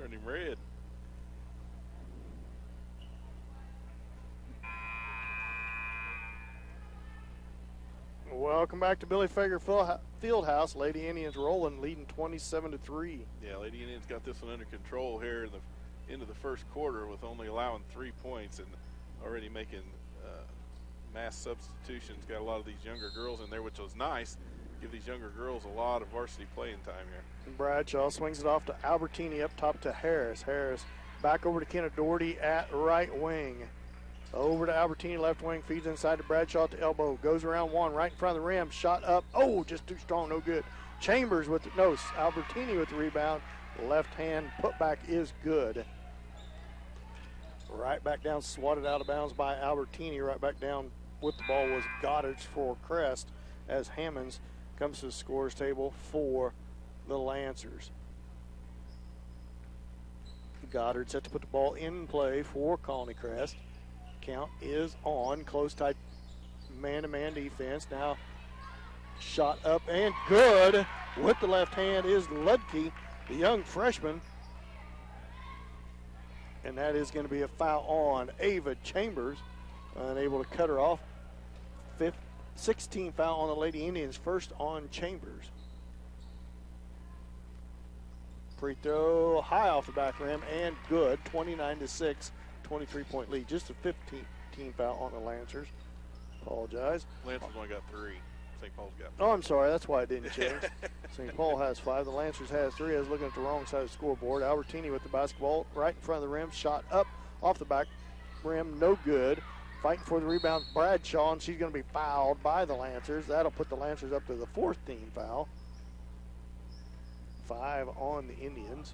Turned him red. Welcome back to Billy Fager Fieldhouse. Lady Indians rolling, leading 27-3. Yeah, Lady Indians got this one under control here in the end of the first quarter with only allowing 3 points and already making mass substitutions. Got a lot of these younger girls in there, which was nice. Give these younger girls a lot of varsity playing time here. Bradshaw swings it off to Albertini, up top to Harris. Harris back over to Kenna Doherty at right wing. Over to Albertini, left wing, feeds inside to Bradshaw to elbow. Goes around one, right in front of the rim. Shot up. Oh, just too strong, no good. Chambers with Albertini with the rebound. Left hand putback is good. Right back down, swatted out of bounds by Albertini. Right back down with the ball was Goddard's for Crest as Hammonds comes to the scores table for the Lancers. Goddard set to put the ball in play for Colony Crest. Count is on. Close tight man-to-man defense. Now shot up and good. With the left hand is Ludke, the young freshman. And that is going to be a foul on Ava Chambers. Unable to cut her off. 16 foul on the Lady Indians, first on Chambers. Free throw high off the back rim and good. 29-6, 23-point lead. Just a 15 foul on the Lancers. Apologize. Lancers only got 3. St. Paul's got 5. Oh, I'm sorry. That's why it didn't change. St. Paul has 5. The Lancers has 3. I was looking at the wrong side of the scoreboard. Albertini with the basketball right in front of the rim. Shot up off the back rim. No good. Fighting for the rebound, Bradshaw, and she's going to be fouled by the Lancers. That'll put the Lancers up to the 4th team foul. 5 on the Indians.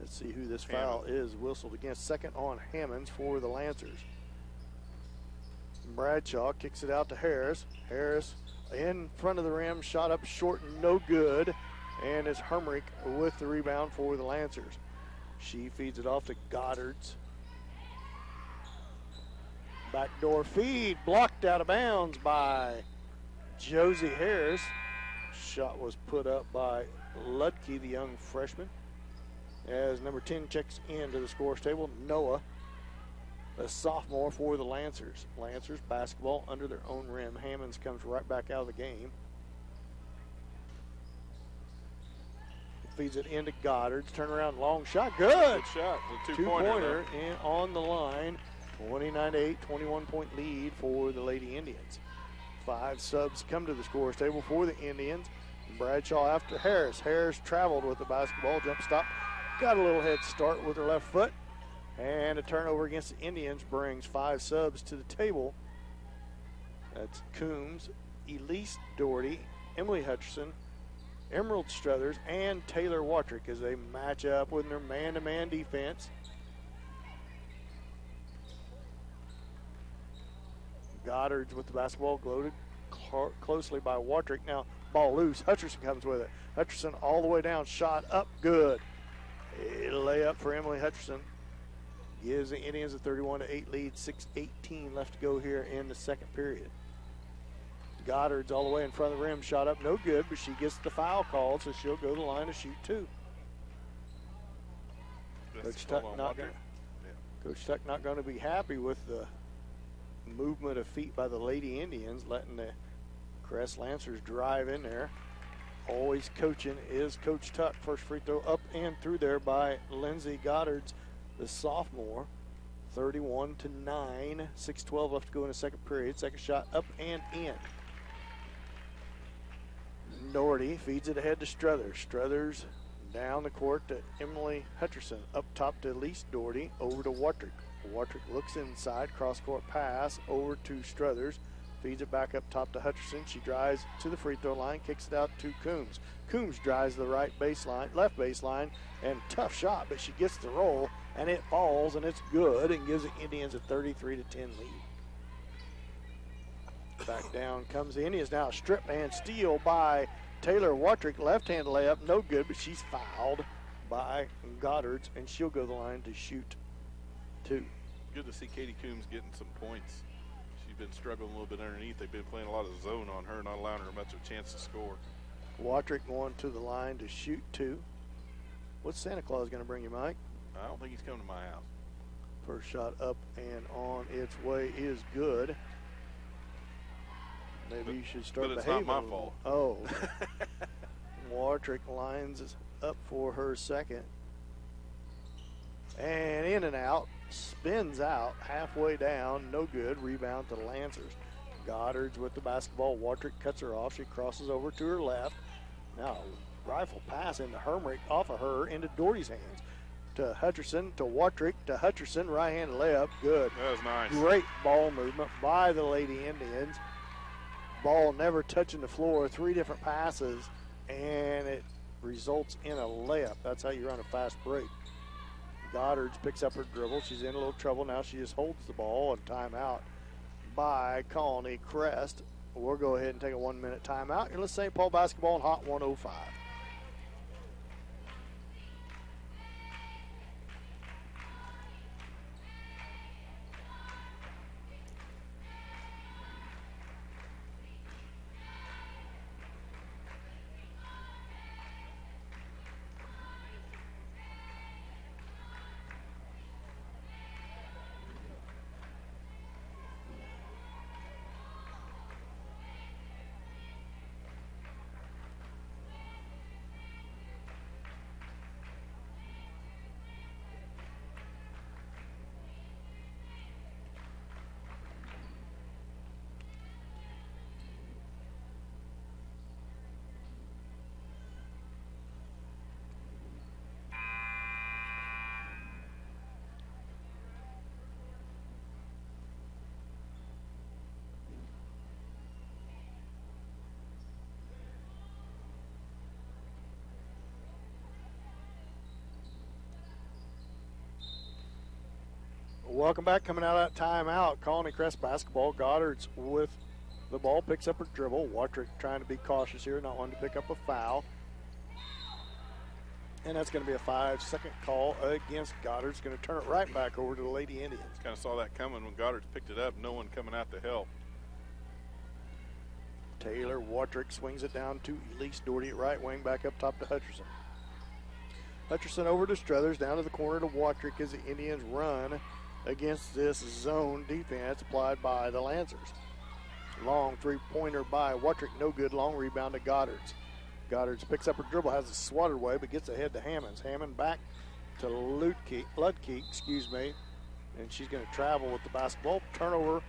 Let's see who this foul is whistled against. Second on Hammonds for the Lancers. Bradshaw kicks it out to Harris. Harris in front of the rim, shot up short, no good. And it's Hermrich with the rebound for the Lancers. She feeds it off to Goddard's. Backdoor feed, blocked out of bounds by Josie Harris. Shot was put up by Ludke, the young freshman. As number 10 checks into the scores table, Noah, a sophomore for the Lancers. Lancers basketball under their own rim. Hammonds comes right back out of the game. Feeds it into Goddard's. Turnaround long shot. Good. Good shot. The two-pointer in on the line. 29-8, 21-point lead for the Lady Indians. 5 subs come to the scores table for the Indians. Bradshaw after Harris. Harris traveled with the basketball. Jump stop. Got a little head start with her left foot. And a turnover against the Indians brings 5 subs to the table. That's Coombs, Elise Doherty, Emily Hutcherson, Emerald Struthers, and Taylor Watrick as they match up with their man-to-man defense. Goddard's with the basketball, gloated closely by Watrick. Now ball loose. Hutcherson comes with it. Hutcherson all the way down. Shot up. Good. A layup for Emily Hutcherson. Gives the Indians a 31-8 lead. 6:18 left to go here in the second period. Goddard's all the way in front of the rim. Shot up. No good, but she gets the foul called, so she'll go to the line to shoot 2. Coach Tuck not going to be happy with the movement of feet by the Lady Indians, letting the Crest Lancers drive in there. Always coaching is Coach Tuck. First free throw up and through there by Lindsay Goddard's, the sophomore. 31-9, 6:12 left to go in the second period. Second shot up and in. Doherty feeds it ahead to Struthers. Struthers down the court to Emily Hutcherson. Up top to Elise Doherty. Over to Watrick. Watrick looks inside. Cross-court pass over to Struthers. Feeds it back up top to Hutcherson. She drives to the free throw line. Kicks it out to Coombs. Coombs drives the left baseline, and tough shot, but she gets the roll, and it falls, and it's good, and gives the Indians a 33-10 lead. Back down comes the Indians now. Strip and steal by Taylor Watrick. Left-hand layup, no good, but she's fouled by Goddard's, and she'll go to the line to shoot 2. Good to see Katie Coombs getting some points. She's been struggling a little bit underneath. They've been playing a lot of zone on her, not allowing her much of a chance to score. Watrick going to the line to shoot 2. What's Santa Claus going to bring you, Mike? I don't think he's coming to my house. First shot up and on its way is good. Maybe you should start but behaving. It's not my fault. Oh. Wartrick lines up for her second. And in and out. Spins out. Halfway down. No good. Rebound to Lancers. Goddard's with the basketball. Wartrick cuts her off. She crosses over to her left. Now, rifle pass into Hermrich off of her into Doherty's hands. To Hutcherson, to Wartrick, to Hutcherson, right-hand layup, good. That was nice. Great ball movement by the Lady Indians. Ball never touching the floor, 3 different passes, and it results in a layup. That's how you run a fast break. Goddard picks up her dribble. She's in a little trouble now. She just holds the ball, and timeout by Colony Crest. We'll go ahead and take a 1-minute timeout. You're listening to St. Paul Basketball on Hot 105. Welcome back. Coming out of that timeout, Colony Crest basketball. Goddard's with the ball, picks up her dribble. Wartrick trying to be cautious here, not wanting to pick up a foul. And that's going to be a 5-second call against Goddard's. Going to turn it right back over to the Lady Indians. Kind of saw that coming when Goddard picked it up. No one coming out to help. Taylor, Wartrick swings it down to Elise Doherty at right wing, back up top to Hutcherson. Hutcherson over to Struthers, down to the corner to Wartrick as the Indians run against this zone defense applied by the Lancers. Long three-pointer by Wartrick, no good. Long rebound to Goddard's. Goddard's picks up her dribble, has it swatted away, but gets ahead to Hammonds. Hammond back to Ludke, and she's going to travel with the basketball. Turnover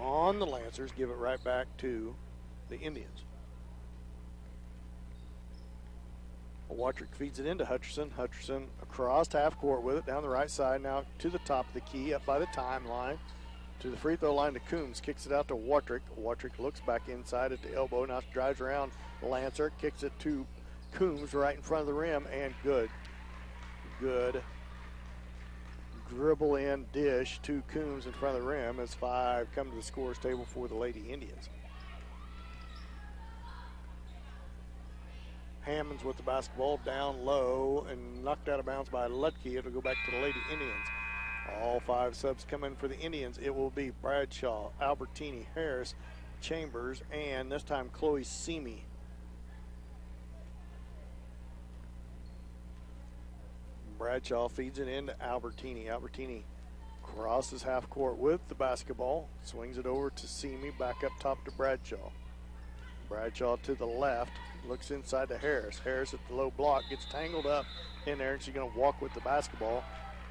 on the Lancers, give it right back to the Indians. Wartrick feeds it into Hutcherson. Hutcherson across half court with it down the right side. Now to the top of the key, up by the timeline. To the free throw line to Coombs. Kicks it out to Wartrick. Wartrick looks back inside at the elbow. Now she drives around Lancer. Kicks it to Coombs right in front of the rim. And good. Good. Dribble in dish to Coombs in front of the rim as 5 come to the scorer's table for the Lady Indians. Hammonds with the basketball down low and knocked out of bounds by Lutke. It'll go back to the Lady Indians. All 5 subs come in for the Indians. It will be Bradshaw, Albertini, Harris, Chambers, and this time Chloe Simi. Bradshaw feeds it into Albertini. Albertini crosses half court with the basketball. Swings it over to Simi, back up top to Bradshaw. Bradshaw to the left. Looks inside to Harris. Harris at the low block gets tangled up in there, and she's going to walk with the basketball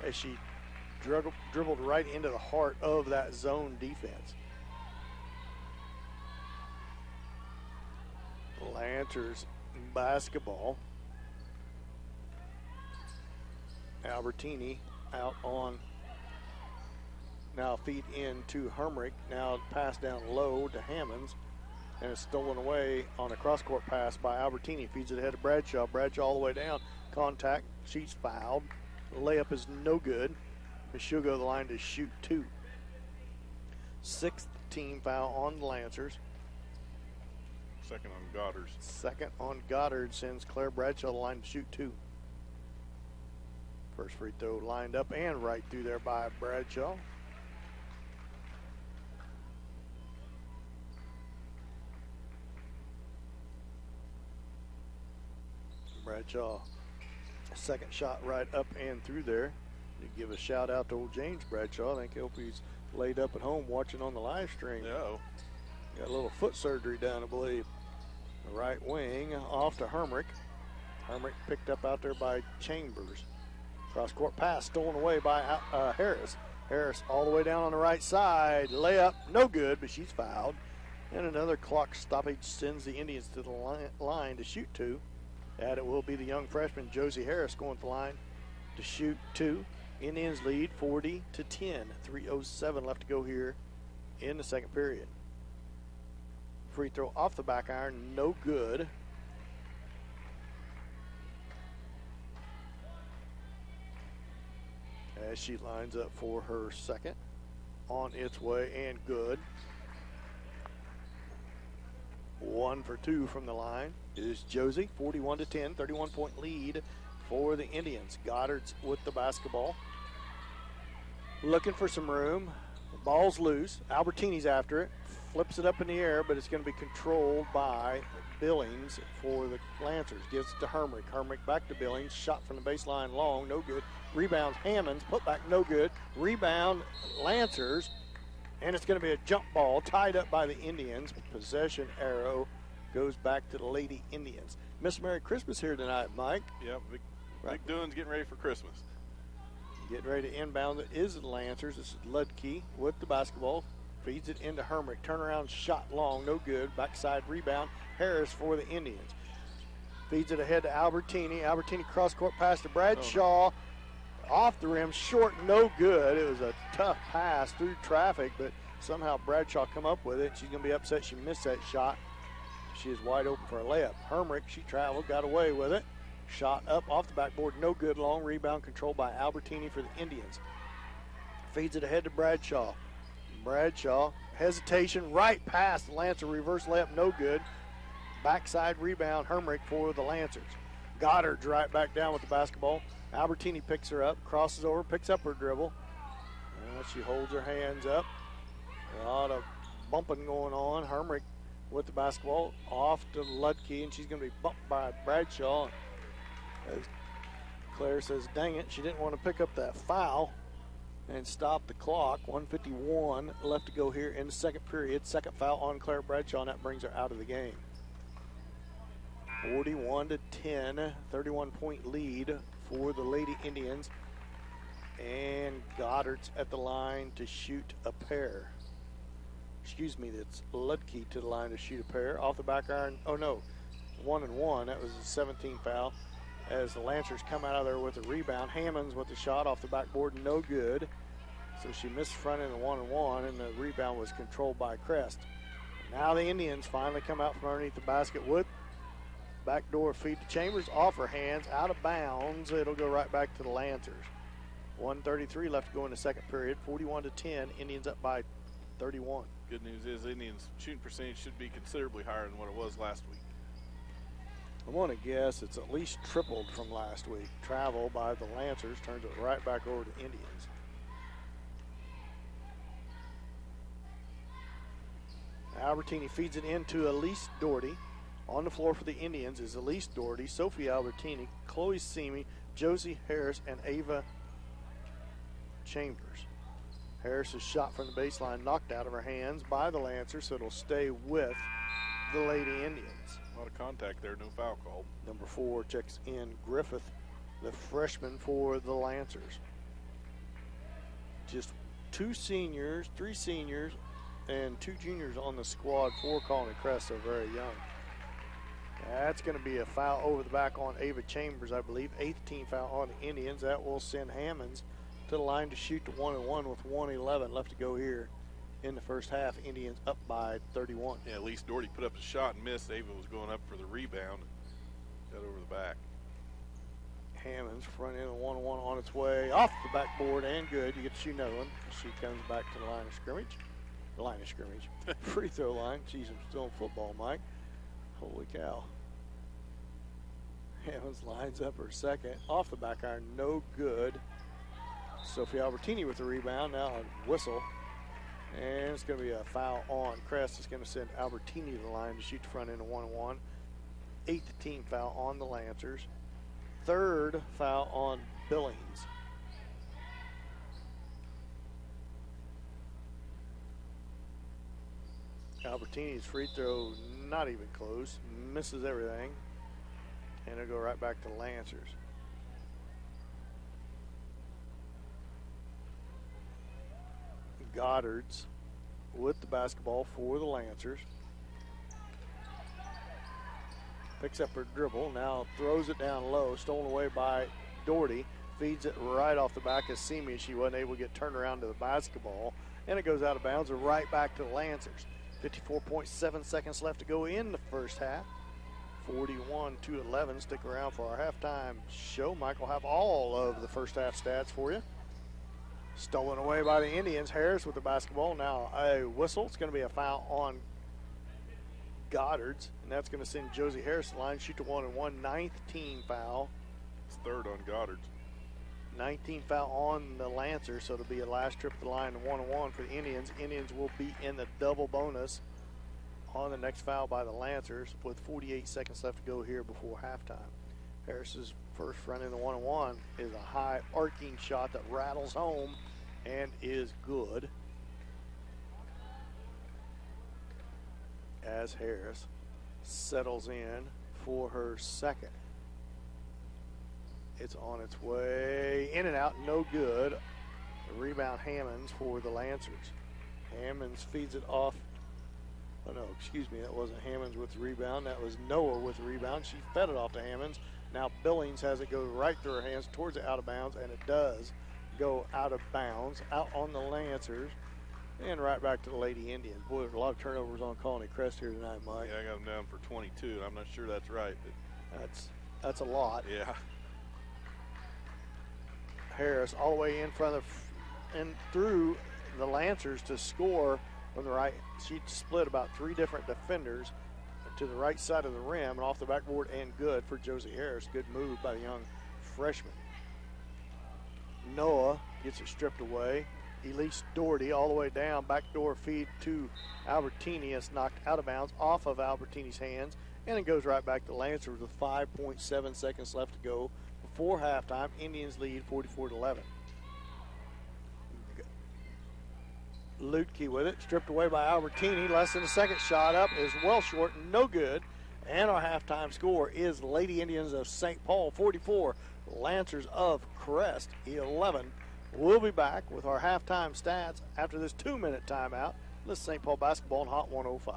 as she dribbled right into the heart of that zone defense. Lancers basketball. Albertini out on. Now feed in to Hermrich. Now pass down low to Hammonds. And it's stolen away on a cross-court pass by Albertini. Feeds it ahead to Bradshaw. Bradshaw all the way down. Contact. She's fouled. The layup is no good. And she'll go to the line to shoot 2. 6th team foul on the Lancers. Second on Goddard's. Second on Goddard sends Claire Bradshaw to the line to shoot 2. First free throw lined up and right through there by Bradshaw. Bradshaw Second shot right up and through there. You give a shout out to old James Bradshaw. I think hope he's laid up at home watching on the live stream. No. Got a little foot surgery done, I believe. The right wing off to Hermrick. Hermrick picked up out there by Chambers. Cross court pass stolen away by Harris. Harris all the way down on the right side. Layup, no good, but she's fouled. And another clock stoppage sends the Indians to the line to shoot two. And it will be the young freshman Josie Harris going to the line to shoot two. Indians lead 40-10. 3:07 left to go here in the second period. Free throw off the back iron, no good. As she lines up for her second. On its way and good. 1 for 2 from the line is Josie. 41-10, 31-point lead for the Indians. Goddard's with the basketball. Looking for some room. The ball's loose. Albertini's after it. Flips it up in the air, but it's going to be controlled by Billings for the Lancers. Gives it to Hermrick. Hermrick back to Billings. Shot from the baseline long, no good. Rebounds Hammonds. Put back, no good. Rebound Lancers. And it's going to be a jump ball tied up by the Indians. Possession arrow goes back to the Lady Indians. Miss Merry Christmas here tonight, Mike. Yep, big doings getting ready for Christmas. Getting ready to inbound it is the Lancers. This is Ludke with the basketball. Feeds it into Hermrick. Turnaround shot long, no good. Backside rebound. Harris for the Indians. Feeds it ahead to Albertini. Albertini cross-court pass to Bradshaw. Off the rim, short, no good. It was a tough pass through traffic, but somehow Bradshaw come up with it. She's going to be upset she missed that shot. She is wide open for a layup. Hermrick, she traveled, got away with it. Shot up off the backboard, no good. Long rebound controlled by Albertini for the Indians. Feeds it ahead to Bradshaw. Bradshaw, hesitation, right past the Lancer, reverse layup, no good. Backside rebound, Hermrick for the Lancers. Goddard's right back down with the basketball. Albertini picks her up, crosses over, picks up her dribble. She holds her hands up. A lot of bumping going on. Hermrick with the basketball off to Ludke, and she's going to be bumped by Bradshaw. As Claire says, dang it, she didn't want to pick up that foul and stop the clock. 1:51 left to go here in the second period. Second foul on Claire Bradshaw, and that brings her out of the game. 41-10, 31-point lead for the Lady Indians. And Goddard's at the line to shoot a pair. Excuse me, that's Ludke to the line to shoot a pair. Off the back iron, oh no, 1-1. That was a 17 foul. As the Lancers come out of there with a rebound. Hammonds with the shot off the backboard, no good. So she missed front in the 1-1, and the rebound was controlled by Crest. Now the Indians finally come out from underneath the basket with backdoor feed to Chambers, off her hands, out of bounds. It'll go right back to the Lancers. 1:33 left to go in the second period. 41-10, Indians up by 31. Good news is Indians' shooting percentage should be considerably higher than what it was last week. I want to guess it's at least tripled from last week. Travel by the Lancers turns it right back over to Indians. Albertini feeds it into Elise Doherty. On the floor for the Indians is Elise Doherty, Sophie Albertini, Chloe Simi, Josie Harris, and Ava Chambers. Harris is shot from the baseline, knocked out of her hands by the Lancers, so it'll stay with the Lady Indians. A lot of contact there, no foul called. Number 4 checks in Griffith, the freshman for the Lancers. Just 2 seniors, 3 seniors, and 2 juniors on the squad for Colony Crest, so very young. That's going to be a foul over the back on Ava Chambers, I believe. 8th team foul on the Indians. That will send Hammonds to the line to shoot to 1-1 with 1:11 left to go here in the first half. Indians up by 31. Yeah, at least Doherty put up a shot and missed. Ava was going up for the rebound. Got over the back. Hammonds front end of 1-1 on its way. Off the backboard and good. You get to shoot another one. She comes back to the line of scrimmage. The line of scrimmage. Free throw line. Jeez, I'm still in football, Mike. Holy cow. Hammonds lines up her second. Off the back iron, no good. Sophie Albertini with the rebound. Now a whistle. And it's going to be a foul on Crest. It's going to send Albertini to the line to shoot the front end of 1-1. 8th team foul on the Lancers. third foul on Billings. Albertini's free throw not even close, misses everything, and it'll go right back to Lancers. Goddard's with the basketball for the Lancers. Picks up her dribble, now throws it down low, stolen away by Doherty. Feeds it right off the back of Simi. She wasn't able to get turned around to the basketball, and it goes out of bounds and right back to the Lancers. 54.7 seconds left to go in the first half. 41-11. Stick around for our halftime show. Mike will have all of the first half stats for you. Stolen away by the Indians. Harris with the basketball. Now a whistle. It's going to be a foul on Goddard's, and that's going to send Josie Harris to the line. Shoot to 1-and-1. 9th team foul. It's third on Goddard's. 19 foul on the Lancers, so it'll be a last trip to the line, 1-on-1 for the Indians. Indians will be in the double bonus on the next foul by the Lancers with 48 seconds left to go here before halftime. Harris's first run in the 1-on-1 is a high arcing shot that rattles home and is good. As Harris settles in for her second. It's on its way in and out, no good. A rebound Hammonds for the Lancers. Hammonds feeds it off. Oh no, excuse me, that wasn't Hammonds with the rebound. That was Noah with the rebound. She fed it off to Hammonds. Now Billings has it go right through her hands towards the out of bounds, and it does go out of bounds, out on the Lancers, and right back to the Lady Indians. Boy, there's a lot of turnovers on Colony Crest here tonight, Mike. Yeah, I got them down for 22, and I'm not sure that's right. But that's a lot. Yeah. Harris all the way in front of and through the Lancers to score from the right. She split about three different defenders to the right side of the rim and off the backboard, and good for Josie Harris. Good move by the young freshman. Noah gets it stripped away. Elise Doherty all the way down. Backdoor feed to Albertini. It's knocked out of bounds off of Albertini's hands, and it goes right back to Lancers with 5.7 seconds left to go before halftime. Indians lead 44-11. Lutke with it, stripped away by Albertini. Less than a second. Shot up is well short, no good. And our halftime score is Lady Indians of St. Paul 44, Lancers of Crest 11. We'll be back with our halftime stats after this 2-minute timeout. This is St. Paul basketball on Hot 105.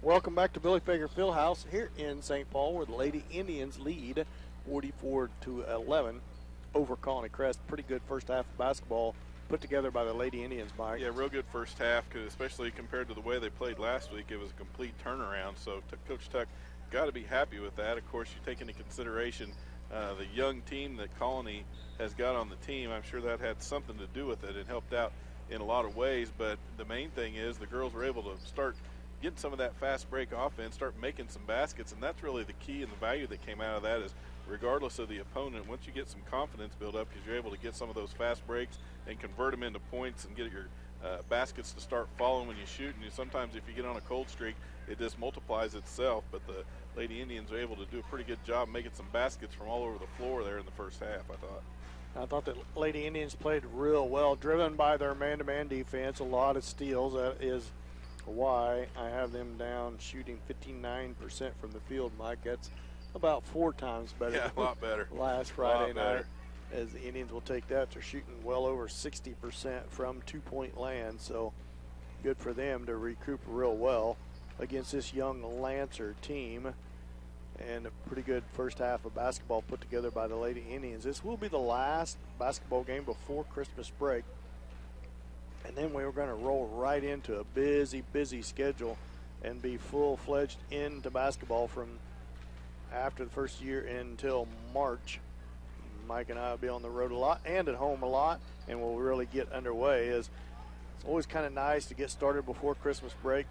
Welcome back to Billy Fager Fieldhouse here in St. Paul, where the Lady Indians lead 44-11 over Colony Crest. Pretty good first half of basketball put together by the Lady Indians, Mike. Yeah, real good first half, cause especially compared to the way they played last week, it was a complete turnaround. So Coach Tuck got to be happy with that. Of course, you take into consideration the young team that Colony has got on the team. I'm sure that had something to do with it and helped out in a lot of ways, but the main thing is the girls were able to start getting some of that fast break offense, start making some baskets, and that's really the key and the value that came out of that is regardless of the opponent, once you get some confidence built up because you're able to get some of those fast breaks and convert them into points and get your baskets to start falling when you shoot. And sometimes if you get on a cold streak, it just multiplies itself. But the Lady Indians were able to do a pretty good job making some baskets from all over the floor there in the first half, I thought. I thought the Lady Indians played real well, driven by their man-to-man defense, a lot of steals. That is why I have them down shooting 59% from the field, Mike. That's about 4 times better. Yeah, a lot better. Last Friday night, as the Indians will take that. They're shooting well over 60% from two-point land, so good for them to recoup real well against this young Lancer team. And a pretty good first half of basketball put together by the Lady Indians. This will be the last basketball game before Christmas break. And then we were going to roll right into a busy, busy schedule and be full-fledged into basketball from after the first year until March. Mike and I will be on the road a lot and at home a lot, and we'll really get underway. It's always kind of nice to get started before Christmas break,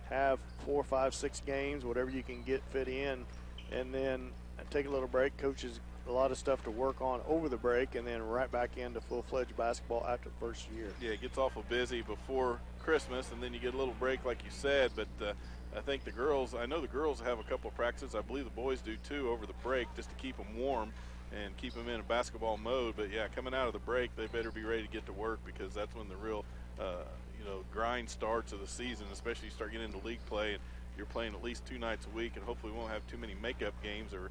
have 4, 5, 6 games, whatever you can get fit in, and then take a little break. Coaches a lot of stuff to work on over the break, and then right back into full-fledged basketball after the first year. Yeah, it gets awful busy before Christmas, and then you get a little break like you said, but I think I know the girls have a couple of practices. I believe the boys do too over the break just to keep them warm and keep them in a basketball mode. But yeah, coming out of the break, they better be ready to get to work because that's when the real grind starts of the season, especially you start getting into league play and you're playing at least 2 nights a week, and hopefully we won't have too many makeup games or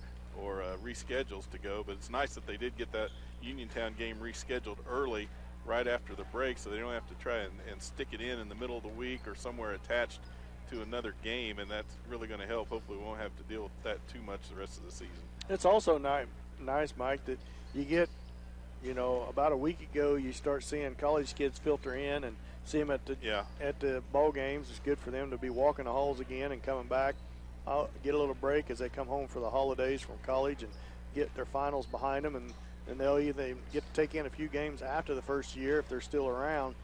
reschedules to go. But it's nice that they did get that Uniontown game rescheduled early right after the break so they don't have to try and stick it in the middle of the week or somewhere attached to another game, and that's really going to help. Hopefully we won't have to deal with that too much the rest of the season. It's also nice, Mike, that you get, about a week ago you start seeing college kids filter in and see them at the ball games. It's good for them to be walking the halls again and coming back. I'll get a little break as they come home for the holidays from college and get their finals behind them, and they'll either get to take in a few games after the first year if they're still around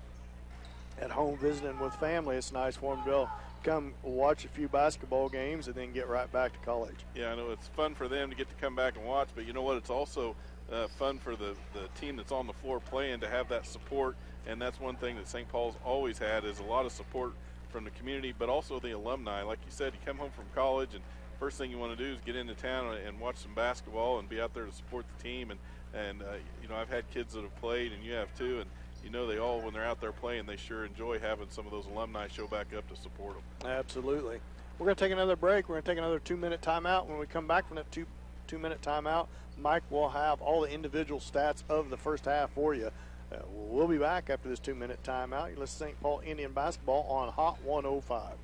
at home visiting with family. It's nice for them to be able to come watch a few basketball games and then get right back to college. Yeah, I know it's fun for them to get to come back and watch, but you know what? It's also fun for the team that's on the floor playing to have that support, and that's one thing that St. Paul's always had is a lot of support from the community, but also the alumni. Like you said, you come home from college, and first thing you want to do is get into town and watch some basketball and be out there to support the team. And I've had kids that have played, and you have too, and they all, when they're out there playing, they sure enjoy having some of those alumni show back up to support them. Absolutely. We're going to take another break. We're going to take another 2-minute timeout. When we come back from that two-minute timeout, Mike will have all the individual stats of the first half for you. We'll be back after this 2-minute timeout. You listen to St. Paul Indian basketball on Hot 105.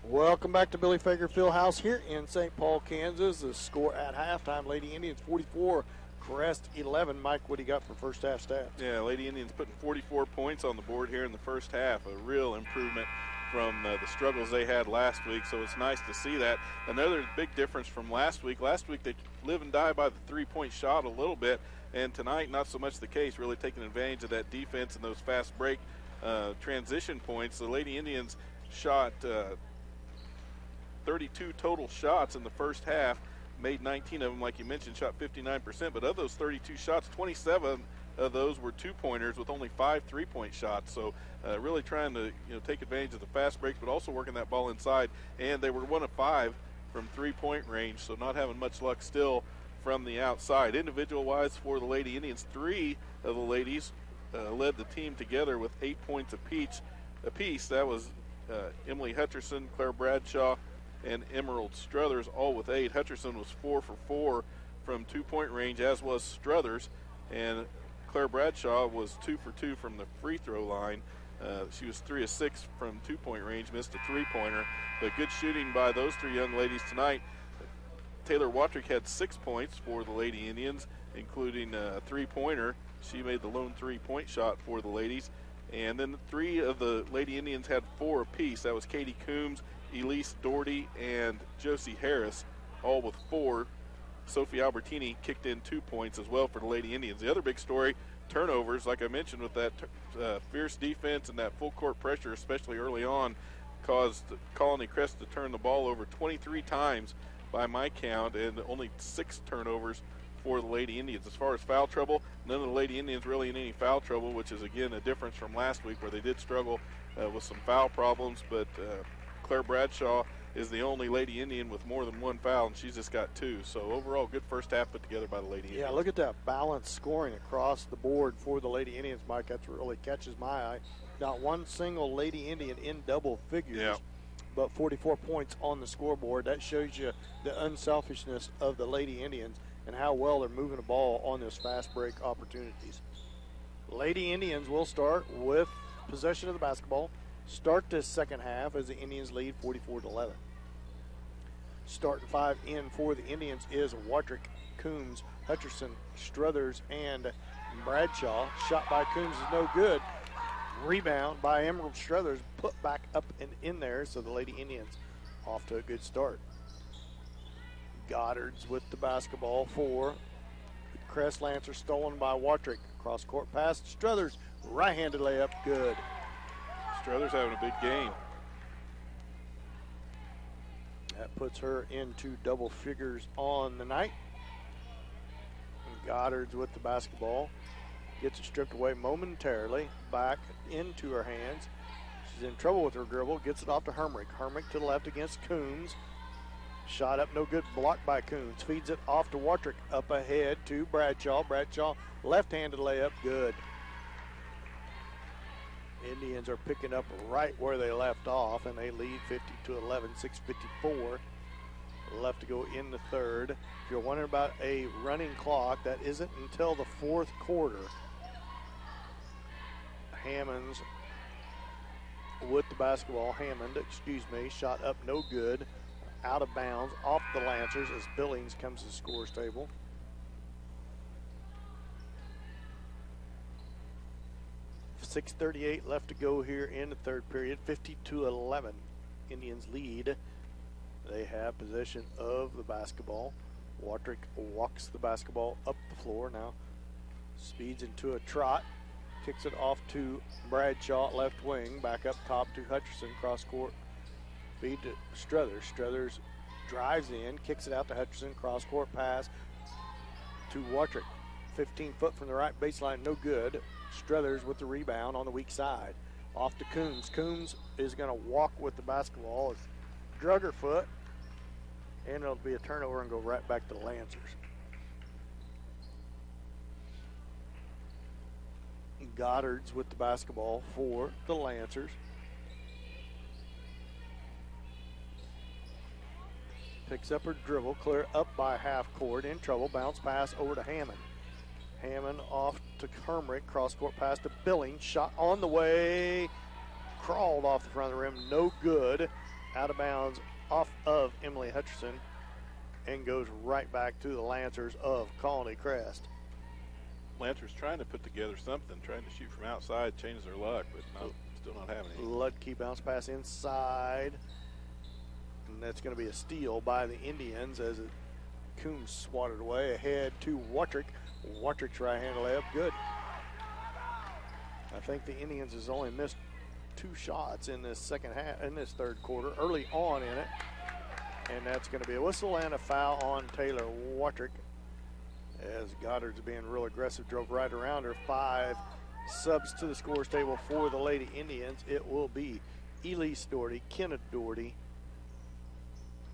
Welcome back to Billy Fager Fieldhouse here in St. Paul, Kansas. The score at halftime, Lady Indians 44, Crest 11. Mike, what do you got for first half stats? Yeah, Lady Indians putting 44 points on the board here in the first half. A real improvement from the struggles they had last week, so it's nice to see that. Another big difference from last week. Last week they live and die by the three-point shot a little bit, and tonight not so much the case, really taking advantage of that defense and those fast break transition points. The Lady Indians shot 32 total shots in the first half, made 19 of them, like you mentioned, shot 59%, but of those 32 shots, 27 of those were two-pointers with only 5 three-point shots. So really trying to take advantage of the fast breaks, but also working that ball inside. And they were 1 of 5 from three-point range, so not having much luck still from the outside. Individual-wise for the Lady Indians, 3 of the ladies led the team together with 8 points apiece. That was Emily Hutcherson, Claire Bradshaw, and Emerald Struthers, all with 8. Hutcherson was 4 for 4 from two-point range, as was Struthers, and Claire Bradshaw was 2 for 2 from the free throw line. She was 3 of 6 from two-point range, missed a three-pointer, but good shooting by those 3 young ladies tonight. Taylor Watrick had 6 points for the Lady Indians, including a three-pointer. She made the lone three-point shot for the ladies. And then 3 of the Lady Indians had 4 apiece. That was Katie Coombs, Elise Doherty, and Josie Harris, all with 4. Sophie Albertini kicked in 2 points as well for the Lady Indians. The other big story, turnovers, like I mentioned, with that fierce defense and that full court pressure, especially early on, caused Colony Crest to turn the ball over 23 times by my count, and only 6 turnovers for the Lady Indians. As far as foul trouble, none of the Lady Indians really in any foul trouble, which is, again, a difference from last week where they did struggle with some foul problems, but Claire Bradshaw is the only Lady Indian with more than 1 foul, and she's just got 2. So overall, good first half put together by the Lady Indians. Yeah, look at that balanced scoring across the board for the Lady Indians, Mike. That really catches my eye. Not one single Lady Indian in double figures, but 44 points on the scoreboard. That shows you the unselfishness of the Lady Indians and how well they're moving the ball on those fast break opportunities. Lady Indians will start with possession of the basketball. Start this second half as the Indians lead 44-11. Starting 5 in for the Indians is Watrick, Coombs, Hutcherson, Struthers, and Bradshaw. Shot by Coombs is no good. Rebound by Emerald Struthers, put back up and in there, so the Lady Indians off to a good start. Goddard's with the basketball for Crest Lancers, stolen by Watrick. Cross court pass, Struthers, right-handed layup, good. Struthers having a big game. That puts her into double figures on the night. And Goddard's with the basketball. Gets it stripped away momentarily. Back into her hands. She's in trouble with her dribble. Gets it off to Hermrich. Hermrich to the left against Coombs. Shot up, no good. Blocked by Coombs. Feeds it off to Watrick. Up ahead to Bradshaw. Bradshaw, left-handed layup, good. Indians are picking up right where they left off, and they lead 50-11, 6:54 left to go in the third. If you're wondering about a running clock, that isn't until the fourth quarter. Hammonds with the basketball. Shot up, no good. Out of bounds, off the Lancers as Billings comes to the scores table. .638 left to go here in the third period. 50-11. Indians lead. They have possession of the basketball. Watrick walks the basketball up the floor. Now speeds into a trot. Kicks it off to Bradshaw, left wing. Back up top to Hutcherson, cross court. Feed to Struthers. Struthers drives in, kicks it out to Hutcherson. Cross court pass to Watrick. 15 foot from the right baseline, no good. Struthers with the rebound on the weak side. Off to Coombs. Coombs is going to walk with the basketball. It's drug her foot, and it'll be a turnover and go right back to the Lancers. Goddard's with the basketball for the Lancers. Picks up her dribble, clear up by half court, in trouble. Bounce pass over to Hammond. Hammond off to Hermrich, cross-court pass to Billings, shot on the way, crawled off the front of the rim, no good. out of bounds off of Emily Hutcherson and goes right back to the Lancers of Colony Crest. Lancers trying to put together something, trying to shoot from outside, change their luck, but still not having it. Ludke bounce pass inside. And that's going to be a steal by the Indians as Coombs swatted away ahead to Wattrick. Wattrick's right-handed layup, good. I think the Indians has only missed 2 shots in this third quarter, early on in it. And that's going to be a whistle and a foul on Taylor Wattrick as Goddard's being real aggressive, drove right around her. 5 subs to the scores table for the Lady Indians. It will be Elise Doherty, Kenna Doherty,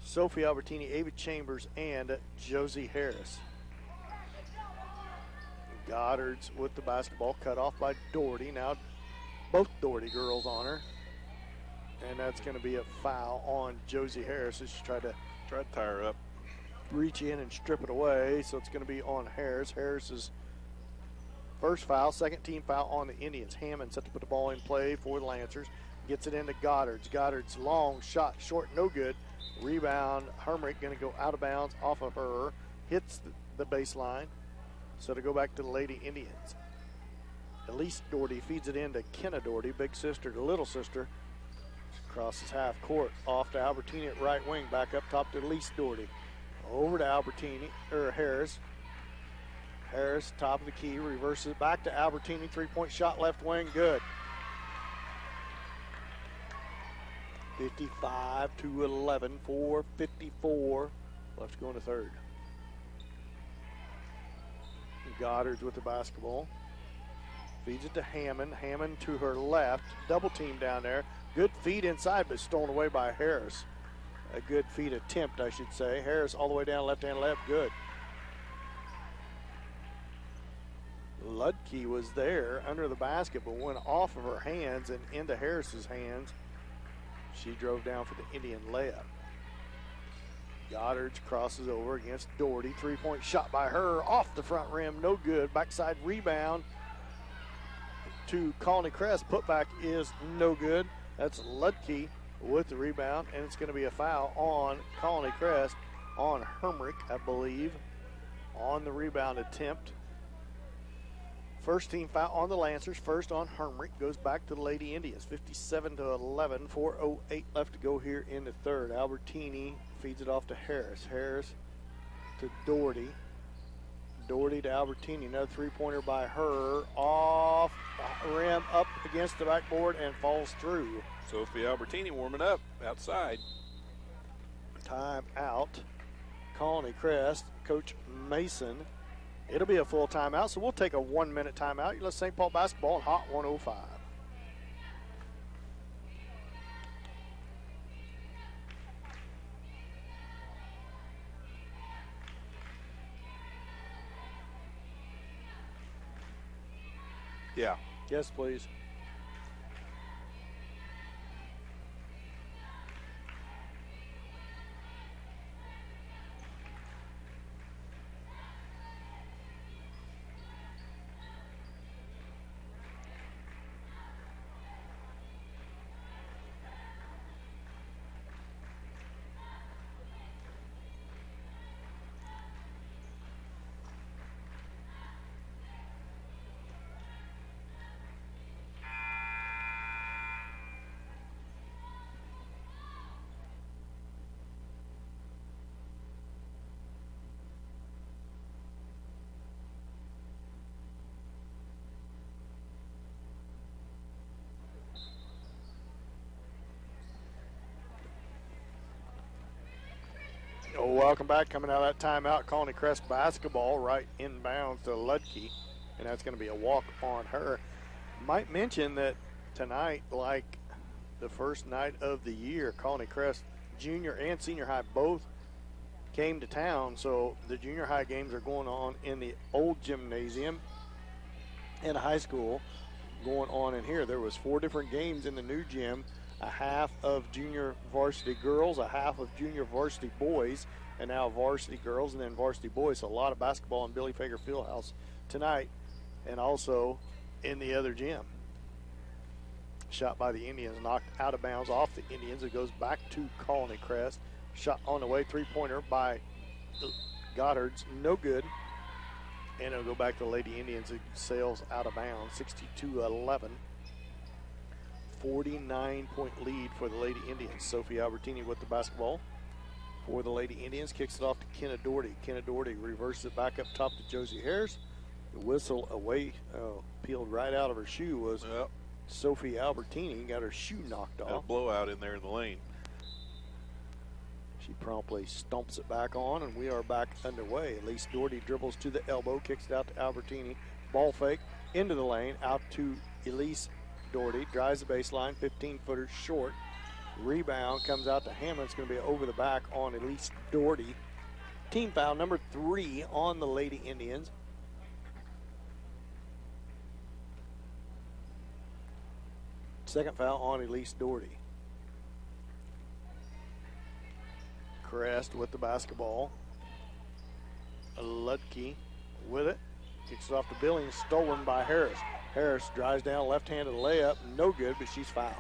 Sophie Albertini, Ava Chambers, and Josie Harris. Goddard's with the basketball, cut off by Doherty. Now both Doherty girls on her. And that's going to be a foul on Josie Harris as she tried to tie her up, reach in and strip it away. So it's going to be on Harris. Harris's first foul, second team foul on the Indians. Hammond set to put the ball in play for the Lancers. Gets it into Goddard's. Goddard's long shot, short, no good. Rebound, Hermrich going to go out of bounds off of her. Hits the baseline. So to go back to the Lady Indians. Elise Doherty feeds it into Kenna Doherty, big sister to little sister. Crosses half court, off to Albertini at right wing, back up top to Elise Doherty. Over to Harris. Harris, top of the key, reverses it back to Albertini, 3-point shot left wing, good. 55-11, 4:54 left to go in the third. Goddard's with the basketball. Feeds it to Hammond. Hammond to her left. Double team down there. Good feed inside, but stolen away by Harris. A good feed attempt, I should say. Harris all the way down left-hand left. Good. Ludke was there under the basket, but went off of her hands and into Harris's hands. She drove down for the Indian layup. Goddard crosses over against Doherty. 3-point shot by her off the front rim. No good. Backside rebound to Colony Crest. Putback is no good. That's Ludke with the rebound, and it's going to be a foul on Colony Crest, on Hermrich, I believe, on the rebound attempt. First team foul on the Lancers, first on Hermrich, goes back to the Lady Indians. 57-11, 4:08 left to go here in the third. Albertini feeds it off to Harris. Harris to Doherty. Doherty to Albertini, another 3-pointer by her, off rim, up against the backboard, and falls through. Sophie Albertini warming up outside. Time out. Colony Crest, Coach Mason. It'll be a full timeout, so we'll take a 1-minute timeout. You're listening to St. Paul basketball on Hot 105. Yeah. Yes, please. Welcome back. Coming out of that timeout, Colony Crest basketball right inbounds to Ludke, and that's going to be a walk on her. Might mention that tonight, like the first night of the year, Colony Crest junior and senior high both came to town, so the junior high games are going on in the old gymnasium, and a high school going on in here. There was 4 different games in the new gym. A half of junior varsity girls, a half of junior varsity boys, and now varsity girls and then varsity boys. So a lot of basketball in Billy Fager Fieldhouse tonight, and also in the other gym. Shot by the Indians, knocked out of bounds off the Indians. It goes back to Colony Crest. Shot on the way, three-pointer by Goddard's, no good. And it'll go back to the Lady Indians. It sails out of bounds, 62-11. 49-point lead for the Lady Indians. Sophie Albertini with the basketball for the Lady Indians. Kicks it off to Kenna Doherty. Kenna Doherty reverses it back up top to Josie Harris. The whistle away, peeled right out of her shoe was Sophie Albertini. Got her shoe knocked off. A blowout in there in the lane. She promptly stomps it back on, and we are back underway. Elise Doherty dribbles to the elbow, kicks it out to Albertini. Ball fake into the lane, out to Elise Doherty. Drives the baseline, 15-footer short. Rebound comes out to Hammond. It's going to be over the back on Elise Doherty. Team foul number 3 on the Lady Indians. Second foul on Elise Doherty. Crest with the basketball. Ludke with it. Kicks it off to Billings, stolen by Harris. Harris drives down, left-handed layup, no good, but she's fouled.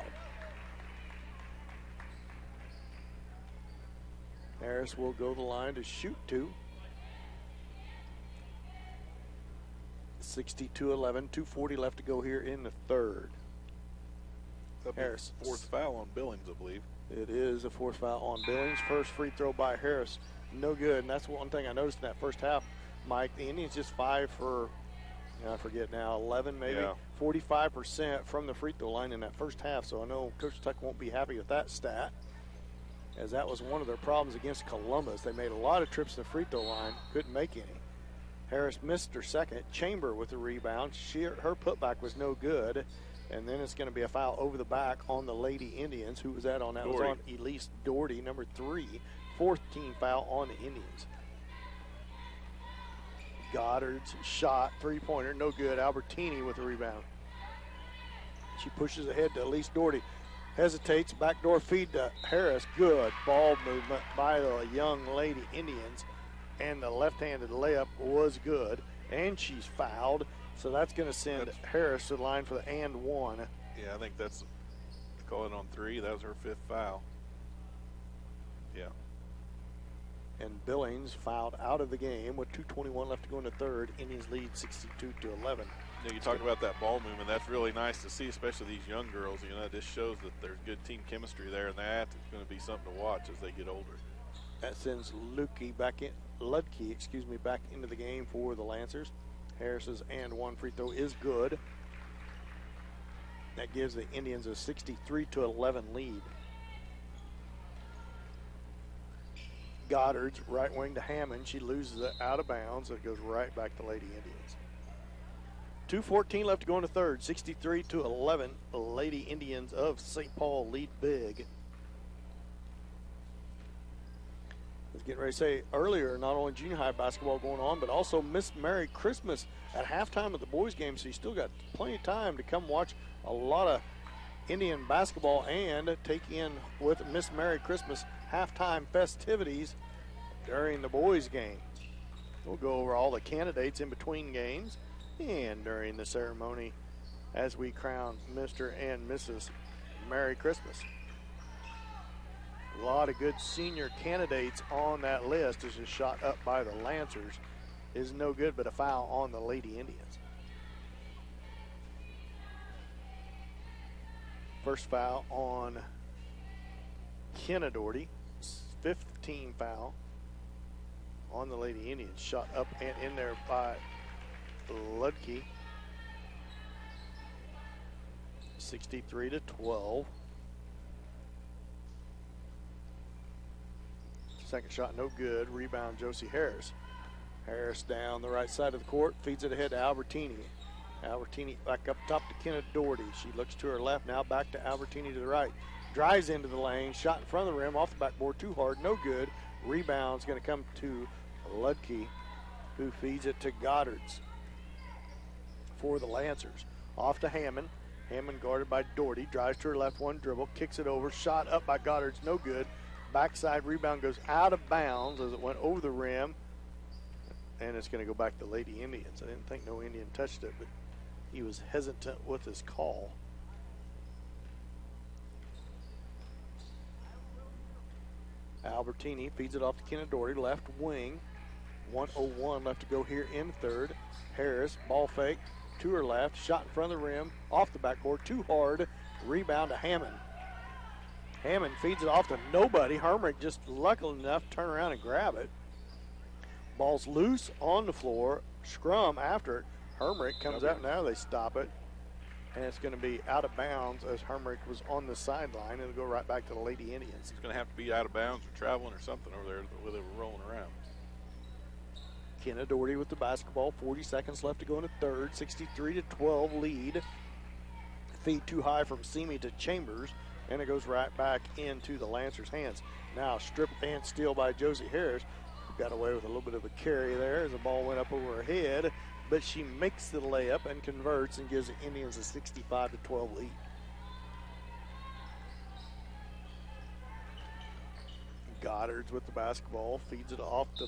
Harris will go to the line to shoot two. 62-11, 2:40 left to go here in the third. Harris. Fourth foul on Billings, I believe. It is a fourth foul on Billings. First free throw by Harris, no good. And that's one thing I noticed in that first half, Mike. The Indians just 5 for, I forget now, 11 maybe, 45% from the free throw line in that first half. So I know Coach Tuck won't be happy with that stat, as that was one of their problems against Columbus. They made a lot of trips to the free throw line, couldn't make any. Harris missed her second. Chamber with the rebound. Her putback was no good. And then it's going to be a foul over the back on the Lady Indians. Who was that on? That Doherty. was on Elise Doherty, number 3. Fourth team foul on the Indians. Goddard's shot, three-pointer, no good. Albertini with the rebound. She pushes ahead to Elise Doherty. Hesitates, backdoor feed to Harris. Good ball movement by the young Lady Indians. And the left-handed layup was good. And she's fouled. So that's going to send Harris to the line for the and one. Yeah, I think that's, call it on 3. That was her 5th foul. Yeah. And Billings fouled out of the game with 2:21 left to go in the third. Indians lead 62-11. You talk about that ball movement. That's really nice to see, especially these young girls. You know, this shows that there's good team chemistry there, and that's going to be something to watch as they get older. That sends Ludke back into the game for the Lancers. Harris's and one free throw is good. That gives the Indians a 63-11 lead. Goddard's right wing to Hammond. She loses it out of bounds. It goes right back to Lady Indians. 2:14 left to go in the third. 63-11. The Lady Indians of St. Paul lead big. Was getting ready to say earlier, not only junior high basketball going on, but also Miss Merry Christmas at halftime of the boys' game. So you still got plenty of time to come watch a lot of Indian basketball and take in with Miss Merry Christmas halftime festivities during the boys' game. We'll go over all the candidates in between games and during the ceremony as we crown Mr. and Mrs. Merry Christmas. A lot of good senior candidates on that list. Is just shot up by the Lancers. Is no good, but a foul on the Lady Indians. First foul on Kenna Doherty. 5th team foul on the Lady Indians. Shot up and in there by Ludke. 63-12. Second shot no good. Rebound Josie Harris. Harris down the right side of the court. Feeds it ahead to Albertini. Albertini back up top to Kenna Doherty. She looks to her left. Now back to Albertini to the right. Drives into the lane. Shot in front of the rim. Off the backboard. Too hard. No good. Rebound's going to come to Ludke, who feeds it to Goddard's for the Lancers. Off to Hammond. Hammond guarded by Doherty. Drives to her left. One dribble. Kicks it over. Shot up by Goddard's. No good. Backside rebound goes out of bounds as it went over the rim. And it's going to go back to Lady Indians. I didn't think no Indian touched it, but he was hesitant with his call. Albertini feeds it off to Kenna Doherty, left wing. 1:01 left to go here in third. Harris, ball fake to her left, shot in front of the rim, off the backboard, too hard. Rebound to Hammond. Hammond feeds it off to nobody. Hermrich just lucky enough to turn around and grab it. Ball's loose on the floor. Scrum after it. Hermrich comes out now. They stop it. And it's going to be out of bounds as Hermrich was on the sideline. It'll go right back to the Lady Indians. It's going to have to be out of bounds or traveling or something over there where they were rolling around. Kenna Doherty with the basketball. 40 seconds left to go in the third. 63-12 lead. Feed too high from Simi to Chambers. And it goes right back into the Lancers' hands. Now strip and steal by Josie Harris. Who got away with a little bit of a carry there as the ball went up over her head. But she makes the layup and converts and gives the Indians a 65-12 lead. Goddard's with the basketball, feeds it off to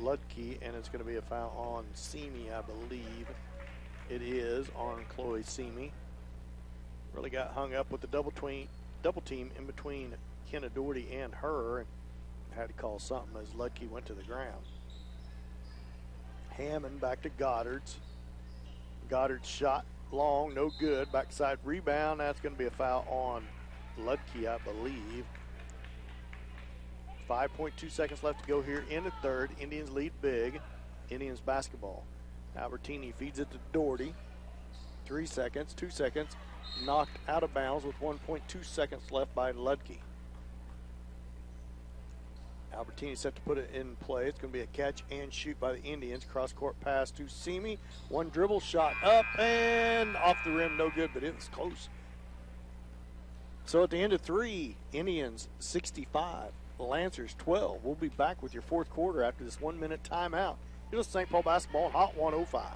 Ludke, and it's going to be a foul on Simi, I believe. It is on Chloe Simi. Really got hung up with the double team in between Kenna Doherty and her, and had to call something as Ludke went to the ground. Hammond back to Goddard's. Goddard's shot long, no good. Backside rebound. That's going to be a foul on Ludke, I believe. 5.2 seconds left to go here in the third. Indians lead big. Indians basketball. Albertini feeds it to Doherty. 3 seconds, 2 seconds. Knocked out of bounds with 1.2 seconds left by Ludke. Albertini set to put it in play. It's going to be a catch and shoot by the Indians. Cross-court pass to Simi. One dribble shot up and off the rim. No good, but it was close. So at the end of three, Indians 65, Lancers 12. We'll be back with your fourth quarter after this 1 minute timeout. Here's St. Paul basketball on Hot 105.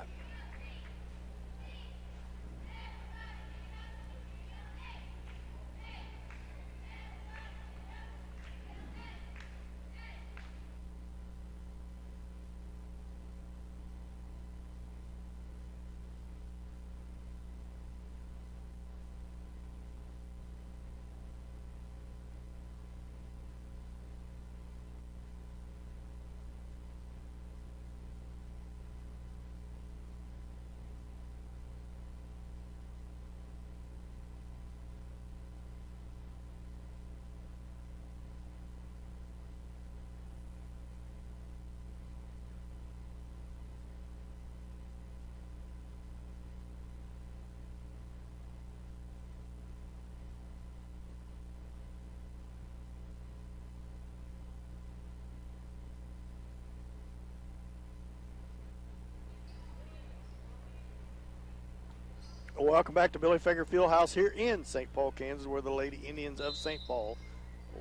Welcome back to Billy Fager Fieldhouse here in St. Paul, Kansas, where the Lady Indians of St. Paul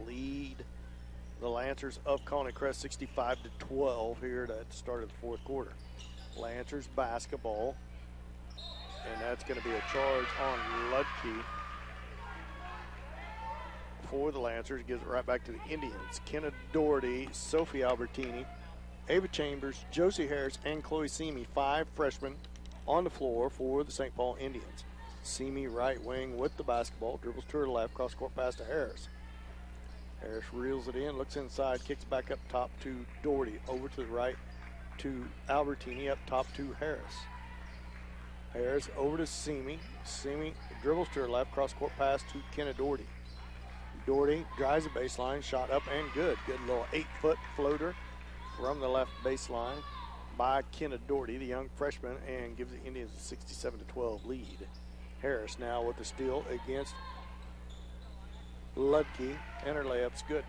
lead the Lancers of Colony Crest 65-12 here at the start of the fourth quarter. Lancers basketball, and that's going to be a charge on Ludke for the Lancers. Gives it right back to the Indians. Kenna Doherty, Sophie Albertini, Ava Chambers, Josie Harris, and Chloe Simi, 5 freshmen on the floor for the St. Paul Indians. Simi right wing with the basketball, dribbles to her left, cross-court pass to Harris. Harris reels it in, looks inside, kicks back up top to Doherty, over to the right to Albertini, up top to Harris. Harris over to Simi. Simi dribbles to her left, cross-court pass to Kenna Doherty. Doherty drives the baseline, shot up and good. Good little 8-foot floater from the left baseline by Kenna Doherty, the young freshman, and gives the Indians a 67-12 lead. Harris now with the steal against Ludke, and her layup's good.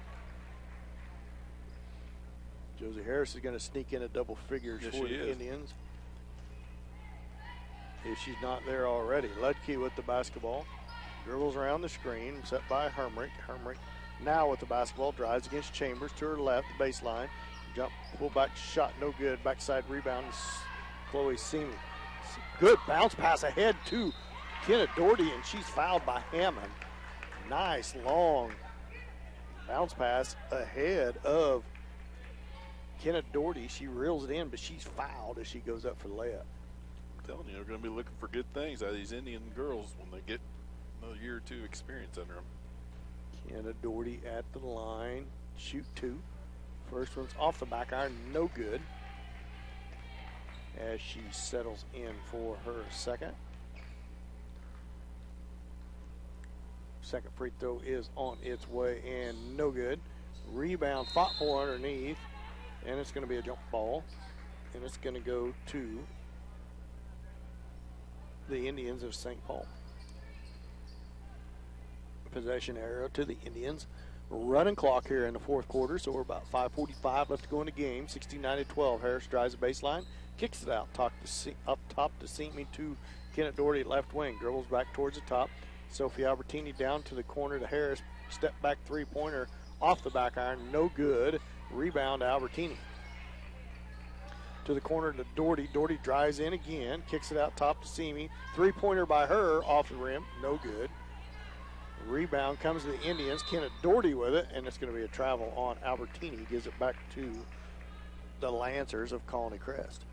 Josie Harris is going to sneak in at double figures for the Indians, if she's not there already. Ludke with the basketball, dribbles around the screen, set by Hermrich. Hermrich now with the basketball, drives against Chambers to her left, baseline. Jump, pull back shot, no good. Backside rebound, Chloe Simi. Good bounce pass ahead to Kenna Doherty, and she's fouled by Hammond. Nice long bounce pass ahead of Kenna Doherty. She reels it in, but she's fouled as she goes up for the layup. I'm telling you, they're going to be looking for good things out of these Indian girls when they get another year or two experience under them. Kenna Doherty at the line. shoot 2. First one's off the back iron, no good. As she settles in for her second. Second free throw is on its way and no good. Rebound fought for underneath, and it's going to be a jump ball, and it's going to go to the Indians of St. Paul. Possession arrow to the Indians. Running clock here in the fourth quarter, so we're about 5:45 left to go in the game. 69-12. Harris drives the baseline, kicks it out up top to Seamy to Kenneth Doherty at left wing. Dribbles back towards the top. Sophie Albertini down to the corner to Harris. Step back three-pointer off the back iron, no good. Rebound Albertini. To the corner to Doherty. Doherty drives in again, kicks it out top to Seamy. Three-pointer by her off the rim, no good. Rebound comes to the Indians. Kenneth Doherty with it, and it's going to be a travel on Albertini. Gives it back to the Lancers of Colony Crest.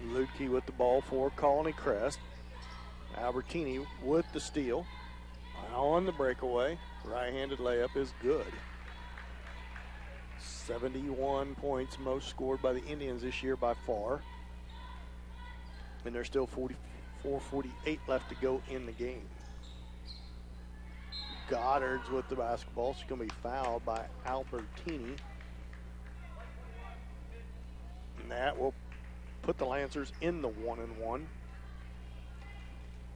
Lutke with the ball for Colony Crest. Albertini with the steal. On the breakaway. Right-handed layup is good. 71 points, most scored by the Indians this year by far. And there's still 44-48 left to go in the game. Goddard's with the basketball. She's going to be fouled by Albertini. And that will put the Lancers in the 1-and-1.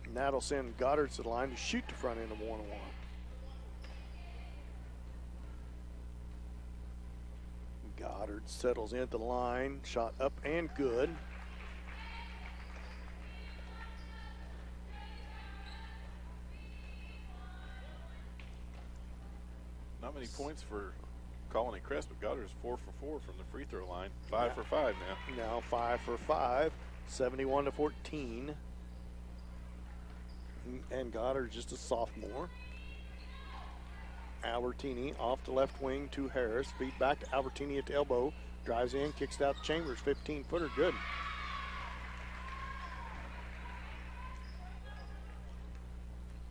And that'll send Goddard to the line to shoot the front end of 1-and-1. Goddard settles in at the line. Shot up and good. Not many points for Colony Crest, but Goddard's 4 for 4 from the free throw line. 5 for 5 now. Now 5 for 5. 71-14. And Goddard's just a sophomore. Albertini off the left wing to Harris. Feed back to Albertini at the elbow. Drives in, kicks it out to Chambers. 15-footer, good.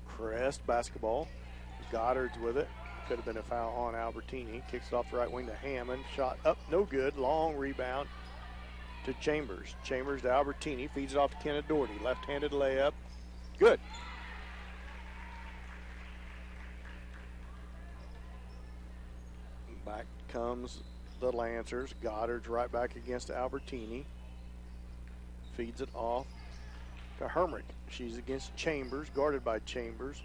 Crest basketball. Goddard's with it. Could have been a foul on Albertini. Kicks it off the right wing to Hammond. Shot up, no good. Long rebound to Chambers. Chambers to Albertini. Feeds it off to Kenneth Doherty. Left-handed layup. Good. Back comes the Lancers. Goddard's right back against Albertini. Feeds it off to Hermrich. She's against Chambers, guarded by Chambers.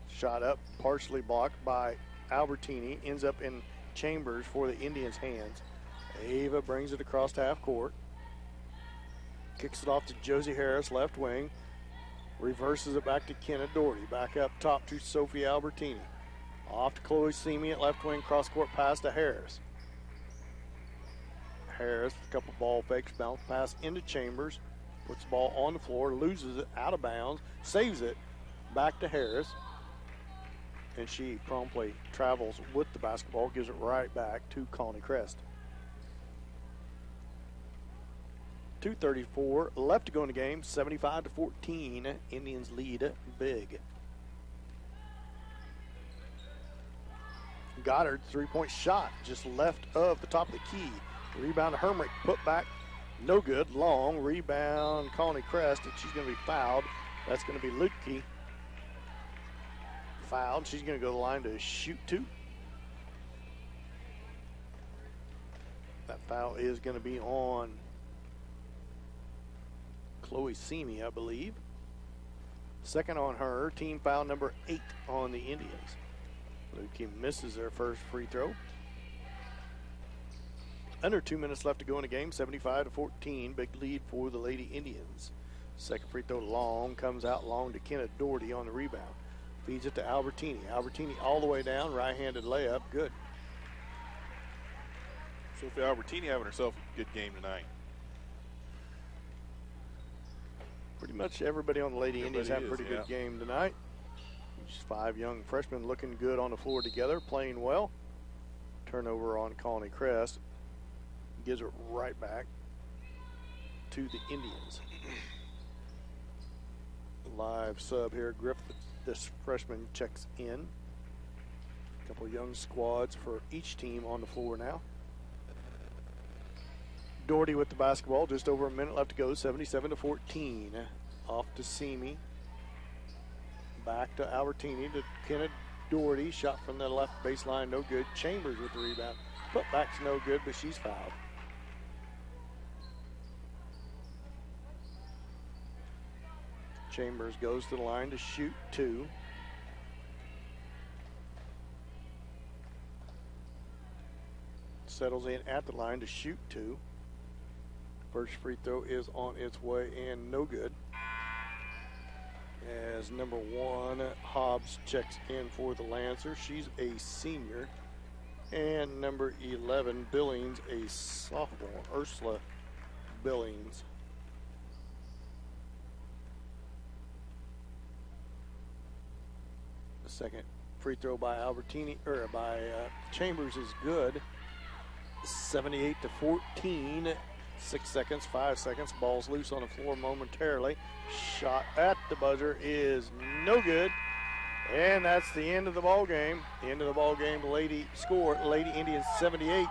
Shot up, partially blocked by Albertini. Ends up in Chambers for the Indians' hands. Ava brings it across half court. Kicks it off to Josie Harris, left wing. Reverses it back to Kenneth Doherty. Back up top to Sophie Albertini. Off to Chloe Seamy at left wing, cross-court pass to Harris. Harris, a couple ball fakes, bounce pass into Chambers. Puts the ball on the floor, loses it, out of bounds, saves it, back to Harris. And she promptly travels with the basketball, gives it right back to Colony Crest. 2:34 left to go in the game, 75-14. Indians lead big. Goddard, three-point shot, just left of the top of the key. Rebound to Hermrich, put back, no good. Long rebound, Colony Crest, and she's going to be fouled. That's going to be Lutke. Fouled. She's going to go to the line to shoot 2. That foul is going to be on Chloe Seamy, I believe. Second on her. Team foul number 8 on the Indians. Lutke misses their first free throw. Under 2 minutes left to go in the game. 75-14. Big lead for the Lady Indians. Second free throw long. Comes out long to Kenneth Doherty on the rebound. Feeds it to Albertini. Albertini all the way down. Right-handed layup. Good. Sophie Albertini having herself a good game tonight. Pretty much everybody on the Lady Indians have a pretty good yeah. game tonight. Just 5 young freshmen looking good on the floor together, playing well. Turnover on Colony Crest. Gives it right back to the Indians. live sub here. Griffith, this freshman, checks in. A couple young squads for each team on the floor now. Doherty with the basketball, just over a minute left to go, 77-14. Off to Simi. Back to Albertini to Kenneth Doherty. Shot from the left baseline, no good. Chambers with the rebound. Putback's no good, but she's fouled. Chambers goes to the line to shoot 2. Settles in at the line to shoot 2. First free throw is on its way and no good. As number 1, Hobbs checks in for the Lancers. She's a senior. And number 11, Billings, a sophomore. Ursula Billings. The second free throw by Chambers is good. 78-14. 6 seconds, 5 seconds. Ball's loose on the floor momentarily. Shot at the buzzer is no good. And that's the end of the ball game. The end of the ball game. Lady Indians 78.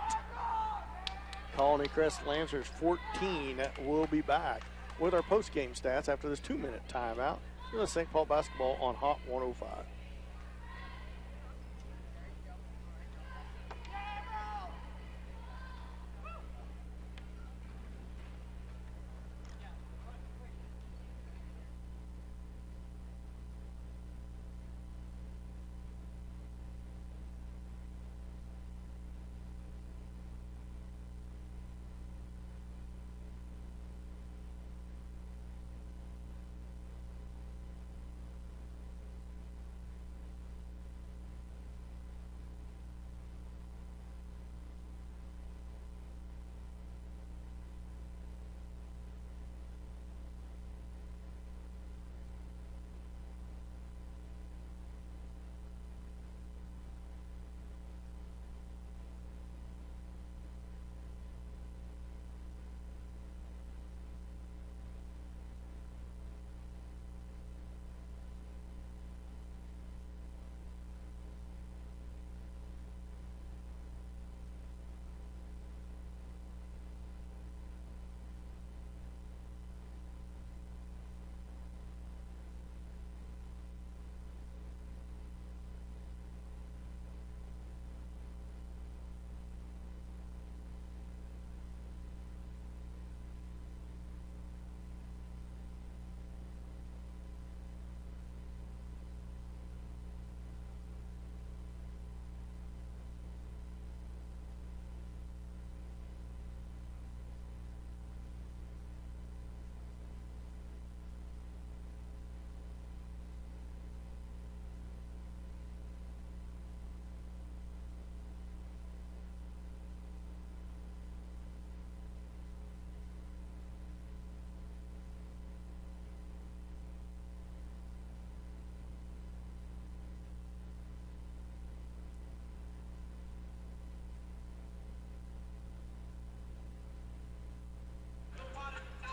Colony Crest Lancers 14. We'll be back with our post-game stats after this 2-minute timeout. You're with St. Paul basketball on Hot 105.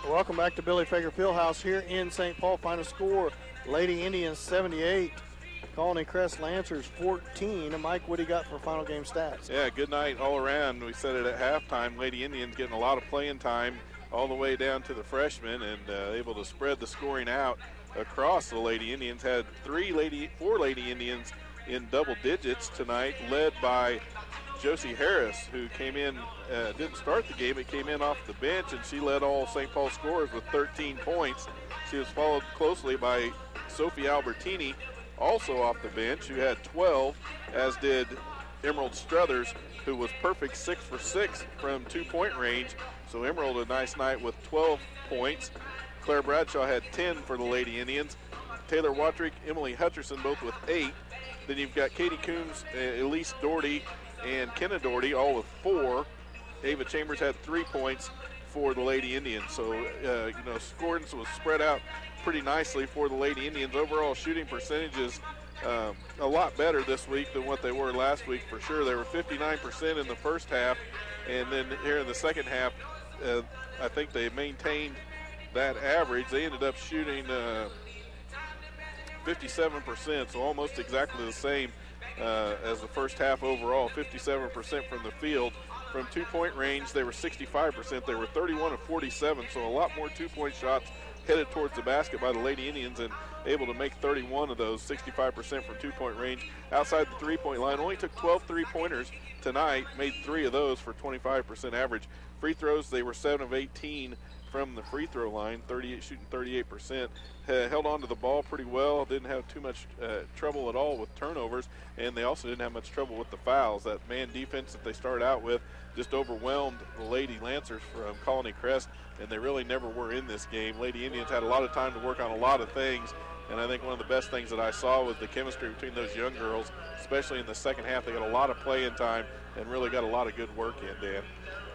Welcome back to Billy Fager Fieldhouse here in St. Paul. Final score, Lady Indians 78, Colony Crest Lancers 14. Mike, what do you got for final game stats? Yeah, good night all around. We said it at halftime. Lady Indians getting a lot of playing time all the way down to the freshmen and able to spread the scoring out across the Lady Indians. Had four Lady Indians in double digits tonight, led by Josie Harris, who came in, didn't start the game, but came in off the bench, and she led all St. Paul scorers with 13 points. She was followed closely by Sophie Albertini, also off the bench, who had 12, as did Emerald Struthers, who was perfect 6 for 6 from 2-point range. So Emerald a nice night with 12 points. Claire Bradshaw had 10 for the Lady Indians. Taylor Watrick, Emily Hutcherson both with 8. Then you've got Katie Coombs, Elise Doherty, and Kenna Doherty all with 4. Ava Chambers had 3 points for the Lady Indians. So, scoring was spread out pretty nicely for the Lady Indians. Overall shooting percentages a lot better this week than what they were last week for sure. They were 59% in the first half, and then here in the second half, I think they maintained that average. They ended up shooting 57%, so almost exactly the same as the first half overall, 57% from the field. From two-point range, they were 65%. They were 31 of 47, so a lot more two-point shots headed towards the basket by the Lady Indians and able to make 31 of those, 65% from two-point range. Outside the three-point line, only took 12 three-pointers tonight, made 3 of those for 25% average. Free throws, they were 7 of 18 from the free throw line, shooting 38%. Held on to the ball pretty well, didn't have too much trouble at all with turnovers, and they also didn't have much trouble with the fouls. That man defense that they started out with just overwhelmed the Lady Lancers from Colony Crest, and they really never were in this game. Lady Indians had a lot of time to work on a lot of things, and I think one of the best things that I saw was the chemistry between those young girls, especially in the second half. They got a lot of playing time and really got a lot of good work in, Dan.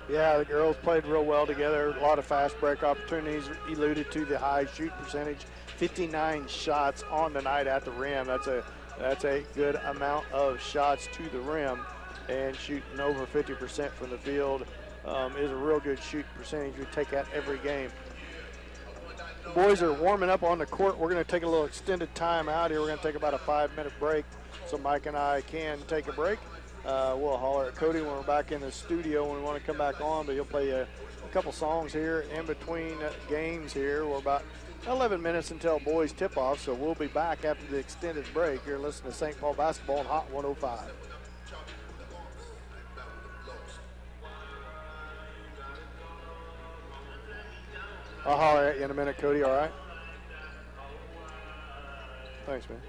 Yeah, the girls played real well together. A lot of fast break opportunities, alluded to the high shoot percentage. 59 shots on the night at the rim. That's a good amount of shots to the rim, and shooting over 50% from the field is a real good shooting percentage. We take that every game. The boys are warming up on the court. We're going to take a little extended time out here. We're going to take about a 5-minute break so Mike and I can take a break. We'll holler at Cody when we're back in the studio when we want to come back on, but he'll play a couple songs here in between games here. We're about 11 minutes until boys tip-off, so we'll be back after the extended break. You're listening to St. Paul Basketball on Hot 105. I'll holler at you in a minute, Cody, all right? Thanks, man.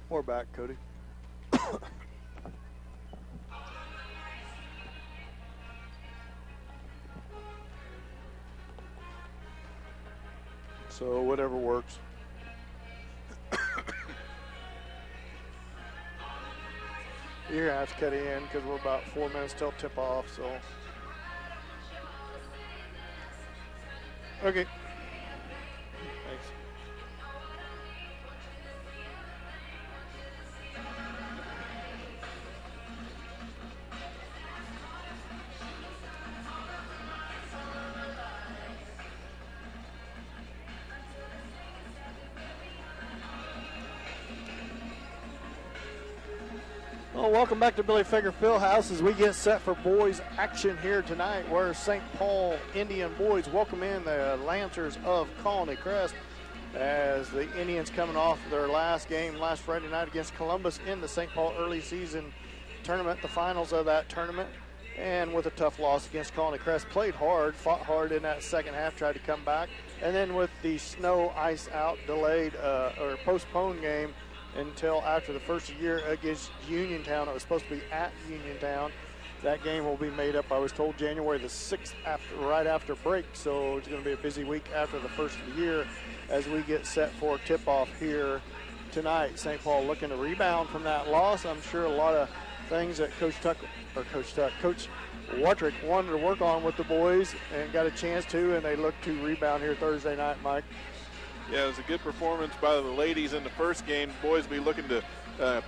We're back, Cody. So whatever works. You're going to have to cut in because we're about 4 minutes till tip off. So, okay. Thanks. Well, welcome back to Billy Fager Fieldhouse as we get set for boys action here tonight, where St. Paul Indian boys welcome in the Lancers of Colony Crest as the Indians coming off their last game last Friday night against Columbus in the St. Paul early season tournament, the finals of that tournament, and with a tough loss against Colony Crest. Played hard, fought hard in that second half, tried to come back, and then with the snow ice out delayed or postponed game until after the first year against Uniontown. It was supposed to be at Uniontown. That game will be made up, I was told, January the 6th, right after break. So it's going to be a busy week after the first of the year as we get set for tip-off here tonight. St. Paul looking to rebound from that loss. I'm sure a lot of things that Coach Wattrick wanted to work on with the boys and got a chance to, and they look to rebound here Thursday night, Mike. Yeah, it was a good performance by the ladies in the first game. Boys will be looking to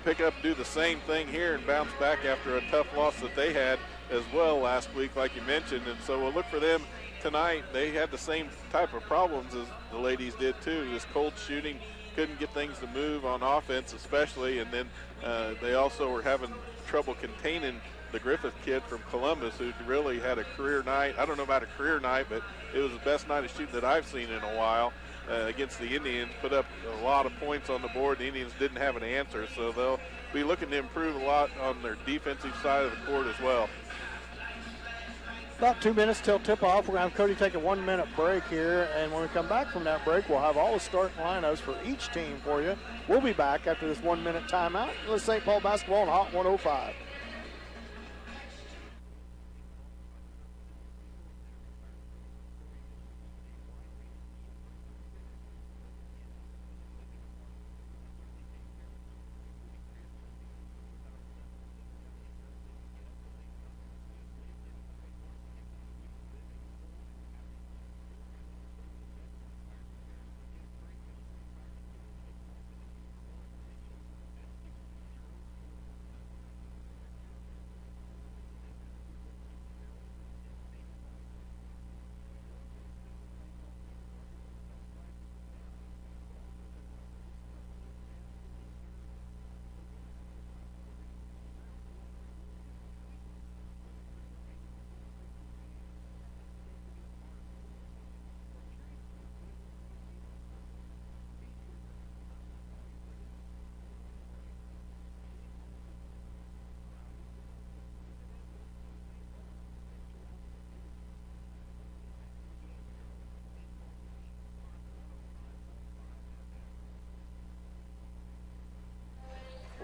pick up, do the same thing here and bounce back after a tough loss that they had as well last week, like you mentioned. And so we'll look for them tonight. They had the same type of problems as the ladies did too. Just cold shooting, couldn't get things to move on offense especially. And then they also were having trouble containing the Griffith kid from Columbus, who really had a career night. I don't know about a career night, but it was the best night of shooting that I've seen in a while. Against the Indians, put up a lot of points on the board. The Indians didn't have an answer, so they'll be looking to improve a lot on their defensive side of the court as well. About 2 minutes till tip-off. We're going to have Cody take a 1 minute break here, and when we come back from that break, we'll have all the starting lineups for each team for you. We'll be back after this 1 minute timeout with St. Paul basketball on Hot 105.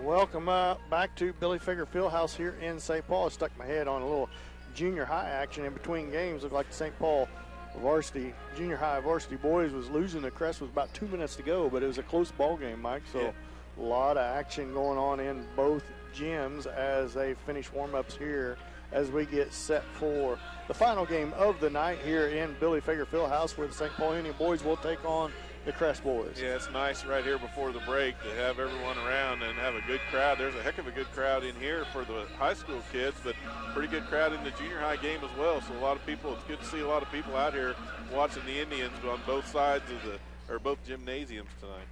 Welcome back to Billy Fager Fieldhouse here in St. Paul. I stuck my head on a little junior high action in between games. Looked like the St. Paul junior high varsity boys was losing to Crest with about 2 minutes to go, but it was a close ball game, Mike. So yeah, a lot of action going on in both gyms as they finish warm-ups here as we get set for the final game of the night here in Billy Fager Fieldhouse, where the St. Paul Indian boys will take on the Crest boys. Yeah, it's nice right here before the break to have everyone around and have a good crowd. There's a heck of a good crowd in here for the high school kids, but pretty good crowd in the junior high game as well. So a lot of people, it's good to see a lot of people out here watching the Indians on both sides of both gymnasiums tonight.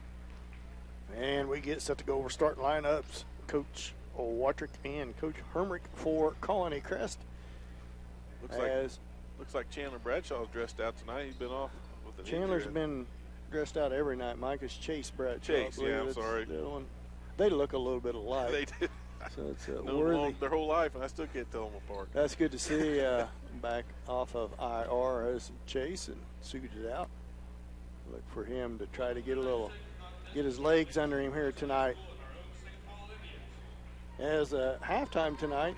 And we get set to go over starting lineups. Coach Wattrick and Coach Hermrich for Colony Crest. Looks like Chandler Bradshaw's dressed out tonight. He's been off with an Chandler's injury. Been dressed out every night, Mike. It's Chase Bradshaw. Chase, yeah, I'm sorry. They look a little bit alike. They do. So it's worthy. Their whole life, and I still can't tell them apart. That's good to see. Back off of IR as Chase and suited out. Look for him to try to get his legs under him here tonight. As a halftime tonight,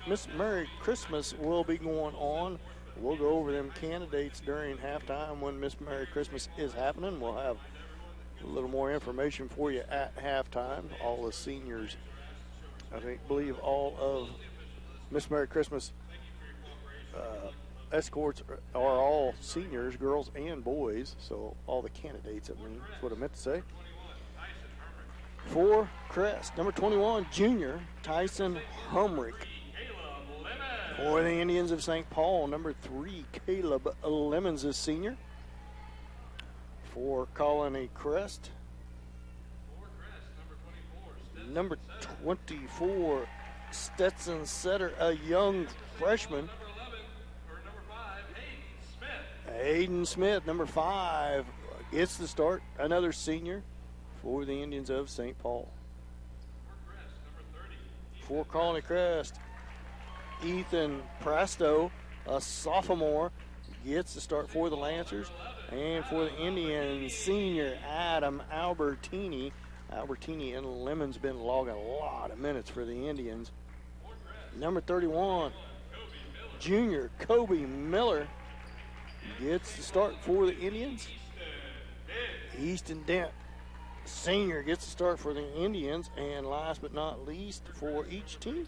Miss Merry Christmas will be going on. We'll go over them candidates during halftime when Miss Merry Christmas is happening. We'll have a little more information for you at halftime. All the seniors, believe all of Miss Merry Christmas escorts are all seniors, girls and boys. So all the candidates, that's what I meant to say. For Crest, number 21, junior Tyson Humrick. For the Indians of St. Paul, number 3, Caleb Lemons is senior. For Colony Crest, number 24, Stetson Setter, a young freshman. Aiden Smith, number 5, gets the start, another senior for the Indians of St. Paul. For Colony Crest, Ethan Prasto, a sophomore, gets the start for the Lancers. And for the Indians, senior Adam Albertini. Albertini and Lemon's been logging a lot of minutes for the Indians. Number 31, junior Kobe Miller gets the start for the Indians. Easton Dent, senior, gets the start for the Indians. And last but not least, for each team,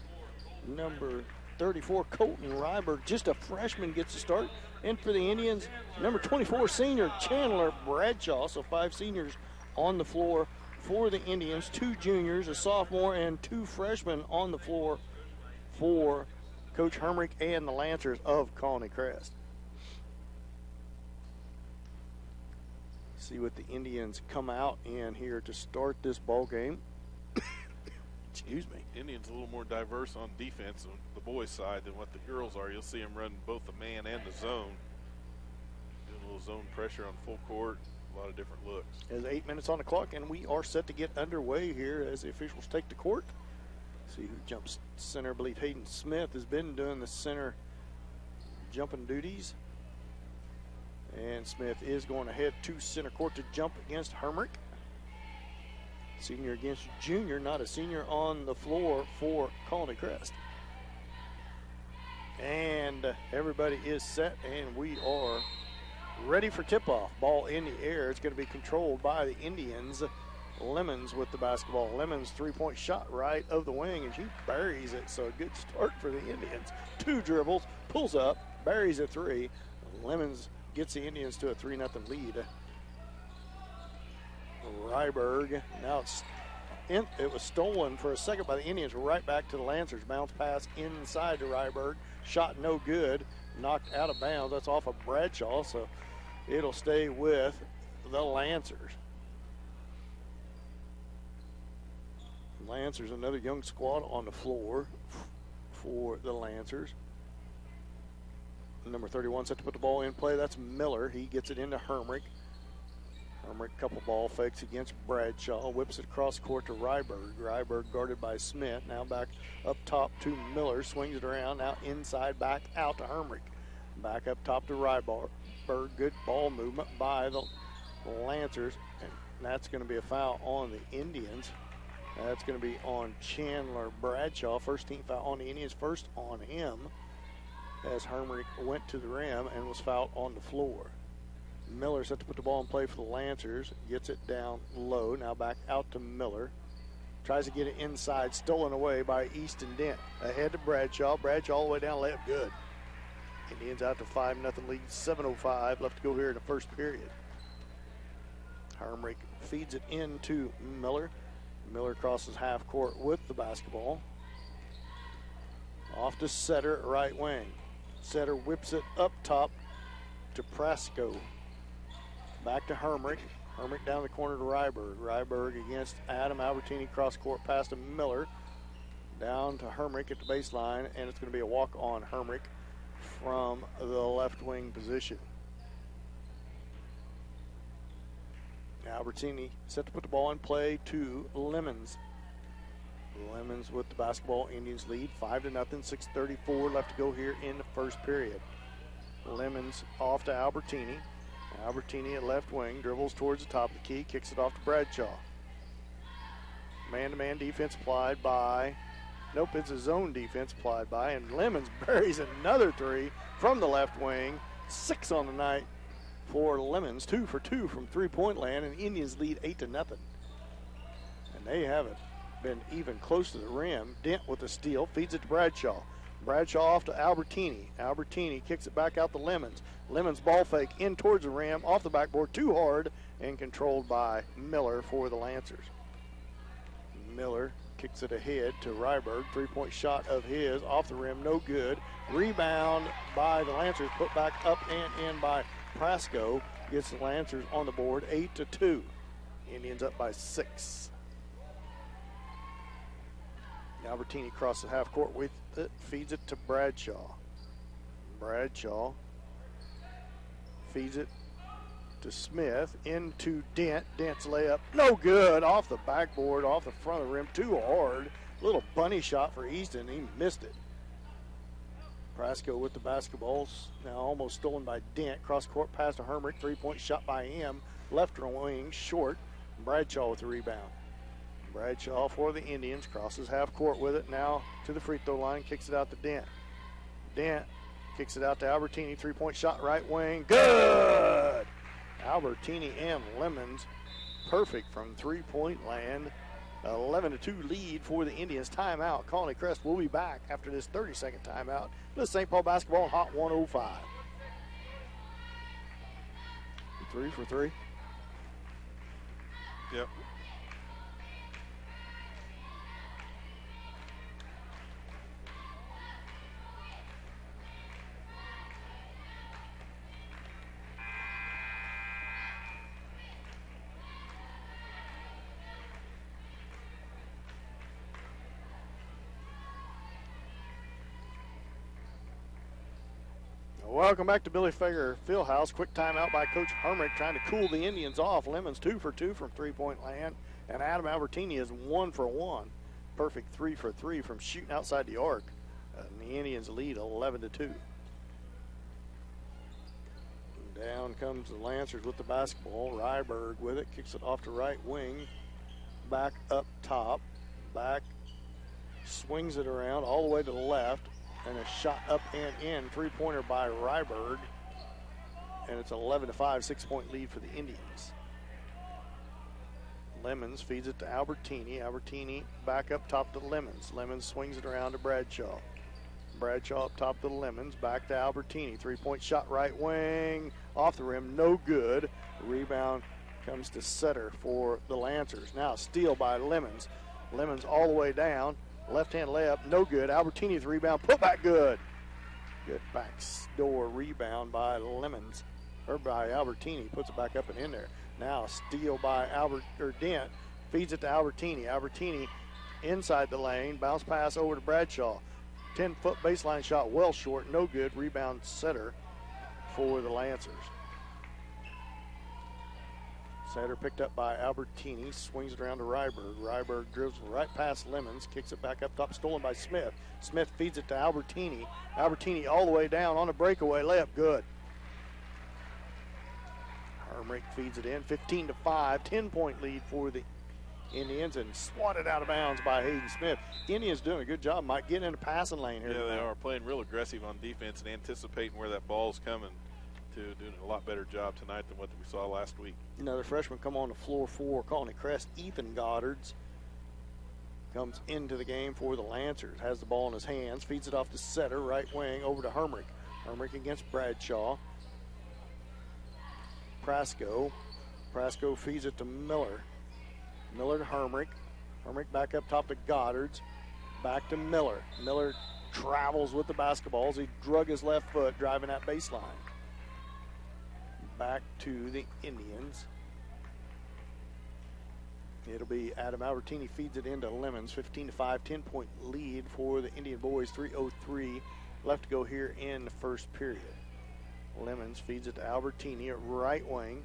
number 34, Colton Ryberg, just a freshman, gets the start. And for the Indians, number 24, senior Chandler Bradshaw. So 5 seniors on the floor for the Indians, 2 juniors, a sophomore, and 2 freshmen on the floor for Coach Hermrich and the Lancers of Colony Crest. See what the Indians come out in here to start this ball game. Excuse me. Indians a little more diverse on defense on the boys' side than what the girls are. You'll see them run both the man and the zone. Doing a little zone pressure on full court. A lot of different looks. There's 8 minutes on the clock, and we are set to get underway here as the officials take the court. See who jumps center. I believe Hayden Smith has been doing the center jumping duties. And Smith is going to head to center court to jump against Hermrich. Senior against junior, not a senior on the floor for Colony Crest. And everybody is set, and we are ready for tip-off. Ball in the air. It's going to be controlled by the Indians. Lemons with the basketball. Lemons three-point shot right of the wing, and she buries it. So a good start for the Indians. 2 dribbles, pulls up, buries a 3. Lemons gets the Indians to a 3-0 lead. Ryberg, now it was stolen for a second by the Indians, right back to the Lancers. Bounce pass inside to Ryberg. Shot no good, knocked out of bounds. That's off of Bradshaw, so it'll stay with the Lancers. Lancers, another young squad on the floor for the Lancers. Number 31 set to put the ball in play. That's Miller. He gets it into Hermrich. Hermrich, couple ball fakes against Bradshaw. Whips it across court to Ryberg. Ryberg guarded by Smith. Now back up top to Miller. Swings it around. Now inside, back out to Hermrich. Back up top to Ryberg. Good ball movement by the Lancers. And that's going to be a foul on the Indians. That's going to be on Chandler Bradshaw. First team foul on the Indians. First on him, as Hermrich went to the rim and was fouled on the floor. Miller set to put the ball in play for the Lancers. Gets it down low. Now back out to Miller. Tries to get it inside. Stolen away by Easton Dent. Ahead to Bradshaw. Bradshaw all the way down. Layup good. Indians out to 5-0 lead. 7:05 left to go here in the first period. Hermrich feeds it into Miller. Miller crosses half court with the basketball. Off to Setter, right wing. Setter whips it up top to Prasco. Back to Hermrich. Hermrich down the corner to Ryberg. Ryberg against Adam Albertini. Cross court pass to Miller. Down to Hermrich at the baseline, and it's going to be a walk on Hermrich from the left wing position. Albertini set to put the ball in play to Lemons. Lemons with the basketball. Indians lead 5-0. 6:34 left to go here in the first period. Lemons off to Albertini. Albertini at left wing, dribbles towards the top of the key, kicks it off to Bradshaw. Man-to-man defense applied by Nope, it's a zone defense applied by, and Lemons buries another three from the left wing. 6 on the night for Lemons, 2 for 2 from three-point land, and Indians lead 8-0. And they haven't been even close to the rim. Dent with the steal, feeds it to Bradshaw. Bradshaw off to Albertini. Albertini kicks it back out to Lemons. Lemons ball fake in towards the rim, off the backboard, too hard, and controlled by Miller for the Lancers. Miller kicks it ahead to Ryberg. Three-point shot of his, off the rim, no good. Rebound by the Lancers, put back up and in by Prasco. Gets the Lancers on the board, 8-2. Indians up by 6. Albertini crosses half court with it, feeds it to Bradshaw. Bradshaw feeds it to Smith, into Dent. Dent's layup, no good, off the backboard, off the front of the rim, too hard. Little bunny shot for Easton, he missed it. Prasco with the basketball, now almost stolen by Dent. Cross court pass to Hermrich, three-point shot by him. Left wing, short. Bradshaw with the rebound. Bradshaw for the Indians, crosses half court with it, now to the free throw line, kicks it out to Dent. Dent kicks it out to Albertini, three-point shot, right wing, good! Albertini and Lemons, perfect from three-point land. 11-2 lead for the Indians. Timeout. Colony Crest will be back after this 30-second timeout. This St. Paul basketball Hot 105. 3 for 3. Yep. Welcome back to Billy Fager Fieldhouse. Quick timeout by Coach Hermrich trying to cool the Indians off. Lemons 2 for 2 from three-point land, and Adam Albertini is 1 for 1. Perfect 3 for 3 from shooting outside the arc. And the Indians lead 11-2. Down comes the Lancers with the basketball. Ryberg with it, kicks it off to right wing. Back up top. Back, swings it around all the way to the left. And a shot up and in, three-pointer by Ryberg. And it's 11-5, 6-point lead for the Indians. Lemons feeds it to Albertini. Albertini back up top to Lemons. Lemons swings it around to Bradshaw. Bradshaw up top to Lemons, back to Albertini. Three-point shot, right wing, off the rim, no good. Rebound comes to Setter for the Lancers. Now steal by Lemons. Lemons all the way down. Left-hand layup, no good. Albertini's rebound, put back good. Good backdoor rebound by Lemons, or by Albertini. Puts it back up and in there. Now steal by Dent. Feeds it to Albertini. Albertini inside the lane. Bounce pass over to Bradshaw. 10-foot baseline shot, well short, no good. Rebound Setter for the Lancers. Setter picked up by Albertini, swings it around to Ryberg. Ryberg dribbles right past Lemons, kicks it back up top, stolen by Smith. Smith feeds it to Albertini. Albertini all the way down on a breakaway, layup good. Hermrich feeds it in, 15-5, 10-point lead for the Indians, and swatted out of bounds by Hayden Smith. Indians doing a good job, might get in the passing lane here. Yeah, tonight. they are playing real aggressive on defense and anticipating where that ball's coming. Doing a lot better job tonight than what we saw last week. Another freshman come on the floor for Colony Crest. Ethan Goddards comes into the game for the Lancers. Has the ball in his hands. Feeds it off to Setter, right wing, over to Hermrich. Hermrich against Bradshaw. Prasco. Prasco feeds it to Miller. Miller to Hermrich. Hermrich back up top to Goddards. Back to Miller. Miller travels with the basketballs. He drug his left foot driving that baseline. Back to the Indians. It'll be Adam Albertini feeds it into Lemons. 15-5, 10-point lead for the Indian boys. 3:03 left to go here in the first period. Lemons feeds it to Albertini at right wing.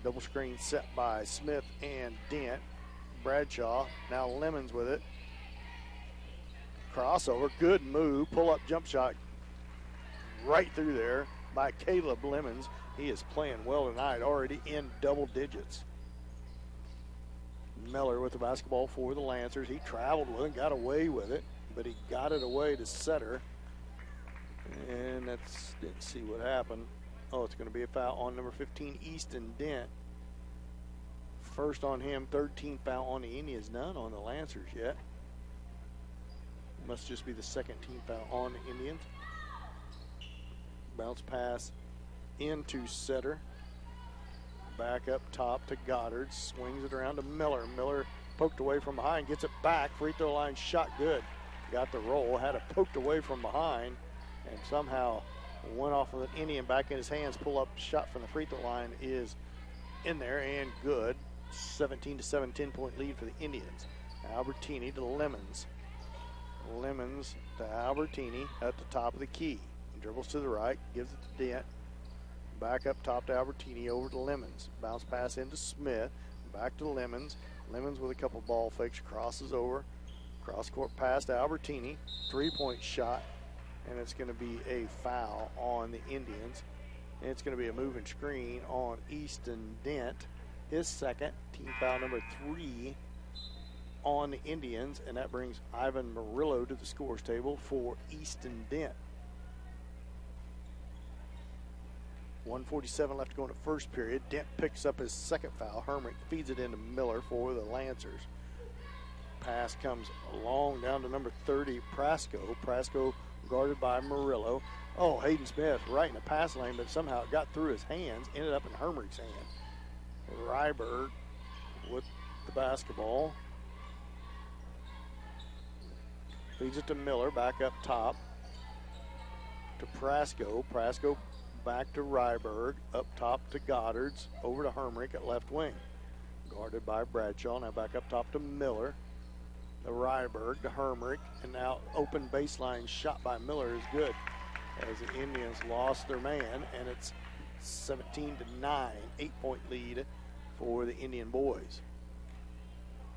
Double screen set by Smith and Dent. Bradshaw, now Lemons with it. Crossover, good move, pull-up jump shot right through there by Caleb Lemons. He is playing well tonight, already in double digits. Miller with the basketball for the Lancers. He traveled with it, got away with it, but he got it away to Setter. And didn't see what happened. Oh, it's going to be a foul on number 15, Easton Dent. First on him, third team foul on the Indians, none on the Lancers yet. Must just be the second team foul on the Indians. Bounce pass into Setter. Back up top to Goddard. Swings it around to Miller. Miller poked away from behind. Gets it back. Free throw line shot good. Got the roll. Had it poked away from behind. And somehow went off of an Indian back in his hands. Pull up shot from the free throw line is in there and good. 17-7, 10-point lead for the Indians. Albertini to Lemons. Lemons to Albertini at the top of the key. Dribbles to the right. Gives it to Dent. Back up top to Albertini, over to Lemons. Bounce pass into Smith. Back to Lemons. Lemons with a couple ball fakes. Crosses over. Cross-court pass to Albertini. Three-point shot. And it's going to be a foul on the Indians. And it's going to be a moving screen on Easton Dent. His second. Team foul number 3 on the Indians. And that brings Ivan Murillo to the scores table for Easton Dent. 1:47 left to go in the first period. Dent picks up his second foul. Hermrich feeds it into Miller for the Lancers. Pass comes long down to number 30, Prasco. Prasco guarded by Murillo. Oh, Hayden Smith right in the pass lane, but somehow it got through his hands, ended up in Hermrich's hand. Ryberg with the basketball. Feeds it to Miller, back up top to Prasco. Prasco back to Ryberg, up top to Goddard's, over to Hermrich at left wing. Guarded by Bradshaw, now back up top to Miller. The Ryberg to Hermrich, and now open baseline shot by Miller is good as the Indians lost their man, and it's 17-9, 8-point lead for the Indian boys.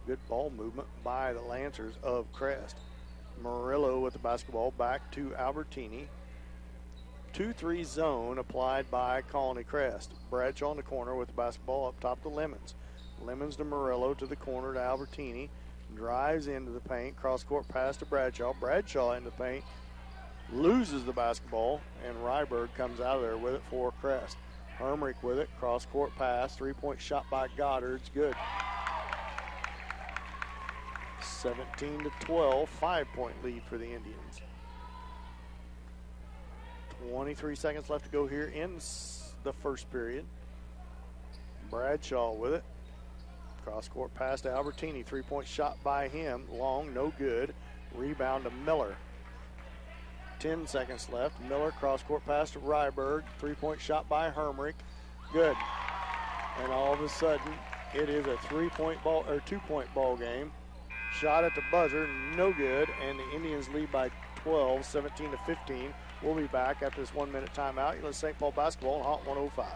Good ball movement by the Lancers of Crest. Murillo with the basketball back to Albertini. 2-3 zone applied by Colony Crest. Bradshaw in the corner with the basketball up top to Lemons. Lemons to Murillo to the corner to Albertini. Drives into the paint. Cross-court pass to Bradshaw. Bradshaw in the paint. Loses the basketball, and Ryberg comes out of there with it for Crest. Hermrich with it. Cross-court pass. Three-point shot by Goddard's good. 17-12, 5-point lead for the Indians. 23 seconds left to go here in the first period. Bradshaw with it. Cross-court pass to Albertini. Three-point shot by him. Long, no good. Rebound to Miller. 10 seconds left. Miller cross-court pass to Ryberg. Three-point shot by Hermrich. Good. And all of a sudden, it is a 3-point ball or 2-point ball game. Shot at the buzzer, no good, and the Indians lead by 12, 17-15. We'll be back after this 1-minute timeout. You're listening to St. Paul basketball on Hot 105.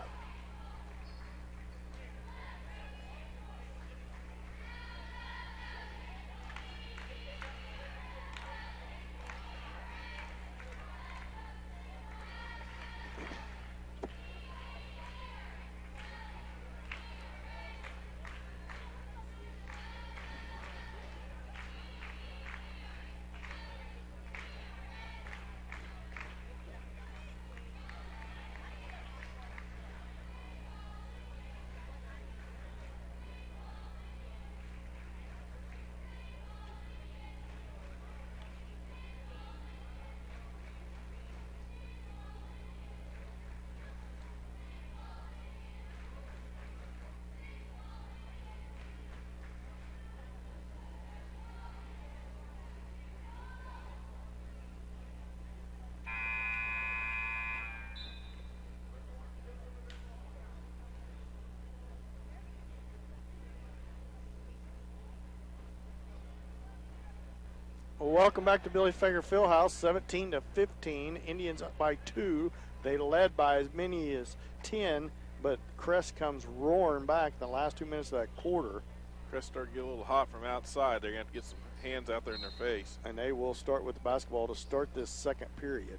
Welcome back to Billy Fager Fieldhouse, 17-15. Indians up by 2. They led by as many as 10, but Crest comes roaring back in the last 2 minutes of that quarter. Crest started to get a little hot from outside. They're going to have to get some hands out there in their face. And they will start with the basketball to start this second period.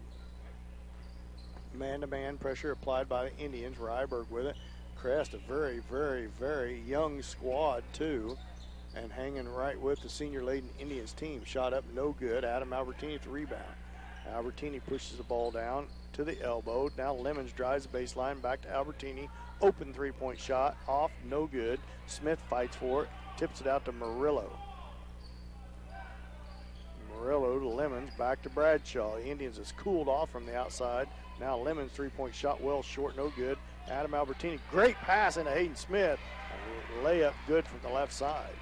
Man-to-man pressure applied by the Indians. Ryberg with it. Crest, a very, very, very young squad, too. and hanging right with the senior Lady Indians team. Shot up, no good. Adam Albertini with the rebound. Albertini pushes the ball down to the elbow. Now Lemons drives the baseline, back to Albertini. Open three-point shot, off, no good. Smith fights for it, tips it out to Murillo. Murillo to Lemons, back to Bradshaw. The Indians has cooled off from the outside. Now Lemons three-point shot, well short, no good. Adam Albertini, great pass into Hayden Smith. Layup good from the left side.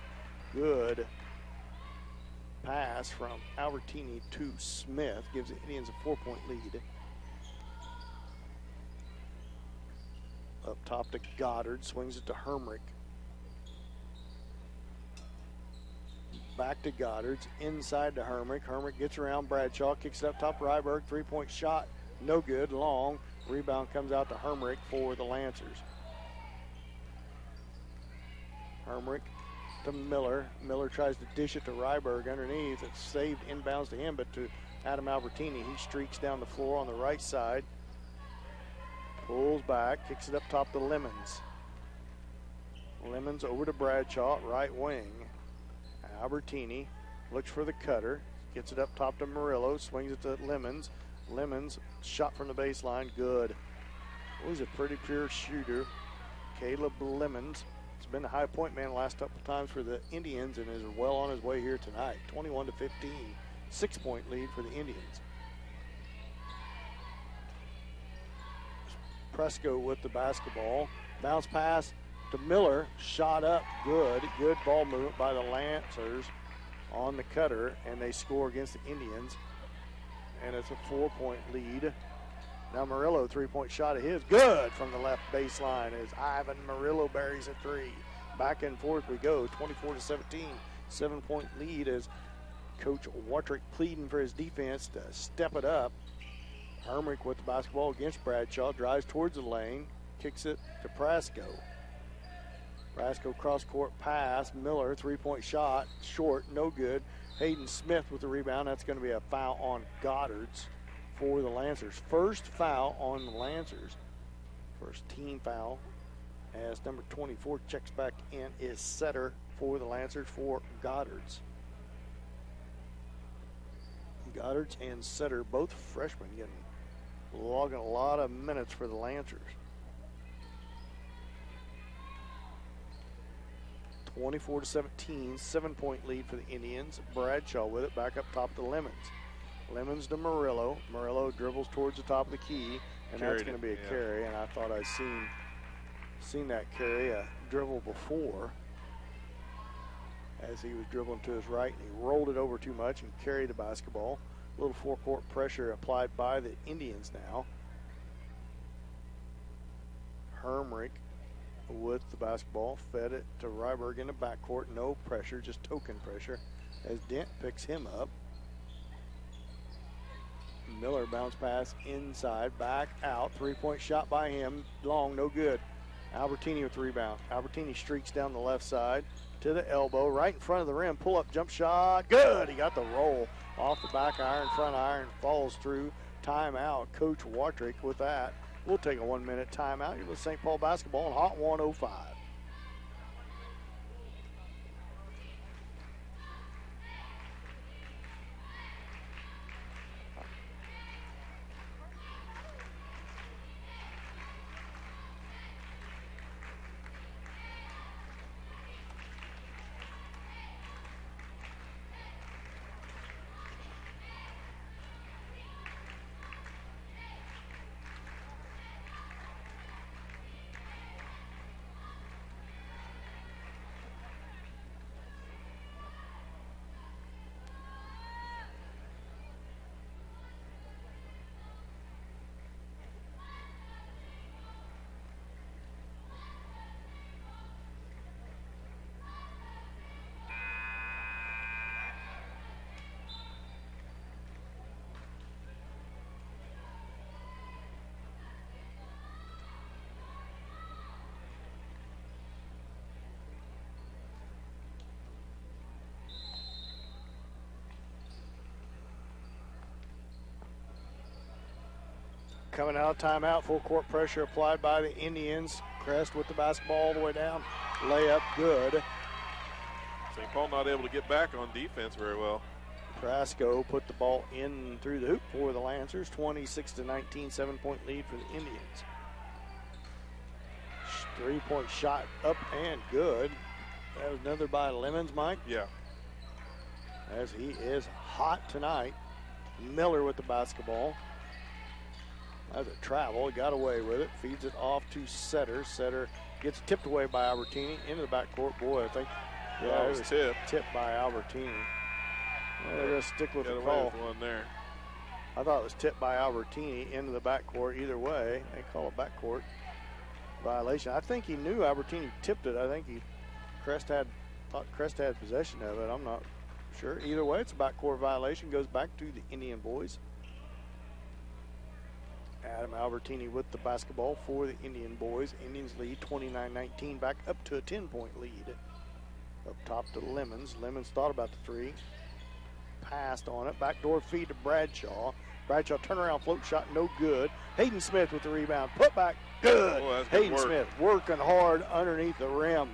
Good pass from Albertini to Smith. Gives the Indians a 4-point lead. Up top to Goddard, swings it to Hermrich. Back to Goddard's, inside to Hermrich. Hermrich gets around Bradshaw, kicks it up top to Ryberg. Three-point shot, no good, long. Rebound comes out to Hermrich for the Lancers. Hermrich to Miller. Miller tries to dish it to Ryberg underneath. It's saved inbounds to him, but to Adam Albertini. He streaks down the floor on the right side. Pulls back, kicks it up top to Lemons. Lemons over to Bradshaw, right wing. Albertini looks for the cutter, gets it up top to Murillo, swings it to Lemons. Lemons, shot from the baseline, good. Oh, he's a pretty pure shooter. Caleb Lemons. He's been the high point man the last couple times for the Indians and is well on his way here tonight. 21-15, 6-point lead for the Indians. Presco with the basketball. Bounce pass to Miller. Shot up, good. Good ball movement by the Lancers on the cutter, and they score against the Indians. And it's a 4-point lead. Now Murillo, three-point shot of his. Good from the left baseline as Ivan Murillo buries a three. Back and forth we go, 24-17. 7-point lead as Coach Wartrick pleading for his defense to step it up. Hermrich with the basketball against Bradshaw, drives towards the lane, kicks it to Prasco. Prasco cross-court pass, Miller, three-point shot, short, no good. Hayden Smith with the rebound. That's going to be a foul on Goddard's for the Lancers. First foul on the Lancers. First team foul as number 24 checks back in is Setter for the Lancers for Goddard's. Goddard's and Setter, both freshmen, logging a lot of minutes for the Lancers. 24-17, 7-point lead for the Indians. Bradshaw with it, back up top to Lemons. Lemons to Murillo. Murillo dribbles towards the top of the key, and that's going to be a carry. And I thought I'd seen that carry, a dribble before, as he was dribbling to his right, and he rolled it over too much and carried the basketball. A little four-court pressure applied by the Indians now. Hermrich with the basketball, fed it to Ryberg in the backcourt. No pressure, just token pressure as Dent picks him up. Miller bounce pass inside, back out. Three-point shot by him, long, no good. Albertini with the rebound. Albertini streaks down the left side to the elbow, right in front of the rim. Pull-up jump shot, good. He got the roll off the back iron, front iron, falls through. Timeout, Coach Wartrick with that. We'll take a 1-minute timeout. You're with St. Paul basketball on Hot 105. Coming out of timeout, full court pressure applied by the Indians. Crest with the basketball all the way down. Layup good. St. Paul not able to get back on defense very well. Carrasco put the ball in through the hoop for the Lancers. 26-19, 7-point lead for the Indians. Three-point shot up and good. That was another by Lemons, Mike. Yeah. As he is hot tonight. Miller with the basketball. That's a travel. He got away with it. Feeds it off to Setter. Setter gets tipped away by Albertini into the backcourt. Boy, I think it was tipped by Albertini. Well, they're going to stick with the call. With one there. I thought it was tipped by Albertini into the backcourt. Either way, they call a backcourt violation. I think he knew Albertini tipped it. I think thought Crest had possession of it. I'm not sure. Either way, it's a backcourt violation. Goes back to the Indian boys. Adam Albertini with the basketball for the Indian boys. Indians lead 29-19, back up to a 10-point lead. Up top to Lemons. Lemons thought about the three. Passed on it. Backdoor feed to Bradshaw. Bradshaw turnaround float shot, no good. Hayden Smith with the rebound. Put back, good. Hayden Smith working hard underneath the rim.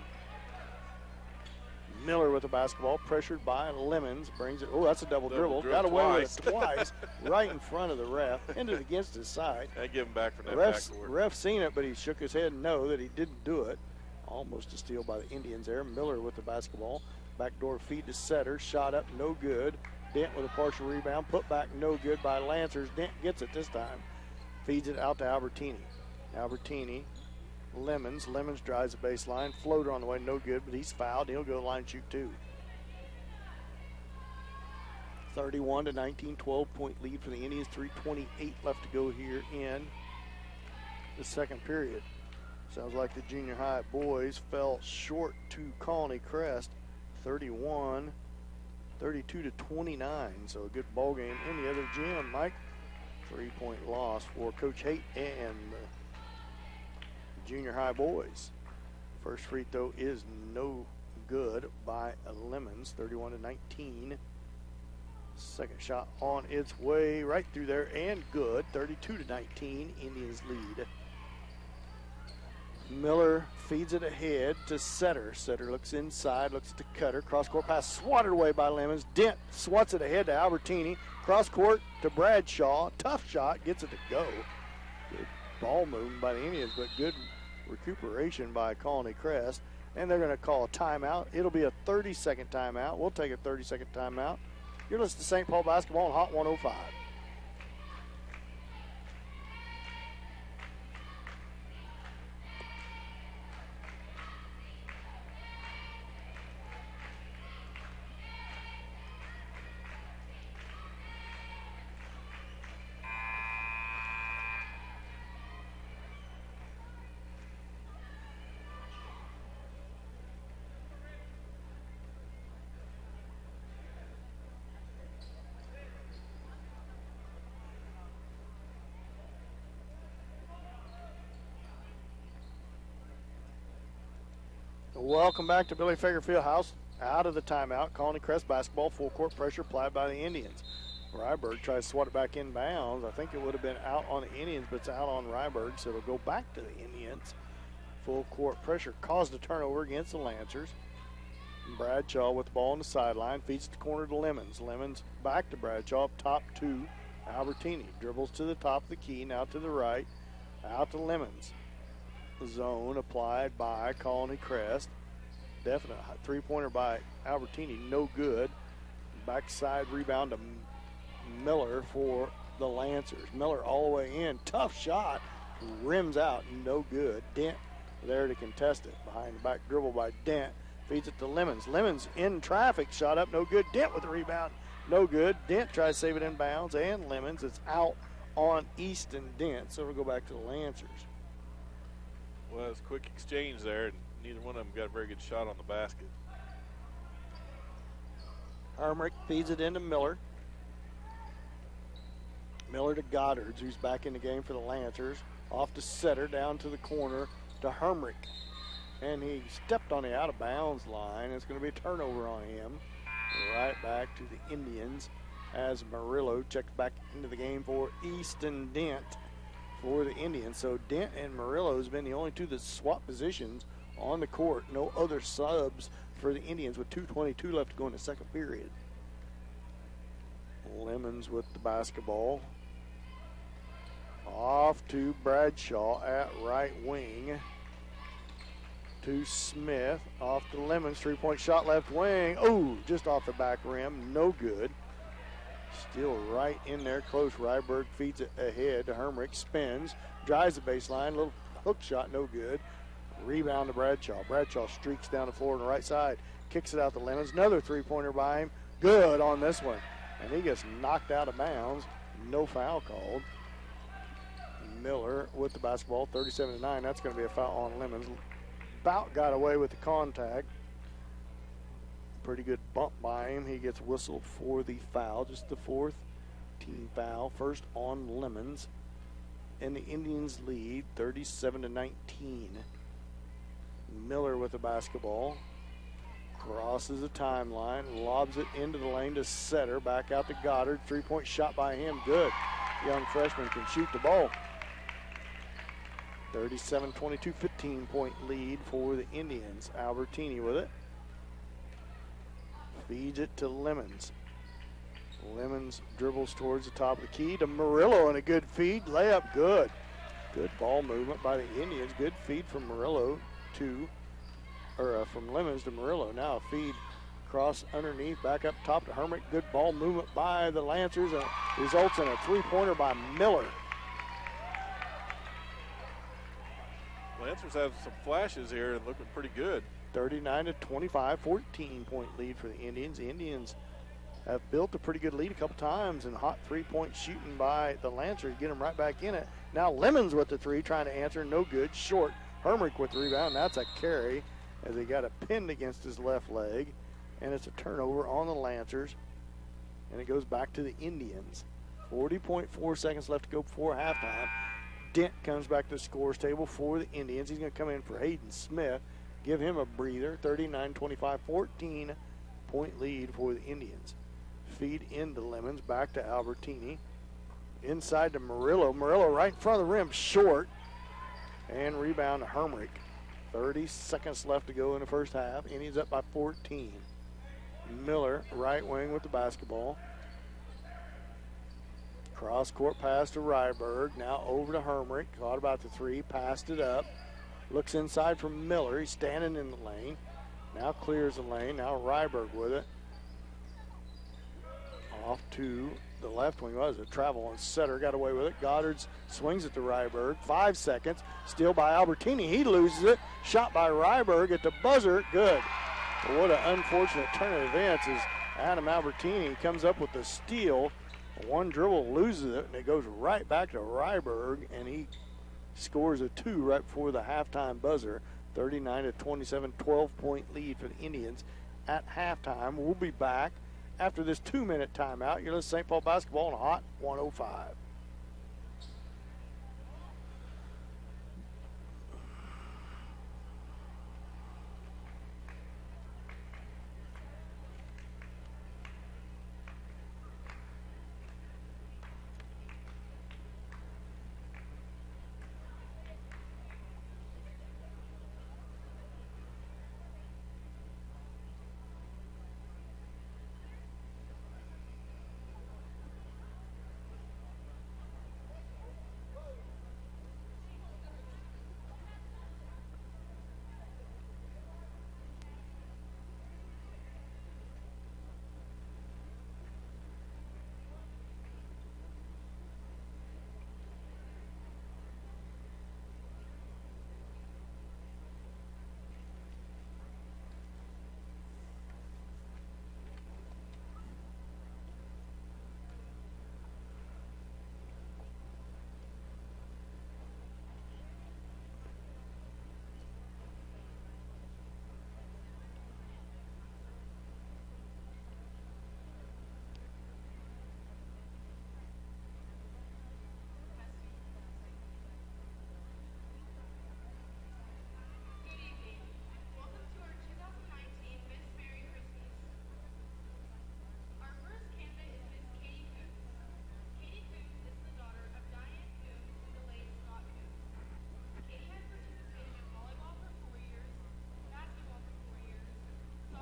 Miller with the basketball, pressured by Lemons, brings it. Oh, that's a double dribble. Got away with it twice, right in front of the ref. Ended against his side. I give him back for that backboard. Ref seen it, but he shook his head no, that he didn't do it. Almost a steal by the Indians there. Miller with the basketball. Backdoor feed to Setter. Shot up, no good. Dent with a partial rebound. Put back, no good by Lancers. Dent gets it this time. Feeds it out to Albertini. Albertini. Lemons drives the baseline. Floater on the way, no good, but he's fouled. He'll go to the line and shoot two. 31-19, 12-point lead for the Indians. 3:28 left to go here in the second period. Sounds like the junior high boys fell short to Colony Crest. 32-29. So a good ball game in the other gym, Mike. 3-point loss for Coach Haight and junior high boys. First free throw is no good by Lemons, 31-19. Second shot on its way right through there and good, 32-19. Indians lead. Miller feeds it ahead to Setter. Setter looks inside, looks at the cutter. Cross-court pass swatted away by Lemons. Dent swats it ahead to Albertini. Cross-court to Bradshaw. Tough shot, gets it to go. Good ball movement by the Indians, but good recuperation by Colony Crest. And they're going to call a timeout. It'll be a 30-second timeout. We'll take a 30-second timeout. You're listening to St. Paul Basketball on Hot 105. Welcome back to Billy Fager Fieldhouse. Out of the timeout, Colony Crest basketball, full court pressure applied by the Indians. Ryberg tries to swat it back in bounds. I think it would have been out on the Indians, but it's out on Ryberg, so it'll go back to the Indians. Full court pressure caused a turnover against the Lancers. Bradshaw with the ball on the sideline, feeds it to the corner to Lemons. Lemons back to Bradshaw, up top to Albertini. Dribbles to the top of the key, now to the right, out to Lemons. Zone applied by Colony Crest. Definite three-pointer by Albertini, no good. Backside rebound to Miller for the Lancers. Miller all the way in. Tough shot. Rims out, no good. Dent there to contest it. Behind the back dribble by Dent. Feeds it to Lemons. Lemons in traffic. Shot up, no good. Dent with the rebound, no good. Dent tries to save it in bounds, and Lemons. It's out on Easton Dent, so it'll go back to the Lancers. Well, it's a quick exchange there, and neither one of them got a very good shot on the basket. Hermrich feeds it into Miller. Miller to Goddard, who's back in the game for the Lancers. Off to Setter, down to the corner to Hermrich. And he stepped on the out-of-bounds line. It's going to be a turnover on him. Right back to the Indians as Murillo checks back into the game for Easton Dent for the Indians. So Dent and Murillo has been the only two that swap positions on the court. No other subs for the Indians with 2:22 left to go in the second period. Lemons with the basketball. Off to Bradshaw at right wing. To Smith. Off to Lemons. 3-point shot left wing. Oh, just off the back rim. No good. Still right in there close. Ryberg feeds it ahead to Hermrich. Spins. Drives the baseline. Little hook shot. No good. Rebound to Bradshaw. Bradshaw streaks down the floor on the right side. Kicks it out to Lemons. Another three-pointer by him. Good on this one. And he gets knocked out of bounds. No foul called. Miller with the basketball, 37-9. That's going to be a foul on Lemons. About got away with the contact. Pretty good bump by him. He gets whistled for the foul. Just the fourth team foul. First on Lemons. And the Indians lead 37-19. Miller with the basketball. Crosses the timeline. Lobs it into the lane to Setter. Back out to Goddard. 3-point shot by him. Good. Young freshman can shoot the ball. 37-22, 15-point lead for the Indians. Albertini with it. Feeds it to Lemons. Lemons dribbles towards the top of the key to Murillo, and a good feed. Layup, good. Good ball movement by the Indians. Good feed from Murillo from Lemons to Murillo. Now a feed across underneath, back up top to Hermrich. Good ball movement by the Lancers. Results in a three-pointer by Miller. Lancers have some flashes here and looking pretty good. 39-25, 14-point lead for the Indians. The Indians have built a pretty good lead a couple times, and hot three-point shooting by the Lancers get them right back in it. Now Lemons with the three, trying to answer, no good, short. Hermrich with the rebound, that's a carry as he got it pinned against his left leg, and it's a turnover on the Lancers, and it goes back to the Indians. 40.4 seconds left to go before halftime. Dent comes back to the scores table for the Indians. He's going to come in for Hayden Smith, give him a breather. 39-25, 14-point lead for the Indians. Feed into Lemons, back to Albertini. Inside to Murillo. Murillo right in front of the rim, short. And rebound to Hermrich. 30 seconds left to go in the first half. Indians up by 14. Miller, right wing with the basketball. Cross-court pass to Ryberg. Now over to Hermrich. Thought about the three. Passed it up. Looks inside from Miller. He's standing in the lane. Now clears the lane. Now Ryberg with it. Off to the left wing. Was a travel on Setter. Got away with it. Goddard swings it to Ryberg. 5 seconds. Steal by Albertini. He loses it. Shot by Ryberg at the buzzer. Good. But what an unfortunate turn of events is Adam Albertini comes up with the steal. One dribble, loses it, and it goes right back to Ryberg, and he scores a two right before the halftime buzzer. 39-27, 12-point lead for the Indians at halftime. We'll be back after this 2-minute timeout. You're listening to St. Paul basketball on Hot 105.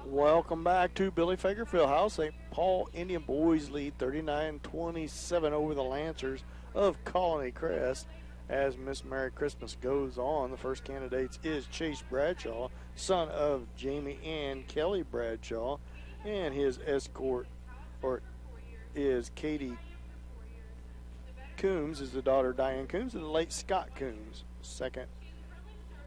Welcome back to Billy Fager Fieldhouse. St. Paul Indian boys lead 39-27 over the Lancers of Colony Crest. As Miss Merry Christmas goes on, the first candidates is Chase Bradshaw, son of Jamie and Kelly Bradshaw, and his escort is Katie Coombs, is the daughter of Diane Coombs, and the late Scott Coombs. Second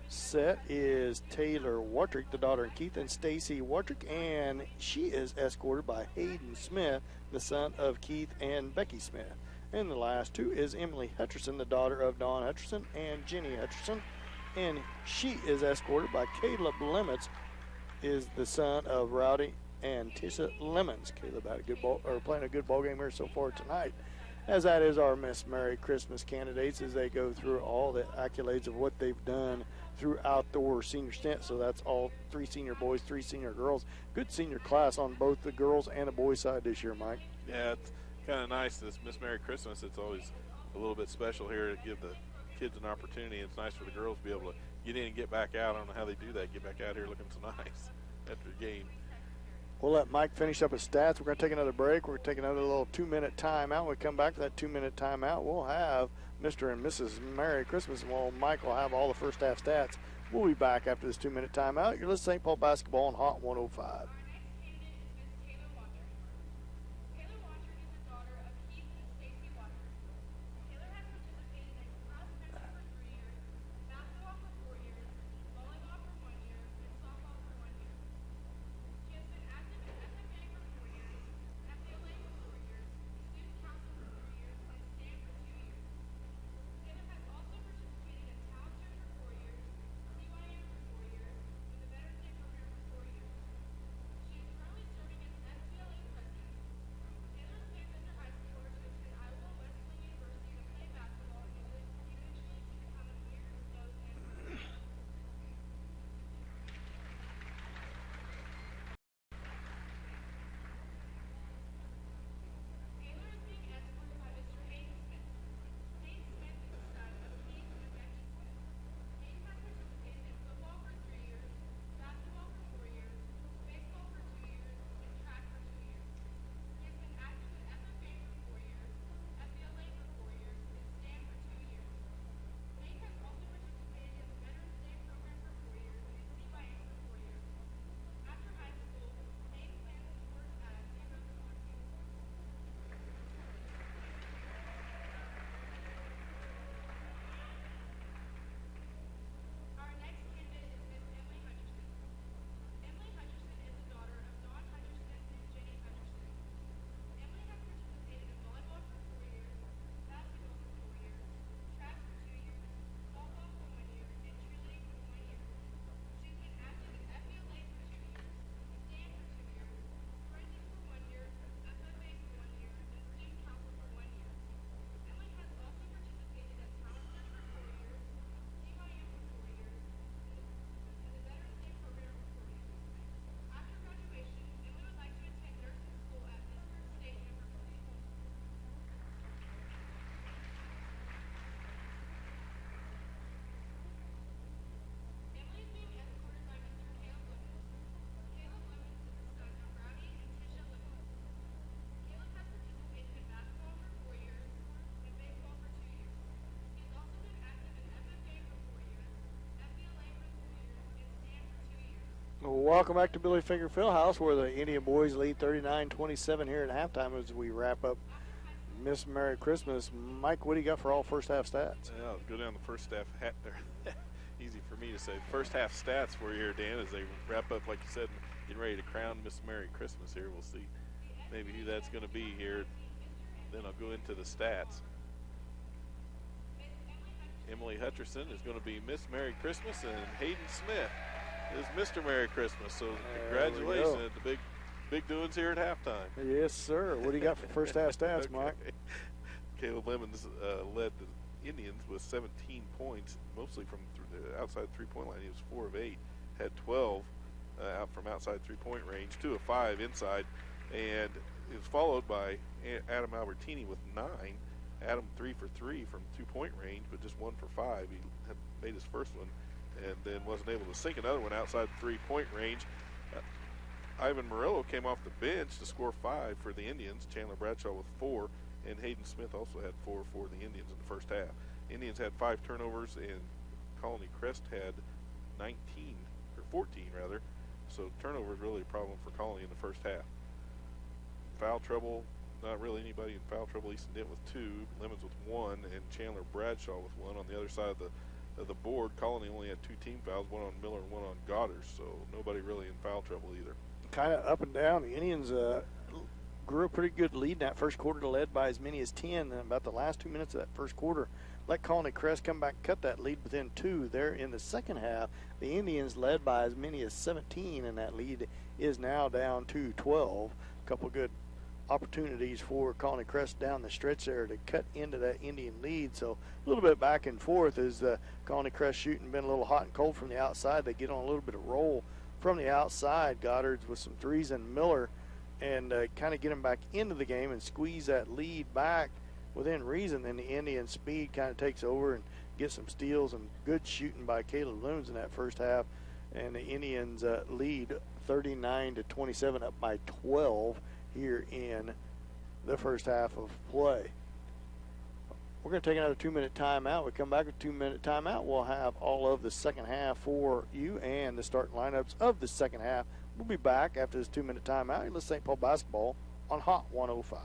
set is Taylor Watrick, the daughter of Keith and Stacy Watrick, and she is escorted by Hayden Smith, the son of Keith and Becky Smith. And the last two is Emily Hutcherson, the daughter of Dawn Hutcherson and Jenny Hutcherson, and she is escorted by Caleb Lemons, is the son of Rowdy and Tisha Lemons. Caleb had a good playing a good ball game here so far tonight. As that is our Miss Merry Christmas candidates as they go through all the accolades of what they've done throughout their senior stint. So that's all 3 senior boys, 3 senior girls. Good senior class on both the girls and the boys side this year, Mike. Yeah, it's kind of nice, this Miss Merry Christmas. It's always a little bit special here to give the kids an opportunity. It's nice for the girls to be able to get in and get back out. I don't know how they do that, get back out here looking so nice after the game. We'll let Mike finish up his stats. We're going to take another break. We're going to take another little 2-minute timeout. When we come back to that 2-minute timeout, we'll have Mr. and Mrs. Merry Christmas. Well, Mike will have all the first half stats. We'll be back after this 2-minute timeout. You're listening to St. Paul Basketball on Hot 105. Welcome back to Billy Finger Fieldhouse, where the Indian boys lead 39-27 here at halftime as we wrap up Miss Merry Christmas. Mike, what do you got for all first half stats? Yeah, I'll go down the first half there. Easy for me to say. First half stats for you here, Dan, as they wrap up, like you said, getting ready to crown Miss Merry Christmas here. We'll see maybe who that's going to be here. Then I'll go into the stats. Emily Hutcherson is going to be Miss Merry Christmas, and Hayden Smith is Mr. Merry Christmas. So congratulations at the big doings here at halftime. Yes, sir. What do you got for first half stats, Mike? Caleb Lemons led the Indians with 17 points, mostly from the outside three-point line. He was 4 of 8, had 12 out from outside three-point range, 2 of 5 inside, and it was followed by Adam Albertini with 9. Adam 3 for 3 from 2-point range, but just 1 for 5. He had made his first one and then wasn't able to sink another one outside the 3-point range. Ivan Murillo came off the bench to score 5 for the Indians. Chandler Bradshaw with 4, and Hayden Smith also had 4 for the Indians in the first half. Indians had 5 turnovers, and Colony Crest had 19, or 14 rather. So turnover is really a problem for Colony in the first half. Foul trouble, not really anybody in foul trouble. Easton Dent with 2, Lemons with 1, and Chandler Bradshaw with 1. On the other side of the board, Colony only had 2 team fouls, one on Miller and one on Goddard, so nobody really in foul trouble either. Kind of up and down. The Indians grew a pretty good lead in that first quarter, led by as many as 10. And about the last 2 minutes of that first quarter, let Colony Crest come back and cut that lead within 2. There in the second half, the Indians led by as many as 17, and that lead is now down to 12. A couple good opportunities for Colony Crest down the stretch there to cut into that Indian lead. So a little bit back and forth as Colony Crest shooting been a little hot and cold from the outside. They get on a little bit of roll from the outside. Goddard's with some threes and Miller, and kind of get them back into the game and squeeze that lead back within reason. Then the Indian speed kind of takes over and gets some steals and good shooting by Caleb Loons in that first half. And the Indians lead 39-27, up by 12 here in the first half of play. We're going to take another 2-minute timeout. We come back with a 2-minute timeout. We'll have all of the second half for you and the starting lineups of the second half. We'll be back after this 2-minute timeout. Let's St. Paul basketball on Hot 105.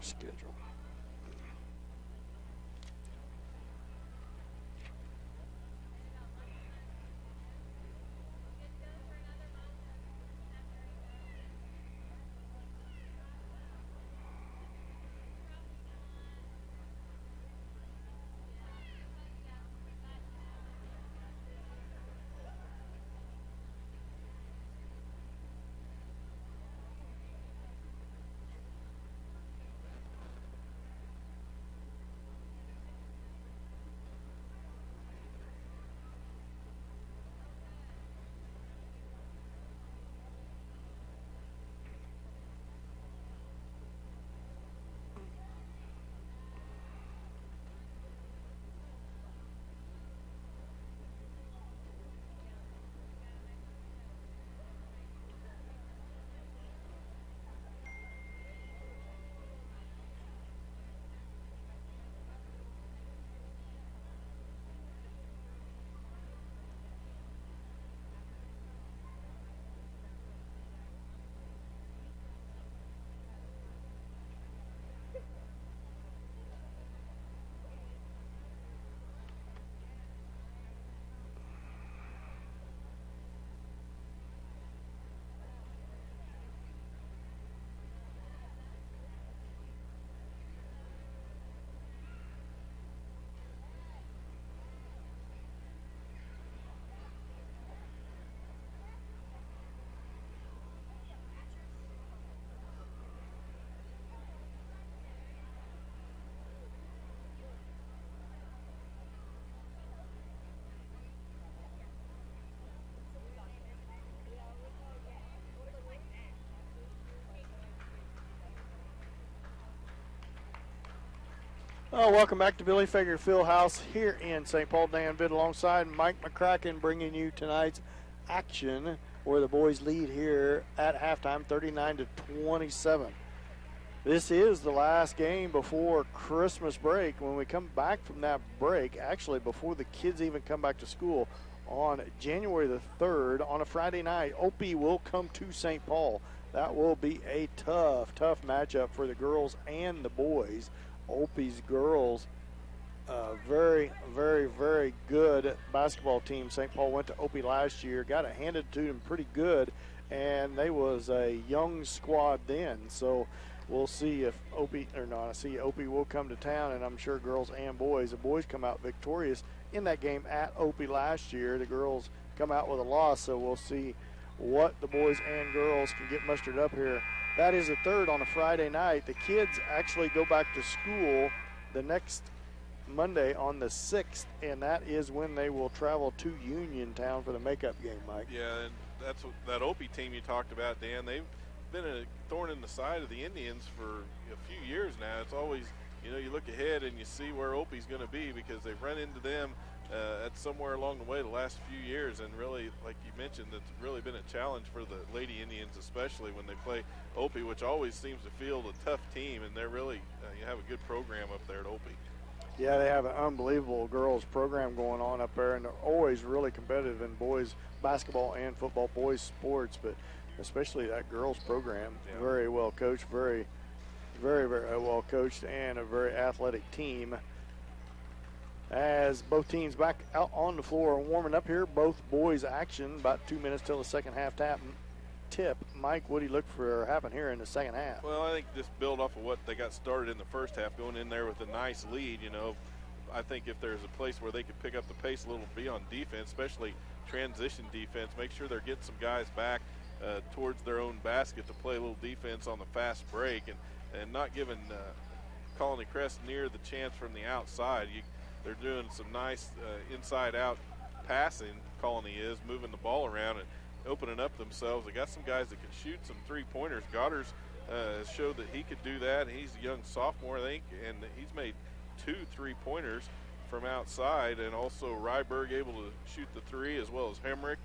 Schedule. Oh, welcome back to Billy Fager Fieldhouse here in St. Paul. Dan Vitt alongside Mike McCracken bringing you tonight's action where the boys lead here at halftime 39-27. This is the last game before Christmas break. When we come back from that break, actually before the kids even come back to school, on January the 3rd, on a Friday night, Opie will come to St. Paul. That will be a tough matchup for the girls and the boys. Opie's girls, very good basketball team. St. Paul went to Opie last year, got it handed to them pretty good, and they was a young squad then. So we'll see if Opie, or not, I see Opie will come to town, and I'm sure girls and boys. The boys come out victorious in that game at Opie last year. The girls come out with a loss, so we'll see what the boys and girls can get mustered up here. That is the 3rd on a Friday night. The kids actually go back to school the next Monday on the 6th, and that is when they will travel to Uniontown for the makeup game, Mike. Yeah, and that's what, that Opie team you talked about, Dan. They've been a thorn in the side of the Indians for a few years now. It's always you know, you look ahead and you see where Opie's going to be because they've run into them at somewhere along the way the last few years, and really, like you mentioned, it's really been a challenge for the Lady Indians, especially when they play Opie, which always seems to field a tough team, and they're really you have a good program up there at Opie. Yeah, they have an unbelievable girls program going on up there, and they're always really competitive in boys basketball and football, boys sports, but especially that girls program. Yeah. Very well coached, very, very, very well coached, and a very athletic team. As both teams back out on the floor warming up here, both boys action, about 2 minutes till the second half tip. Mike, what do you look for happen here in the second half? Well, I think just build off of what they got started in the first half, going in there with a nice lead. You know, I think if there's a place where they could pick up the pace a little, be on defense, especially transition defense. Make sure they're getting some guys back towards their own basket to play a little defense on the fast break, and not giving Colony Crest near the chance from the outside. They're doing some nice inside-out passing, Colony is, moving the ball around and opening up themselves. They got some guys that can shoot some three-pointers. Goddard's showed that he could do that. He's a young sophomore, I think, and he's made 2 3-pointers from outside, and also Ryberg able to shoot the 3, as well as Hemrick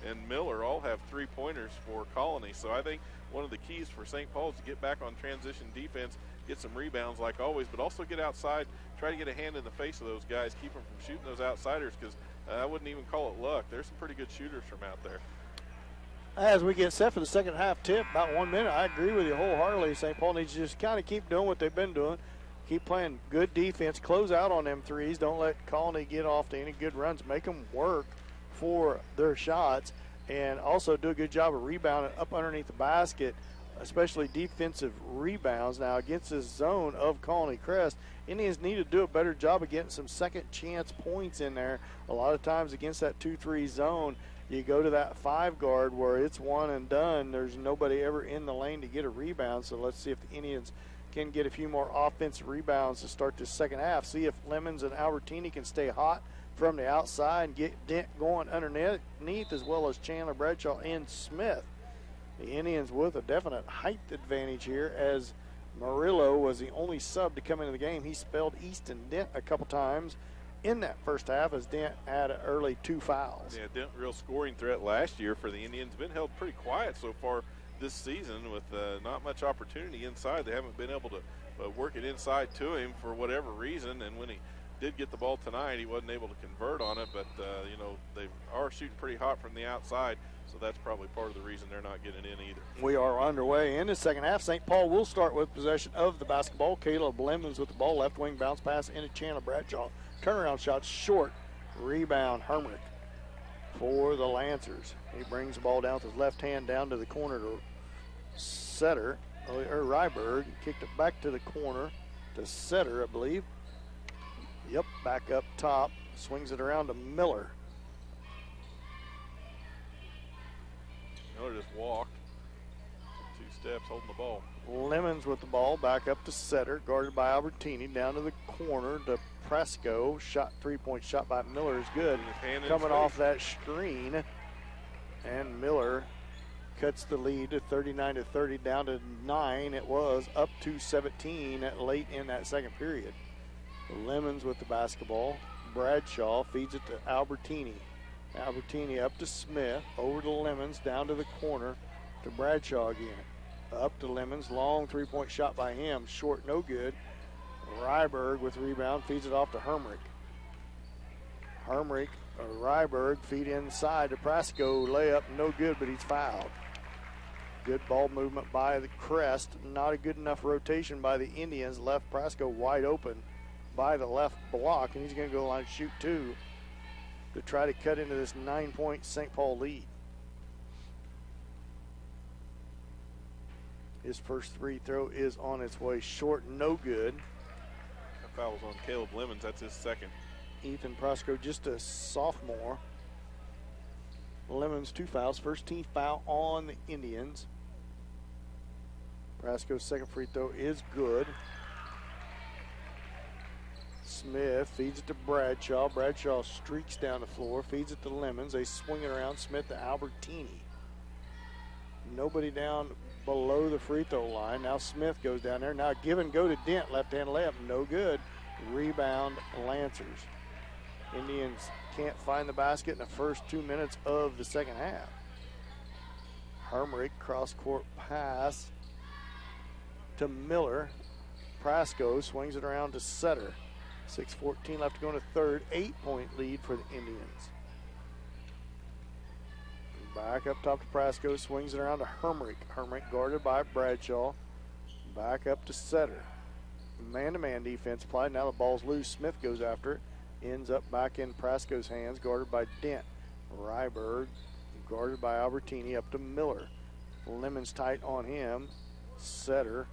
and Miller all have 3-pointers for Colony. So I think one of the keys for St. Paul is to get back on transition defense, get some rebounds like always, but also get outside, try to get a hand in the face of those guys, keep them from shooting those outsiders, because I wouldn't even call it luck. There's some pretty good shooters from out there. As we get set for the second half tip, about 1 minute, I agree with you wholeheartedly. St. Paul needs to just kind of keep doing what they've been doing. Keep playing good defense, close out on them threes. Don't let Colony get off to any good runs. Make them work for their shots, and also do a good job of rebounding up underneath the basket, especially defensive rebounds. Now, against this zone of Colony Crest, Indians need to do a better job of getting some second chance points in there. A lot of times against that 2-3 zone, you go to that 5 guard where it's one and done. There's nobody ever in the lane to get a rebound. So let's see if the Indians can get a few more offensive rebounds to start this second half. See if Lemons and Albertini can stay hot from the outside and get Dent going underneath, as well as Chandler, Bradshaw, and Smith. The Indians with a definite height advantage here, as Murillo was the only sub to come into the game. He spelled Easton Dent a couple times in that first half, as Dent had an early 2 fouls. Yeah, Dent, real scoring threat last year for the Indians. Been held pretty quiet so far this season with not much opportunity inside. They haven't been able to work it inside to him for whatever reason, and when he did get the ball tonight, he wasn't able to convert on it, but you know, they are shooting pretty hot from the outside, so that's probably part of the reason they're not getting in either. We are underway in the second half. St. Paul will start with possession of the basketball. Caleb Lemons with the ball, left wing bounce pass into Chandler Bradshaw. Turnaround shot short, rebound Hermrich for the Lancers. He brings the ball down with his left hand down to the corner to Setter, or Ryberg. Kicked it back to the corner to Setter, I believe. Yep, back up top, swings it around to Miller. Miller just walked 2 steps holding the ball. Lemons with the ball, back up to Setter, guarded by Albertini, down to the corner to Presco. Shot, 3-point shot by Miller is good. Coming off that screen, and Miller cuts the lead to 39-30, down to 9. It was up to 17 late in that second period. Lemons with the basketball. Bradshaw feeds it to Albertini. Albertini up to Smith, over to Lemons, down to the corner to Bradshaw again. Up to Lemons, long 3-point shot by him, short, no good. Ryberg with rebound, feeds it off to Hermrich. Ryberg feed inside to Prasco, layup, no good, but he's fouled. Good ball movement by the Crest, not a good enough rotation by the Indians, left Prasco wide open by the left block, and he's going to go line shoot 2 to try to cut into this 9-point St. Paul lead. His first free throw is on its way short, no good. That foul was on Caleb Lemons, that's his second. Ethan Prasco, just a sophomore. Lemons 2 fouls, first team foul on the Indians. Prasco's second free throw is good. Smith feeds it to Bradshaw. Bradshaw streaks down the floor, feeds it to Lemons. They swing it around. Smith to Albertini. nobody down below the free throw line. Now Smith goes down there. Now give and go to Dent, left-hand layup, no good. Rebound, Lancers. Indians can't find the basket in the first 2 minutes of the second half. Hermrich, cross-court pass to Miller. Prasco swings it around to Setter. 6:14 left to go in the third. 8-point lead for the Indians. Back up top to Prasco, swings it around to Hermrich. Hermrich guarded by Bradshaw. Back up to Setter. Man-to-man defense applied. Now the ball's loose. Smith goes after it. Ends up back in Prasco's hands, guarded by Dent. Ryberg guarded by Albertini, up to Miller. Lemons tight on him. Setter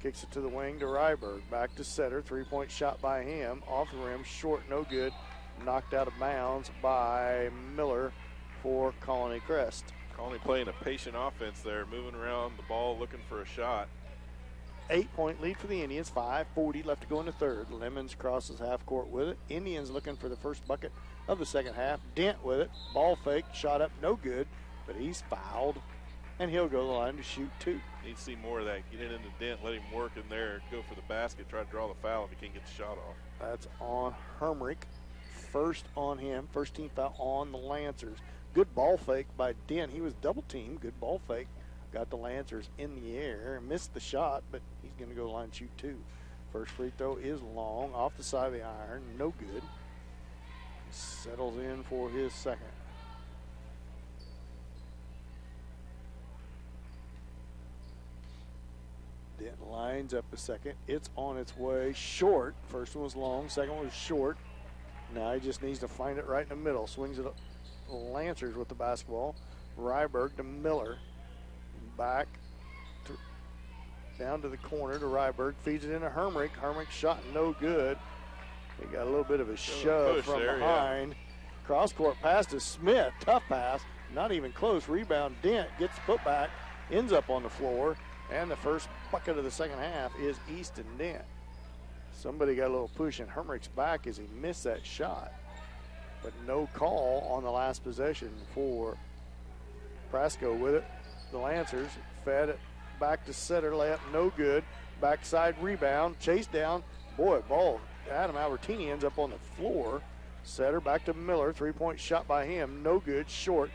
kicks it to the wing to Ryberg. Back to Setter. 3-point shot by him. Off the rim, short, no good. Knocked out of bounds by Miller for Colony Crest. Colony playing a patient offense there, moving around the ball, looking for a shot. 8-point lead for the Indians. 5:40 left to go in the third. Lemons crosses half court with it. Indians looking for the first bucket of the second half. Dent with it. Ball fake. Shot up. No good. But he's fouled. And he'll go to the line to shoot 2. Need to see more of that. Get it into Dent. Let him work in there. Go for the basket. Try to draw the foul if he can't get the shot off. That's on Hermrich. First on him. First team foul on the Lancers. Good ball fake by Dent. He was double teamed. Good ball fake. Got the Lancers in the air. Missed the shot, but he's going to go to the line and shoot 2. First free throw is long. Off the side of the iron. No good. Settles in for his second. Dent lines up a second. It's on its way. Short. First one was long. Second one was short. Now he just needs to find it right in the middle. Swings it up. Lancers with the basketball. Ryberg to Miller. Back to, down to the corner to Ryberg. Feeds it into Hermrich. Hermrich shot no good. He got a little bit of a shove from there, behind. Yeah. Cross-court pass to Smith. Tough pass. Not even close. Rebound. Dent gets put back. Ends up on the floor. And the first bucket of the second half is Easton Dent. Somebody got a little push in Hermrich's back as he missed that shot. But no call on the last possession for Prasco with it. The Lancers fed it back to Setter. Layup no good. Backside rebound. Chase down. Boy, ball. Adam Albertini ends up on the floor. Setter back to Miller. 3-point shot by him. No good. Short.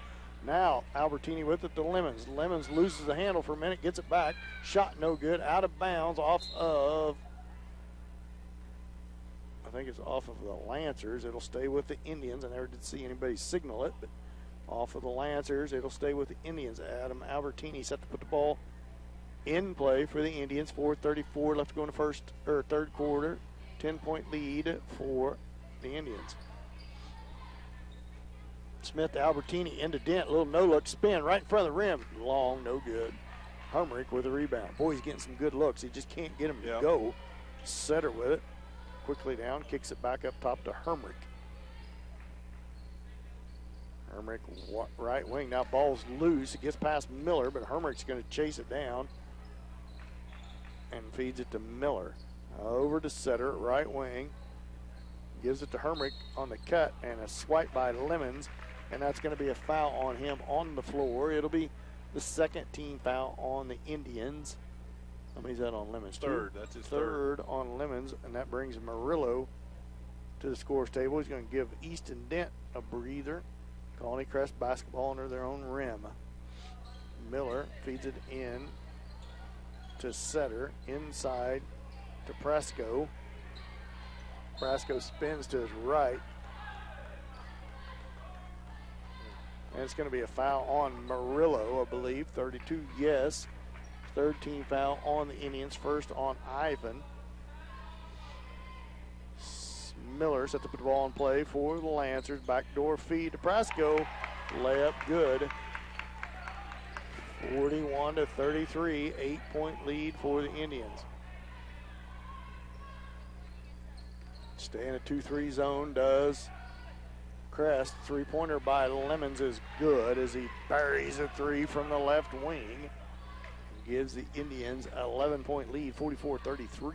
Now Albertini with it to Lemons. Lemons loses the handle for a minute. Gets it back. Shot no good. Out of bounds off of, I think it's off of the Lancers. It'll stay with the Indians. I never did see anybody signal it, but off of the Lancers, it'll stay with the Indians. Adam Albertini set to put the ball in play for the Indians. 4:34 left to go in the third quarter. 10-point lead for the Indians. Smith to Albertini into Dent. Little no-look spin right in front of the rim. Long, no good. Hermrich with a rebound. Boy, he's getting some good looks. He just can't get him to go. Setter with it. Quickly down. Kicks it back up top to Hermrich. Hermrich right wing. Now ball's loose. It gets past Miller, but Hermrich's going to chase it down and feeds it to Miller. Over to Setter, right wing. Gives it to Hermrich on the cut, and a swipe by Lemons, and that's going to be a foul on him on the floor. It'll be the second team foul on the Indians. How many's that on Lemons? Third. That's his third on Lemons, and that brings Murillo to the scores table. He's going to give Easton Dent a breather. Colony Crest basketball under their own rim. Miller feeds it in to Setter, inside to Prasco. Prasco spins to his right. And it's going to be a foul on Murillo, I believe. 32, yes. Third team foul on the Indians. First on Ivan. Miller set to put the ball in play for the Lancers. Backdoor feed to Prasco. Layup good. 41-33. 8-point lead for the Indians. Stay in a 2-3 zone does Crest. Three-pointer by Lemons is good as he buries a three from the left wing. Gives the Indians an 11-point lead, 44-33.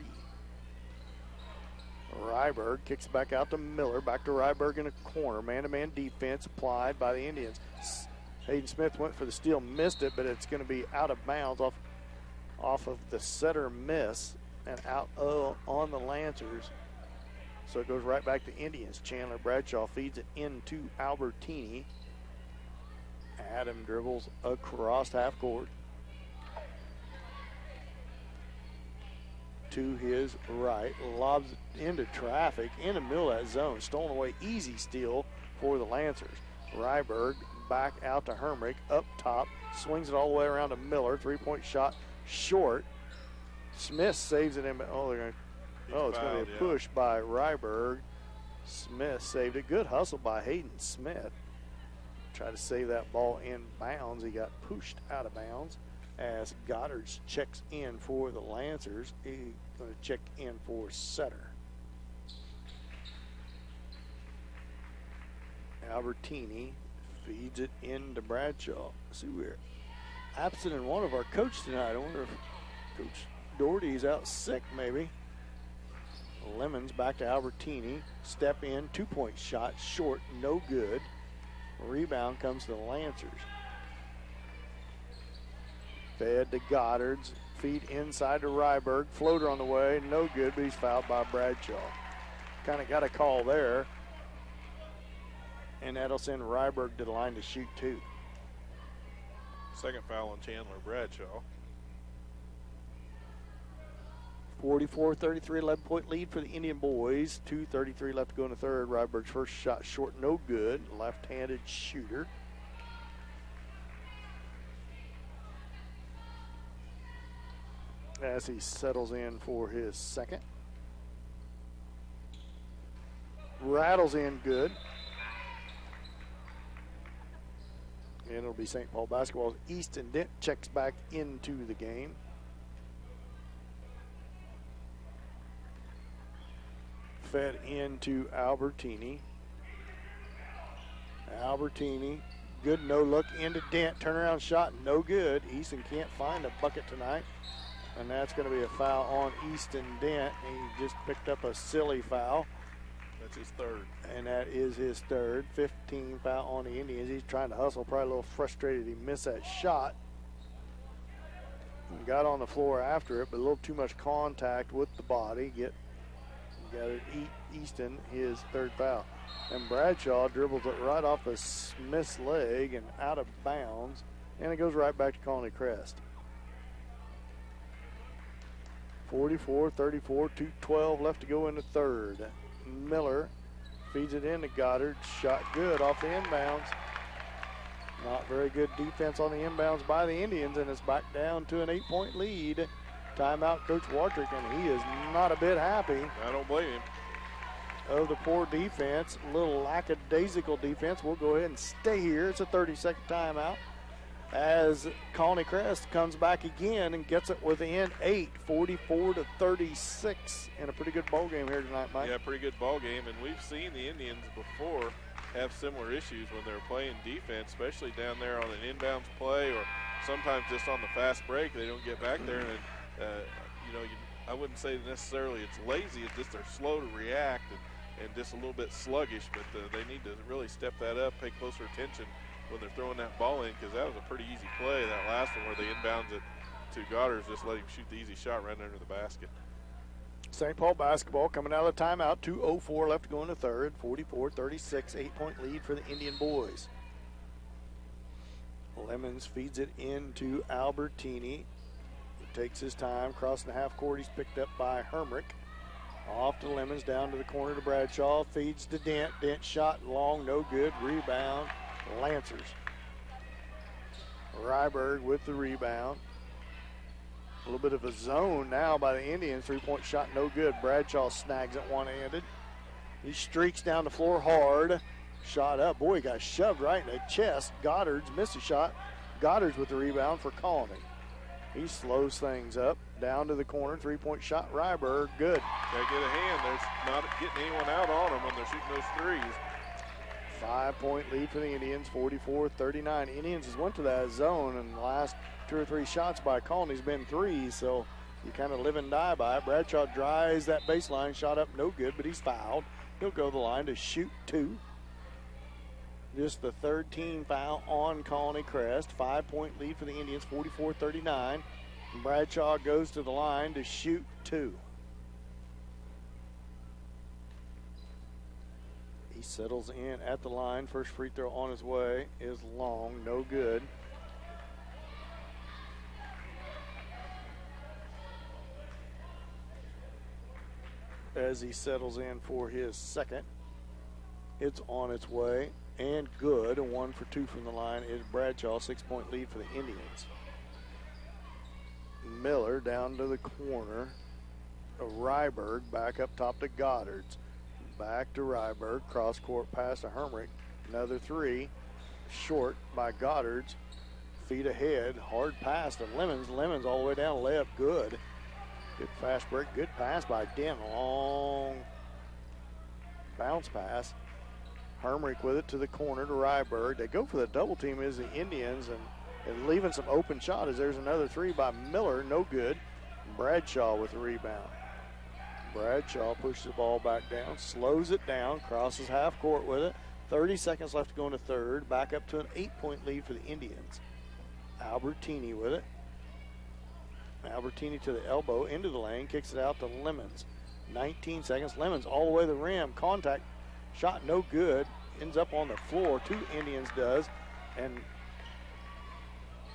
Ryberg kicks back out to Miller. Back to Ryberg in a corner. Man-to-man defense applied by the Indians. Hayden Smith went for the steal, missed it, but it's going to be out of bounds off of the setter miss and out on the Lancers. So it goes right back to Indians. Chandler Bradshaw feeds it into Albertini. Adam dribbles across half court to his right, lobs it into traffic in the middle of that zone. Stolen away, easy steal for the Lancers. Ryberg back out to Hermrich, up top, swings it all the way around to Miller. 3-point shot short. Smith saves it in. It's going to be a push by Ryberg. Smith saved it. Good hustle by Hayden Smith. Tried to save that ball in bounds. He got pushed out of bounds as Goddard checks in for the Lancers. He's going to check in for setter. Albertini feeds it into Bradshaw. See, we're absent in one of our coaches tonight. I wonder if Coach Doherty's out sick maybe. Lemons back to Albertini. Step in, 2-point shot, short, no good. Rebound comes to the Lancers. Fed to Goddard's. Feed inside to Ryberg. Floater on the way, no good, but he's fouled by Bradshaw. Kind of got a call there. And that'll send Ryberg to the line to shoot 2. Second foul on Chandler Bradshaw. 44-33, 11-point lead for the Indian boys. 2:33 left to go in the third. Ryberg's first shot short, no good. Left-handed shooter. As he settles in for his second. Rattles in good. And it'll be St. Paul basketball. Easton Dent checks back into the game. Fed into Albertini. Albertini, good no look into Dent. Turnaround shot, no good. Easton can't find a bucket tonight. And that's going to be a foul on Easton Dent. He just picked up a silly foul. That's his third. And that is his third. 15 foul on the Indians. He's trying to hustle, probably a little frustrated he missed that shot. Got on the floor after it, but a little too much contact with the body. Got it, Easton his third foul. And Bradshaw dribbles it right off of Smith's leg and out of bounds. And it goes right back to Colony Crest. 44-34, 2:12 left to go in the third. Miller feeds it into Goddard. Shot good off the inbounds. Not very good defense on the inbounds by the Indians, and it's back down to an 8-point lead. Timeout, Coach Wadrick, and he is not a bit happy. I don't blame him. Of the poor defense, a little lackadaisical defense. We'll go ahead and stay here. It's a 30-second timeout as Colony Crest comes back again and gets it within 8, 44-36, and a pretty good ball game here tonight, Mike. Yeah, pretty good ball game, and we've seen the Indians before have similar issues when they're playing defense, especially down there on an inbounds play or sometimes just on the fast break. They don't get back there, and I wouldn't say necessarily it's lazy. It's just they're slow to react and just a little bit sluggish, but they need to really step that up, pay closer attention when they're throwing that ball in, because that was a pretty easy play, that last one where they inbounds it to Goddard, just let him shoot the easy shot right under the basket. St. Paul basketball coming out of the timeout. 2:04 left to go in the third. 44-36, 8-point lead for the Indian boys. Lemons feeds it into Albertini. He takes his time, crossing the half court. He's picked up by Hermrich. Off to Lemons, down to the corner to Bradshaw. Feeds to Dent. Dent shot long, no good. Rebound, Lancers. Ryberg with the rebound. A little bit of a zone now by the Indians. 3-point shot, no good. Bradshaw snags it one-handed. He streaks down the floor hard. Shot up. Boy, he got shoved right in the chest. Goddard's missed a shot. Goddard's with the rebound for Colony. He slows things up. Down to the corner. 3-point shot. Ryberg, good. Gotta get a hand. There's not getting anyone out on them when they're shooting those threes. 5-point lead for the Indians, 44-39. Indians has went to that zone, and the last 2 or 3 shots by Colony's been threes, so you kind of live and die by it. Bradshaw drives that baseline, shot up no good, but he's fouled. He'll go to the line to shoot 2. Just the third team foul on Colony Crest. 5-point lead for the Indians, 44-39. Bradshaw goes to the line to shoot 2. He settles in at the line. First free throw on his way is long, no good. As he settles in for his second, it's on its way and good. A 1 for 2 from the line is Bradshaw. 6-point lead for the Indians. Miller down to the corner. Ryberg back up top to Goddard's. Back to Ryberg. Cross court pass to Hermrich. Another 3. Short by Goddard's. Feet ahead. Hard pass to Lemons. Lemons all the way down. Layup good. Good fast break. Good pass by Dent. Long bounce pass. Hermrich with it to the corner to Ryberg. They go for the double team as the Indians and leaving some open shot as there's another 3 by Miller. No good. Bradshaw with the rebound. Bradshaw pushes the ball back down, slows it down, crosses half court with it. 30 seconds left to go in the third. Back up to an 8-point lead for the Indians. Albertini with it. Albertini to the elbow, into the lane, kicks it out to Lemons. 19 seconds. Lemons all the way to the rim. Contact. Shot no good. Ends up on the floor. 2 Indians does. And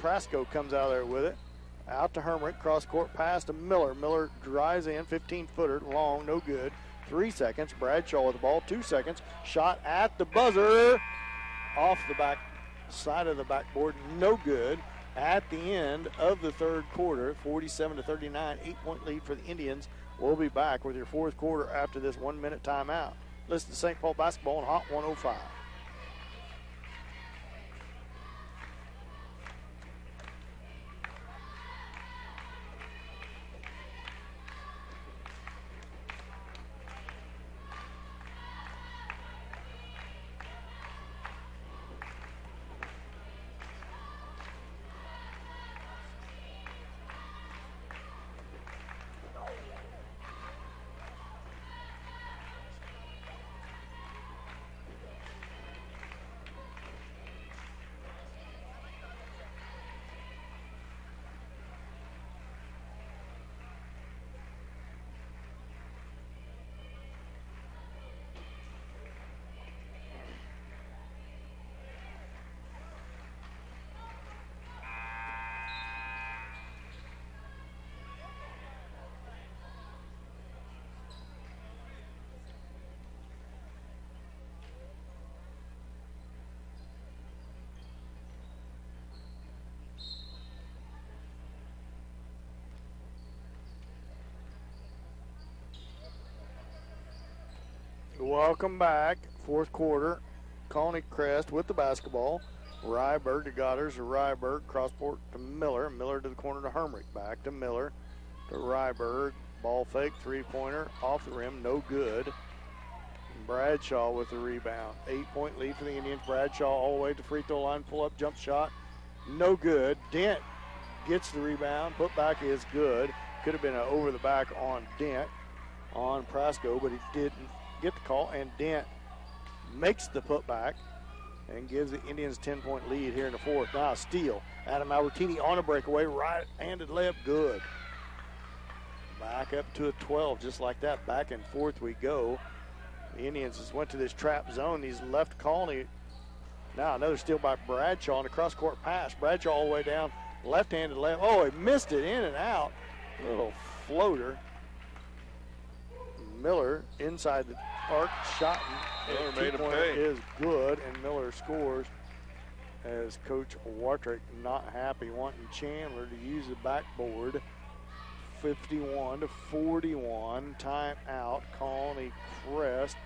Prasco comes out of there with it. Out to Hermrich. Cross court pass to Miller. Miller drives in. 15-footer. Long. No good. 3 seconds. Bradshaw with the ball. 2 seconds. Shot at the buzzer. Off the back side of the backboard. No good. At the end of the third quarter, 47-39, 8-point lead for the Indians. We'll be back with your fourth quarter after this 1-minute timeout. Listen to St. Paul basketball on Hot 105. Welcome back. Fourth quarter. Colony Crest with the basketball. Ryberg to Goddard to Ryberg. Cross court to Miller. Miller to the corner to Hermrich. Back to Miller to Ryberg. Ball fake. 3-pointer. Off the rim. No good. Bradshaw with the rebound. 8-point lead for the Indians. Bradshaw all the way to free throw line. Pull up jump shot. No good. Dent gets the rebound. Put back is good. Could have been an over the back on Dent. On Prasco, but he didn't get the call, and Dent makes the putback and gives the Indians a 10-point lead here in the fourth. Now steal. Adam Albertini on a breakaway, right-handed layup, good. Back up to a 12, just like that. Back and forth we go. The Indians just went to this trap zone. These left Colony. Now another steal by Bradshaw on a cross-court pass. Bradshaw all the way down, left-handed layup. Oh, he missed it, in and out. Little floater. Miller inside the arc, shot. Miller made him pay. Is good, and Miller scores as Coach Wartrick not happy, wanting Chandler to use the backboard. 51-41, timeout, Colony Crest.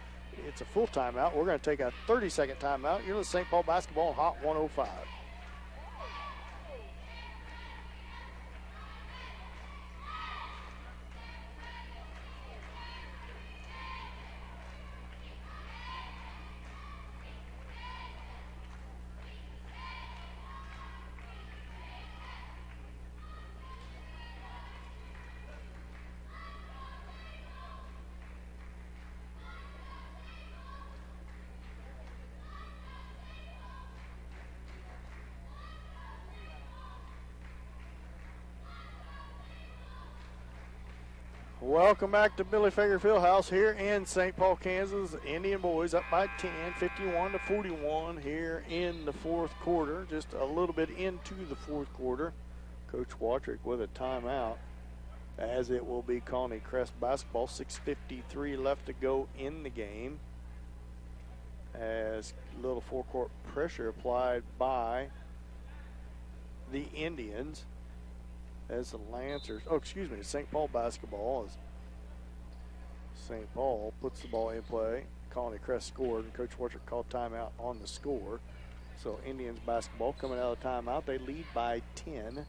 It's a full timeout. We're going to take a 30-second timeout. You're in St. Paul basketball on Hot 105. Welcome back to Billy Fager Fieldhouse here in St. Paul, Kansas. Indian boys up by 10, 51-41 here in the fourth quarter. Just a little bit into the fourth quarter. Coach Watrick with a timeout, as it will be Colony Crest basketball. 6:53 left to go in the game, as little forecourt pressure applied by the Indians. As the Lancers, St. Paul basketball, as St. Paul puts the ball in play. Colony Crest scored, and Coach Watrick called timeout on the score. So Indians basketball coming out of timeout. They lead by 10,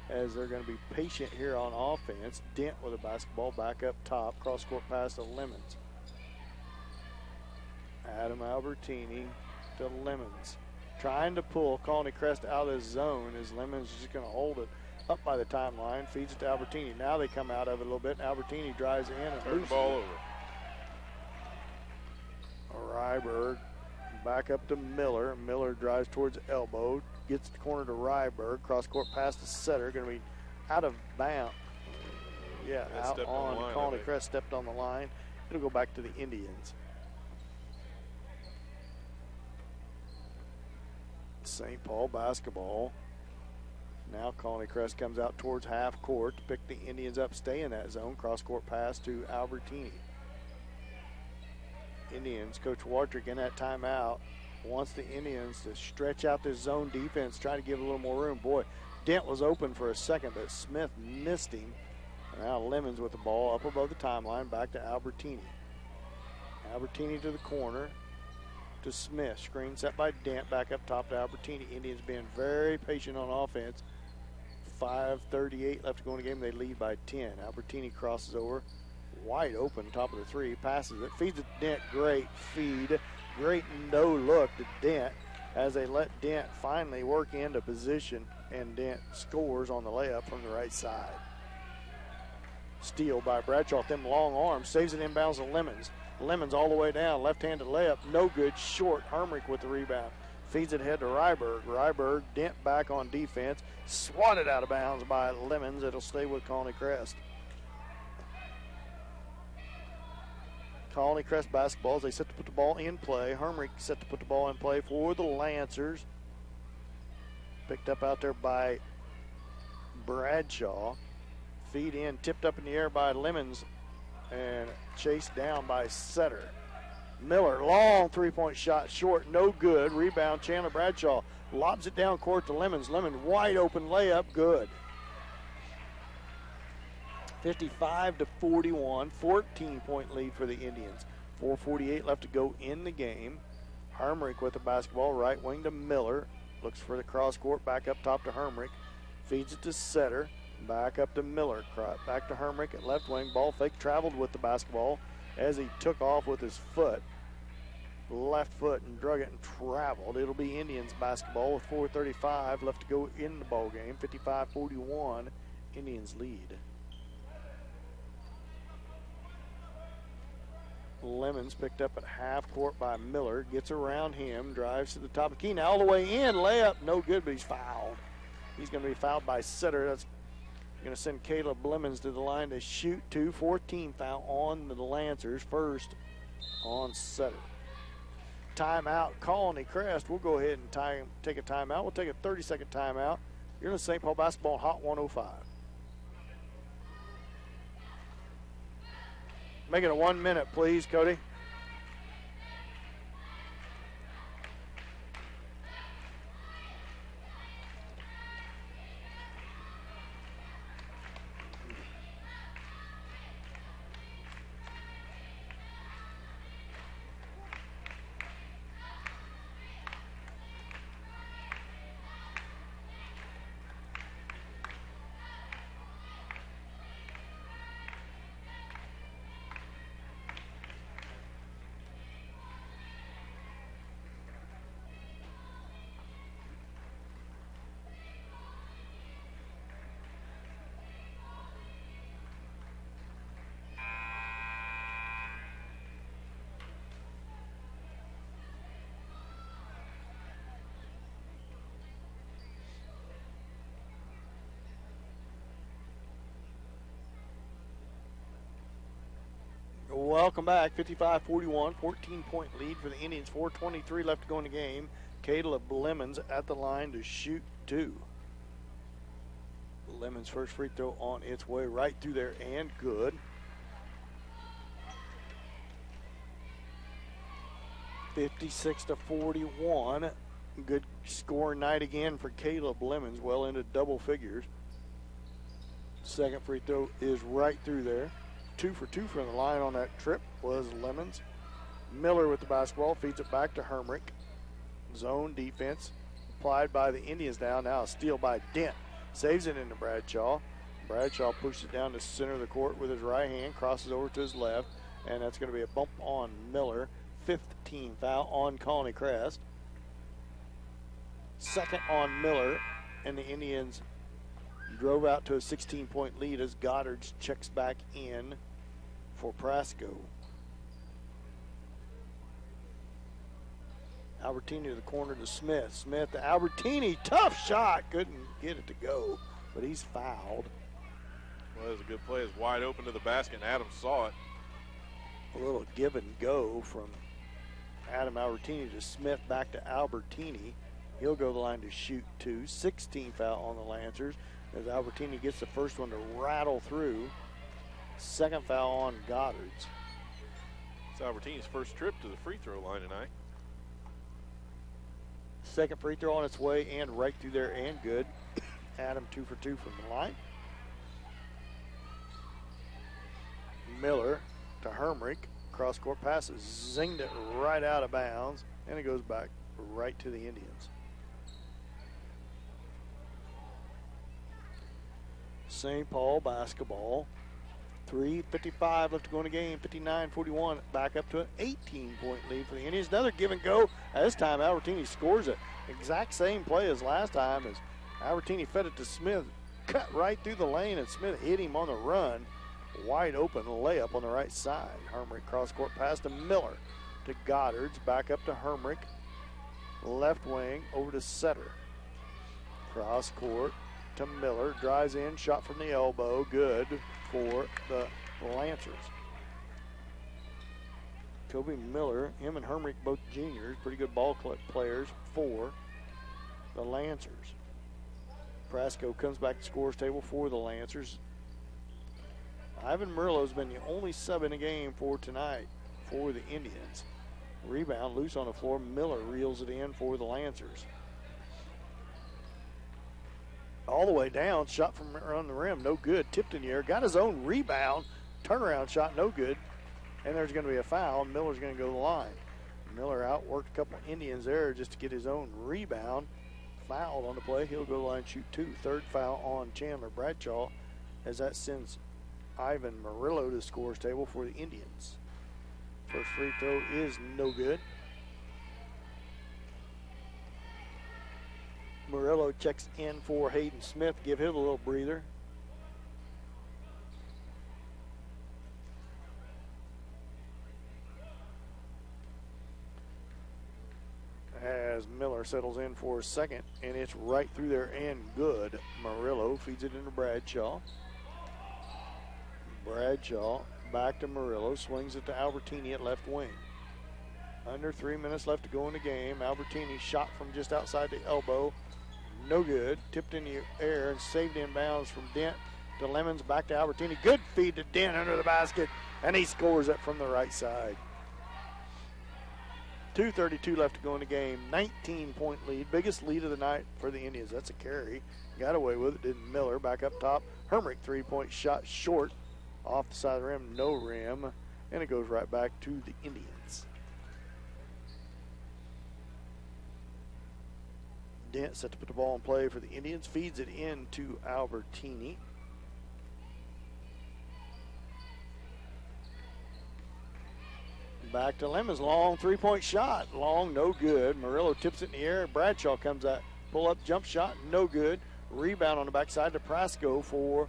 as they're going to be patient here on offense. Dent with a basketball back up top. Cross-court pass to Lemons. Adam Albertini to Lemons. Trying to pull Colony Crest out of his zone, as Lemons is just going to hold it up by the timeline, feeds it to Albertini. Now they come out of it a little bit. Albertini drives in and turns the ball over. Ryberg back up to Miller. Miller drives towards elbow, gets the corner to Ryberg. Cross-court pass to Setter. Going to be out of bounds. Yeah, out on Colony Crest, stepped on the line. It'll go back to the Indians. St. Paul basketball. Now Colony Crest comes out towards half court to pick the Indians up, stay in that zone. Cross-court pass to Albertini. Indians, Coach Watrick in that timeout wants the Indians to stretch out this zone defense, try to give a little more room. Boy, Dent was open for a second, but Smith missed him. Now Lemons with the ball up above the timeline, back to Albertini. Albertini to the corner to Smith. Screen set by Dent, back up top to Albertini. Indians being very patient on offense. 5:38 left to go in the game. They lead by 10. Albertini crosses over. Wide open, top of the three. Passes it. Feeds it to Dent. Great feed. Great no look to Dent, as they let Dent finally work into position, and Dent scores on the layup from the right side. Steal by Bradshaw with them long arms. Saves it inbounds to Lemons. Lemons all the way down. Left-handed layup. No good. Short. Hermrich with the rebound. Feeds it ahead to Ryberg. Ryberg, Dent back on defense. Swatted out of bounds by Lemons. It'll stay with Colony Crest. Colony Crest basketball, as they set to put the ball in play. Hermrich set to put the ball in play for the Lancers. Picked up out there by Bradshaw. Feed in, tipped up in the air by Lemons, and chased down by Setter. Miller, long three-point shot, short, no good. Rebound, Chandler Bradshaw lobs it down court to Lemons. Lemons, wide open layup, good. 55-41, 14-point lead for the Indians. 4:48 left to go in the game. Hermrich with the basketball, right wing to Miller. Looks for the cross-court, back up top to Hermrich. Feeds it to Setter, back up to Miller. Back to Hermrich at left wing. Ball fake, traveled with the basketball as he took off with his foot. Left foot and drug it and traveled. It'll be Indians basketball with 4:35 left to go in the ball game. 55-41, Indians lead. Lemons picked up at half court by Miller. Gets around him, drives to the top of the key. Now all the way in, layup, no good, but he's fouled. He's going to be fouled by Setter. That's going to send Caleb Lemons to the line to shoot 2-14 foul on the Lancers. First on Setter. Timeout, Colony Crest. We'll go ahead and take a timeout. We'll take a 30-second timeout. You're in the St. Paul basketball Hot 105. Make it a 1 minute, please, Cody. welcome back. 55-41, 14-point lead for the Indians. 4:23 left to go in the game. Caleb Lemons at the line to shoot 2. Lemons' first free throw on its way right through there and good. 56-41. Good scoring night again for Caleb Lemons, well into double figures. Second free throw is right through there. 2 for 2 from the line on that trip was Lemons. Miller with the basketball, feeds it back to Hermrich. Zone defense applied by the Indians now a steal by Dent. Saves it into Bradshaw. Bradshaw pushes it down to center of the court with his right hand, crosses over to his left, and that's going to be a bump on Miller. 15 foul on Colony Crest. Second on Miller, and the Indians drove out to a 16-point lead as Goddard checks back in for Prasco. Albertini to the corner to Smith. Smith to Albertini. Tough shot. Couldn't get it to go, but he's fouled. Well, it was a good play. It's wide open to the basket, and Adams saw it. A little give and go from Adam Albertini to Smith back to Albertini. He'll go to the line to shoot 2. 16 foul on the Lancers as Albertini gets the first one to rattle through. Second foul on Goddard's. It's Albertini's first trip to the free throw line tonight. Second free throw on its way and right through there and good. Adam 2 for 2 from the line. Miller to Hermrich. Cross court passes. Zinged it right out of bounds. And it goes back right to the Indians. St. Paul basketball. 3:55 left to go in the game. 59-41. Back up to an 18-point lead for the Indians. Another give and go. This time Albertini scores it. Exact same play as last time as Albertini fed it to Smith. Cut right through the lane and Smith hit him on the run. Wide open layup on the right side. Hermrich cross court pass to Miller. To Goddard's. Back up to Hermrich. Left wing over to Setter. Cross court to Miller. Drives in. Shot from the elbow. Good for the Lancers. Kobe Miller, him and Hermrich both juniors, pretty good ball players for the Lancers. Prasco comes back to scores table for the Lancers. Ivan Murillo's been the only sub in the game for tonight for the Indians. Rebound loose on the floor. Miller reels it in for the Lancers. All the way down, shot from around the rim, no good. Tipped in the air, got his own rebound. Turnaround shot, no good. And there's going to be a foul. Miller's going to go to the line. Miller outworked a couple of Indians there just to get his own rebound. Fouled on the play. He'll go to the line and shoot 2. Third foul on Chandler Bradshaw as that sends Ivan Murillo to the scores table for the Indians. First free throw is no good. Murillo checks in for Hayden Smith. Give him a little breather. As Miller settles in for a second, and it's right through there and good. Murillo feeds it into Bradshaw. Bradshaw back to Murillo, swings it to Albertini at left wing. Under 3 minutes left to go in the game. Albertini shot from just outside the elbow. No good. Tipped in the air and saved in bounds from Dent to Lemons. Back to Albertini. Good feed to Dent under the basket, and he scores it from the right side. 2:32 left to go in the game. 19-point lead. Biggest lead of the night for the Indians. That's a carry. Got away with it, didn't Miller. Back up top. Hermrich, 3-point shot short. Off the side of the rim, no rim. And it goes right back to the Indians. Dent set to put the ball in play for the Indians. Feeds it in to Albertini. Back to Lemons. Long 3-point shot. Long, no good. Murillo tips it in the air. Bradshaw comes out. Pull up jump shot. No good. Rebound on the backside to Prasco for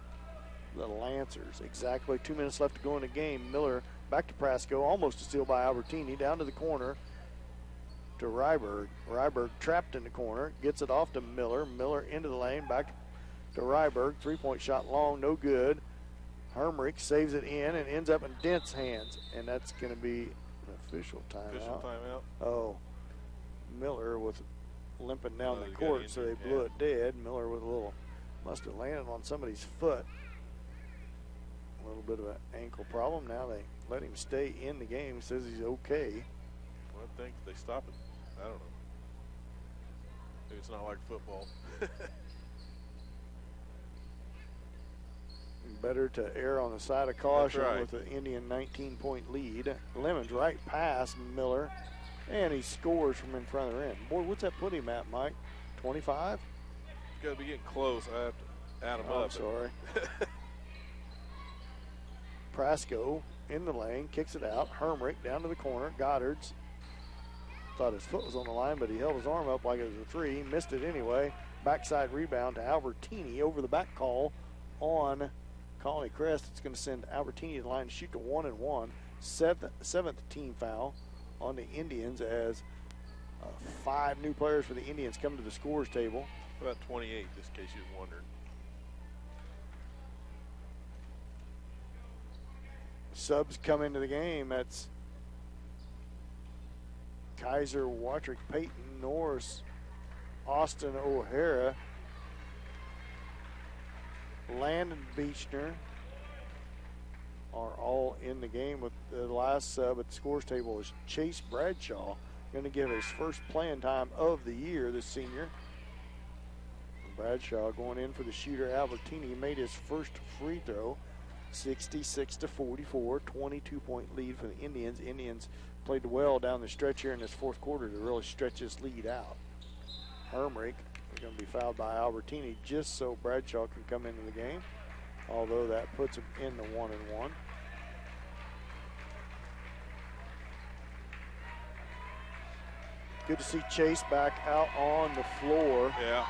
the Lancers. Exactly 2 minutes left to go in the game. Miller back to Prasco. Almost a steal by Albertini. Down to the corner to Ryberg. Ryberg trapped in the corner. Gets it off to Miller. Miller into the lane. Back to Ryberg. 3-point shot long. No good. Hermrich saves it in and ends up in Dent's hands, and that's going to be an official timeout. Official timeout. Oh, Miller with limping down the he got court, so they injured, blew it dead. Miller with a little, must have landed on somebody's foot. A little bit of an ankle problem. Now they let him stay in the game. Says he's okay. Well, I think they stop it. I don't know. Maybe it's not like football. Better to err on the side of caution right. with the Indian 19-point lead. Lemons right past Miller, and he scores from in front of the rim. Boy, what's that put him at, Mike? 25? Got to be getting close. I have to add him up. I'm sorry. Prasco in the lane, kicks it out. Hermrich down to the corner. Goddard's thought his foot was on the line, but he held his arm up like it was a three. Missed it anyway. Backside rebound to Albertini over the back call on Colony Crest. It's going to send Albertini to the line to shoot to 1-1. Seventh team foul on the Indians as 5 new players for the Indians come to the scores table. About 28, just in case you was wondering. Subs come into the game. That's Kaiser, Watrick, Peyton, Norris, Austin O'Hara, Landon Beechner are all in the game. With the last sub at the scores table is Chase Bradshaw, going to give his first playing time of the year, this senior. Bradshaw going in for the shooter Albertini. He made his first free throw. 66-44, 22-point lead for the Indians. Indians played well down the stretch here in this fourth quarter to really stretch this lead out. Hermrich is going to be fouled by Albertini just so Bradshaw can come into the game, although that puts him in the 1-1. Good to see Chase back out on the floor. Yeah.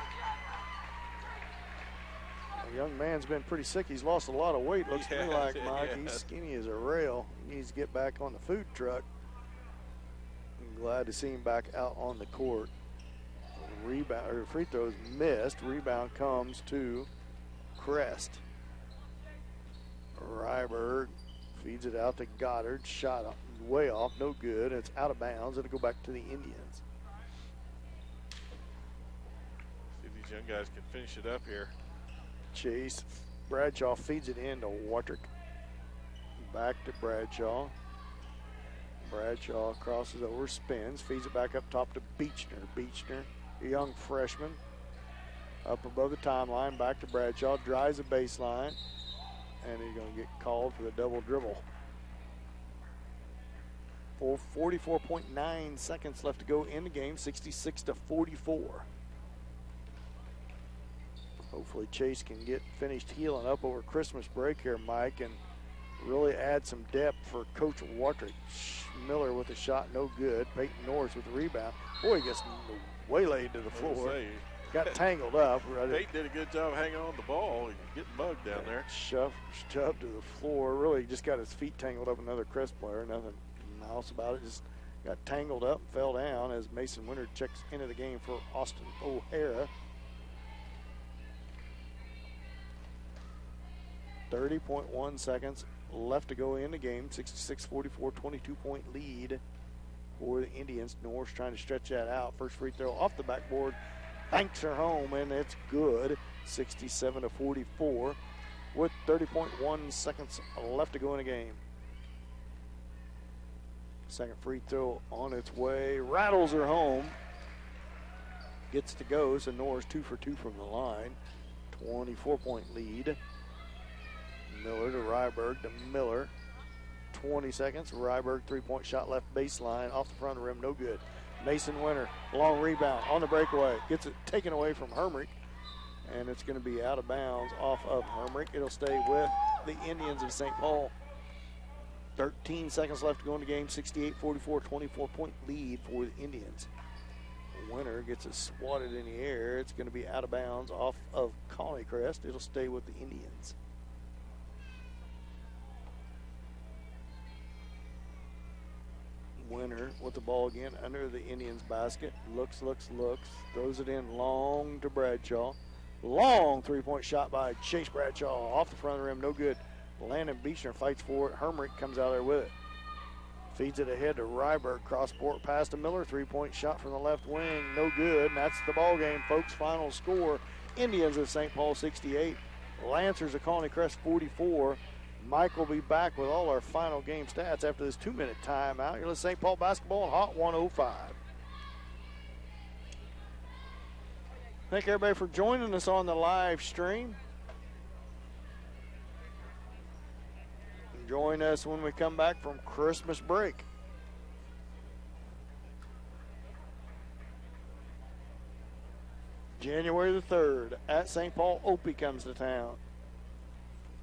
The young man's been pretty sick. He's lost a lot of weight, looks to me like, Mike. Yeah. He's skinny as a rail. He needs to get back on the food truck. I'm glad to see him back out on the court. Rebound, or free throws missed. Rebound comes to Crest. Ryberg feeds it out to Goddard. Shot way off, no good. It's out of bounds. It'll go back to the Indians. See if these young guys can finish it up here. Chase. Bradshaw feeds it in to Watrick. Back to Bradshaw. Bradshaw crosses over, spins, feeds it back up top to Beechner. Beechner, a young freshman, up above the timeline, back to Bradshaw, drives the baseline, and he's going to get called for the double dribble. 44.9 seconds left to go in the game, 66-44. Hopefully Chase can get finished healing up over Christmas break here, Mike, and really add some depth for Coach Watrick. Miller with a shot, no good. Peyton Norris with the rebound. Boy, he gets waylaid to the floor. Got tangled up. Peyton did a good job hanging on the ball. He's getting mugged down there. Shoved to the floor. Really just got his feet tangled up. Another Crest player. Nothing mouse about it. Just got tangled up and fell down as Mason Winter checks into the game for Austin O'Hara. 30.1 seconds left to go in the game. 66-44, 22-point lead for the Indians. Norris trying to stretch that out. First free throw off the backboard. Banks her home, and it's good. 67-44 with 30.1 seconds left to go in the game. Second free throw on its way. Rattles her home. Gets to go, so Norris 2 for 2 from the line. 24-point lead. Miller to Ryberg to Miller. 20 seconds. Ryberg three-point shot left baseline off the front of the rim. No good. Mason Winter, long rebound on the breakaway. Gets it taken away from Hermrich. And it's going to be out of bounds off of Hermrich. It'll stay with the Indians of St. Paul. 13 seconds left to go in the game. 68-44, 24-point lead for the Indians. Winter gets it swatted in the air. It's going to be out of bounds off of Colony Crest. It'll stay with the Indians. Winter with the ball again under the Indians basket. Looks. Throws it in long to Bradshaw. Long three-point shot by Chase Bradshaw off the front of the rim. No good. Landon Beechner fights for it. Hermrich comes out there with it. Feeds it ahead to Ryberg. Cross court pass to Miller. Three-point shot from the left wing. No good. And that's the ball game, folks. Final score, Indians of St. Paul 68. Lancers of Colony Crest 44. Mike will be back with all our final game stats after this 2-minute timeout. You're listening to St. Paul basketball on Hot 105. Thank everybody for joining us on the live stream. Join us when we come back from Christmas break. January the 3rd, at St. Paul, Opie comes to town.